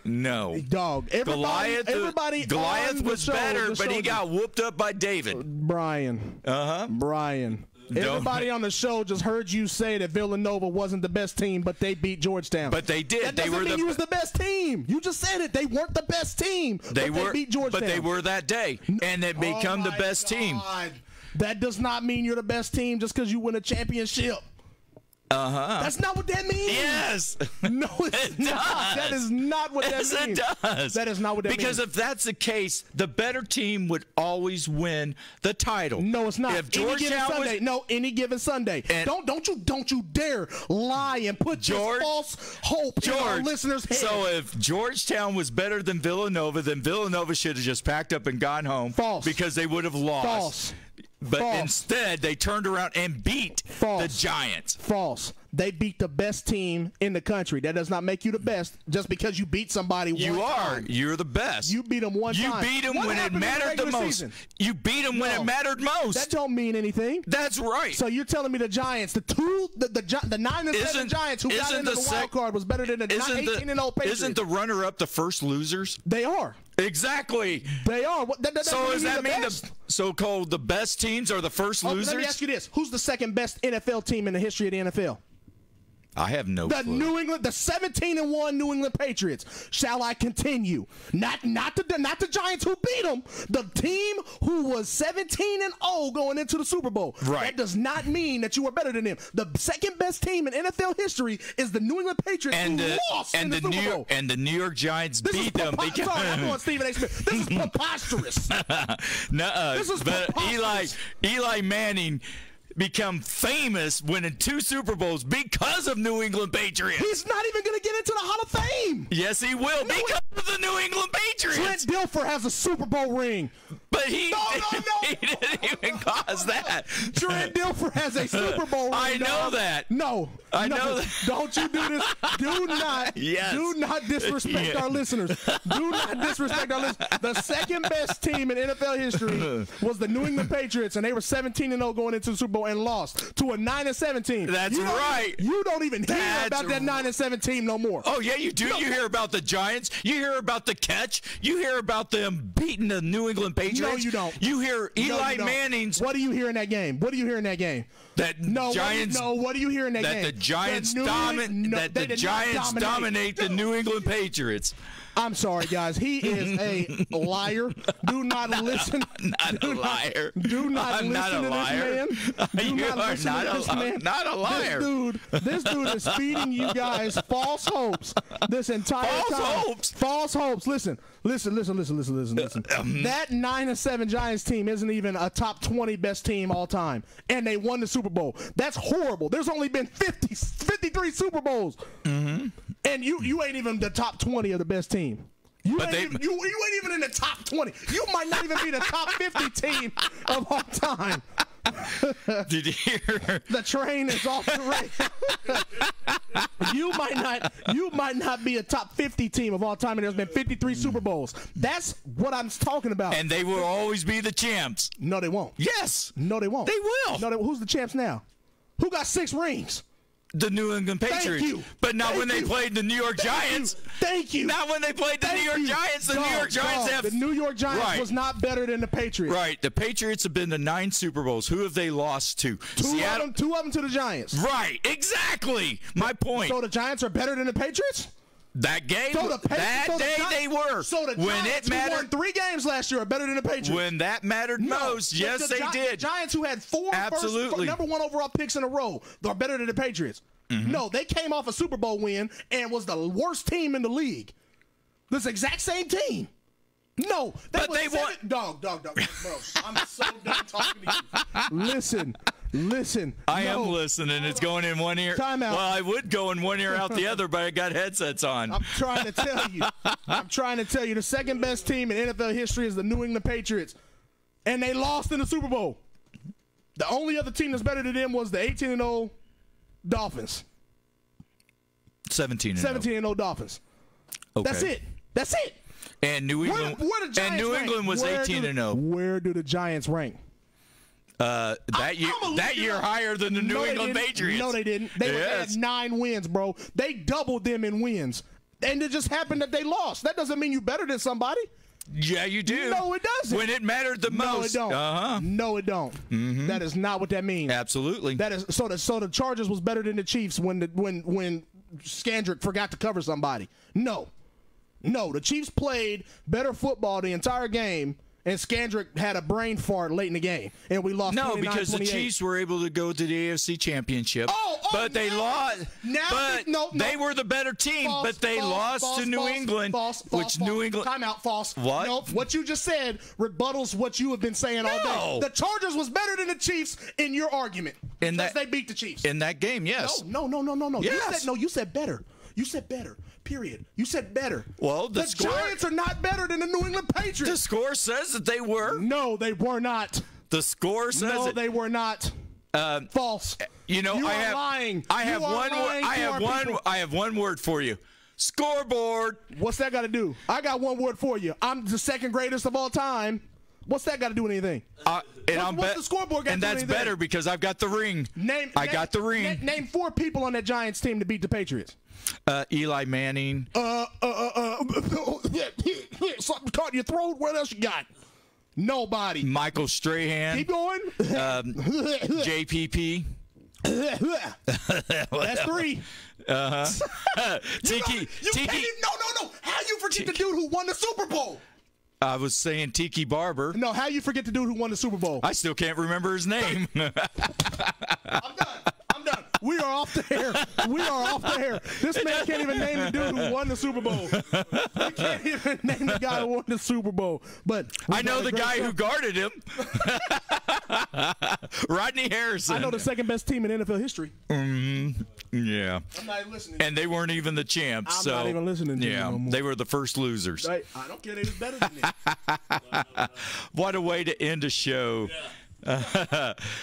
S3: No.
S1: Dog. Everybody
S3: Goliath was better, but he got whooped up by David.
S1: Brian. Brian. Everybody on the show just heard you say that Villanova wasn't the best team, but they beat Georgetown.
S3: But they did.
S1: That doesn't mean you was the best team. You just said it. They weren't the best team. They beat Georgetown.
S3: But they were that day, and they become the best team.
S1: That does not mean you're the best team just because you win a championship. That's not what that means.
S3: Yes.
S1: No, it's not. That is not what that means.
S3: Yes, it does.
S1: That is not what that means.
S3: Because if that's the case, the better team would always win the title.
S1: No, it's not.
S3: If Georgetown
S1: any given Sunday. Don't you dare lie and put this false hope in our listeners' heads.
S3: So if Georgetown was better than Villanova, then Villanova should have just packed up and gone home.
S1: False.
S3: Because they would have lost.
S1: False.
S3: But instead, they turned around and beat the Giants.
S1: False. They beat the best team in the country. That does not make you the best just because you beat somebody one time.
S3: You're the best.
S1: You beat them one time.
S3: You beat them when it mattered the most.
S1: Season?
S3: You beat them when it mattered most.
S1: That don't mean anything.
S3: That's right.
S1: So you're telling me the Giants, the 9-7 Giants who got into the wild card was better than the 18-0 Patriots?
S3: Isn't the runner-up the first losers?
S1: They are.
S3: Exactly.
S1: They are.
S3: So does that mean the so-called the best teams are the first losers?
S1: Let me ask you this. Who's the second best NFL team in the history of the NFL?
S3: I have no clue.
S1: The 17-1 New England Patriots. Shall I continue? Not the Giants who beat them. The team who was 17-0 going into the Super Bowl.
S3: Right.
S1: That does not mean that you were better than them. The second best team in NFL history is the New England Patriots who lost in the Super Bowl.
S3: And the New York Giants beat them.
S1: Sorry, I'm going Stephen A. Smith. This is preposterous. This is preposterous.
S3: Eli Manning become famous winning 2 Super Bowls because of New England Patriots.
S1: He's not even going to get into the Hall of Fame.
S3: Yes, he will because of the New England Patriots.
S1: Trent Dilfer has a Super Bowl ring.
S3: But he didn't even cause that.
S1: Trent Dilfer has a Super Bowl ring.
S3: I know that.
S1: No.
S3: I know that.
S1: Don't you do this. Do not.
S3: Yes.
S1: Do not disrespect our listeners. Do not disrespect our listeners. The second best team in NFL history was the New England Patriots, and they were 17-0 going into the Super Bowl and lost to a 9-7 team.
S3: That's right.
S1: You don't even hear about that 9-7 team no more.
S3: Oh, yeah, you do. You hear about the Giants. You hear about the catch. You hear about them beating the New England Patriots.
S1: No, you don't.
S3: You hear Eli Manning's.
S1: What do you hear in that game? What do you hear in that game?
S3: That Giants.
S1: What do you hear in that game?
S3: That the Giants dominate the New England Patriots.
S1: I'm sorry, guys. He is a liar. Do not listen.
S3: Not a liar.
S1: Do not
S3: I'm
S1: listen
S3: not a
S1: to
S3: liar.
S1: this man.
S3: You are not a liar.
S1: This dude is feeding you guys false hopes this entire time. False hopes. Listen. That 9-7 Giants team isn't even a top 20 best team all time, and they won the Super Bowl. That's horrible. There's only been 53 Super Bowls, and you ain't even the top 20 of the best team. You ain't even in the top 20. You might not even be the top 50 team of all time.
S3: Did you hear?
S1: The train is off the rails. You might not be a top 50 team of all time, and there's been 53 Super Bowls. That's what I'm talking about.
S3: And they will always be the champs.
S1: No, they won't.
S3: Yes.
S1: No, they won't.
S3: They will.
S1: No, who's the champs now? Who got 6 rings?
S3: The New England Patriots.
S1: Thank you.
S3: But not when they played the New York Giants.
S1: Thank you.
S3: Not when they played the New York Giants. The New York Giants have.
S1: The New York Giants was not better than the Patriots.
S3: Right. The Patriots have been to 9 Super Bowls. Who have they lost to? Seattle.
S1: Two of them to the Giants.
S3: Right. Exactly. My point.
S1: So the Giants are better than the Patriots?
S3: That game, they were.
S1: So the Giants who won 3 games last year are better than the Patriots.
S3: When that mattered most, yes, they did.
S1: The Giants who had 4 number 1 overall picks in a row are better than the Patriots. Mm-hmm. No, they came off a Super Bowl win and was the worst team in the league. This exact same team. No,
S3: but they won.
S1: Dog, bro. I'm so done talking to you. Listen.
S3: I am listening. It's going in one ear.
S1: Time out.
S3: Well, I would go in one ear out the other, but I got headsets on.
S1: I'm trying to tell you. The second best team in NFL history is the New England Patriots, and they lost in the Super Bowl. The only other team that's better than them was the 18-0 Dolphins. 17-0 Dolphins.
S3: Okay.
S1: That's it.
S3: And New England. New England was 18-0.
S1: Where do the Giants rank?
S3: That year higher than the New England Patriots.
S1: No, they didn't. They had 9 wins, bro. They doubled them in wins. And it just happened that they lost. That doesn't mean you're better than somebody.
S3: Yeah, you do.
S1: No, it doesn't.
S3: When it mattered the most.
S1: No, it don't.
S3: Uh-huh.
S1: No, it don't. Mm-hmm. That is not what that means.
S3: Absolutely.
S1: That is so the Chargers was better than the Chiefs when Skandrick forgot to cover somebody. No, the Chiefs played better football the entire game, and Skandrick had a brain fart late in the game, and we lost.
S3: No, because the Chiefs were able to go to the AFC Championship, but they lost. They were the better team, but they lost to New England. New England.
S1: Timeout. False.
S3: What?
S1: Nope. What you just said rebuttals what you have been saying all day. The Chargers was better than the Chiefs in your argument. Because they beat the Chiefs
S3: in that game. Yes.
S1: No.
S3: Yes.
S1: You said better. You said better. Period. You said better.
S3: Well, the
S1: Giants are not better than the New England Patriots.
S3: The score says that they were.
S1: No, they were not.
S3: The score says
S1: no, they were not. False.
S3: You know,
S1: you are lying.
S3: I have one word for you. Scoreboard.
S1: What's that got to do? I got one word for you. I'm the second greatest of all time. What's that got to do with anything?
S3: What's the scoreboard got to do with anything? And that's better because I've got the ring. I got the ring.
S1: Name 4 people on that Giants team to beat the Patriots.
S3: Eli Manning.
S1: Something caught in your throat. What else you got? Nobody.
S3: Michael Strahan.
S1: Keep going.
S3: JPP.
S1: That's 3.
S3: Tiki.
S1: No. How you forget the dude who won the Super Bowl?
S3: I was saying Tiki Barber.
S1: No, how you forget the dude who won the Super Bowl?
S3: I still can't remember his name.
S1: I'm done. We are off the air. This man can't even name the dude who won the Super Bowl. He can't even name the guy who won the Super Bowl. But
S3: I know the guy who guarded him. Rodney Harrison.
S1: I know the second best team in NFL history.
S3: Yeah.
S1: I'm not even listening.
S3: And they weren't even the champs.
S1: I'm not even listening to you no more.
S3: They were the first losers.
S1: I don't care. They was better than me.
S3: What a way to end a show.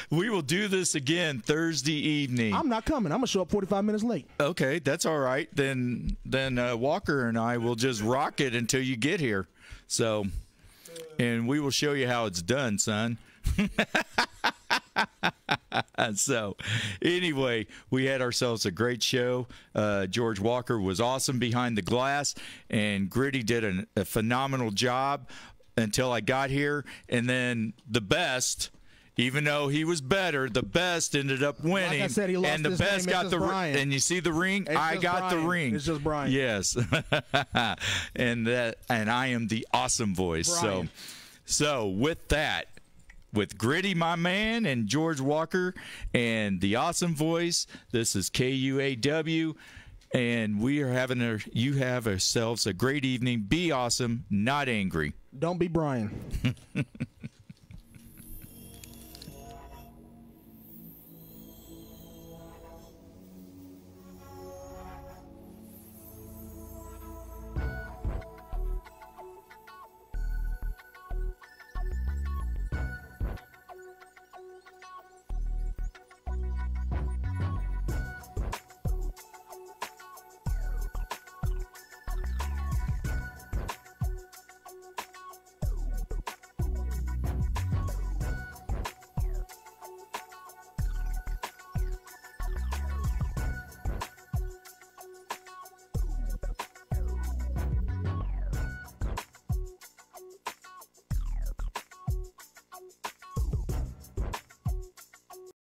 S3: We will do this again Thursday evening.
S1: I'm not coming. I'm going to show up 45 minutes late.
S3: Okay, that's all right. Then Walker and I will just rock it until you get here. So, and we will show you how it's done, son. So, anyway, we had ourselves a great show. George Walker was awesome behind the glass, and Griddy did a phenomenal job until I got here. And then the best, even though he was better, the best ended up winning.
S1: Like I said, he lost
S3: and the
S1: his
S3: best
S1: name.
S3: got the ring. And you see the ring? I got the ring.
S1: It's just Brian.
S3: Yes. and I am the awesome voice.
S1: Brian.
S3: So with that, with Griddy, my man, and George Walker, and the awesome voice, this is KUAW, and we are you have yourselves a great evening. Be awesome, not angry.
S1: Don't be Brian.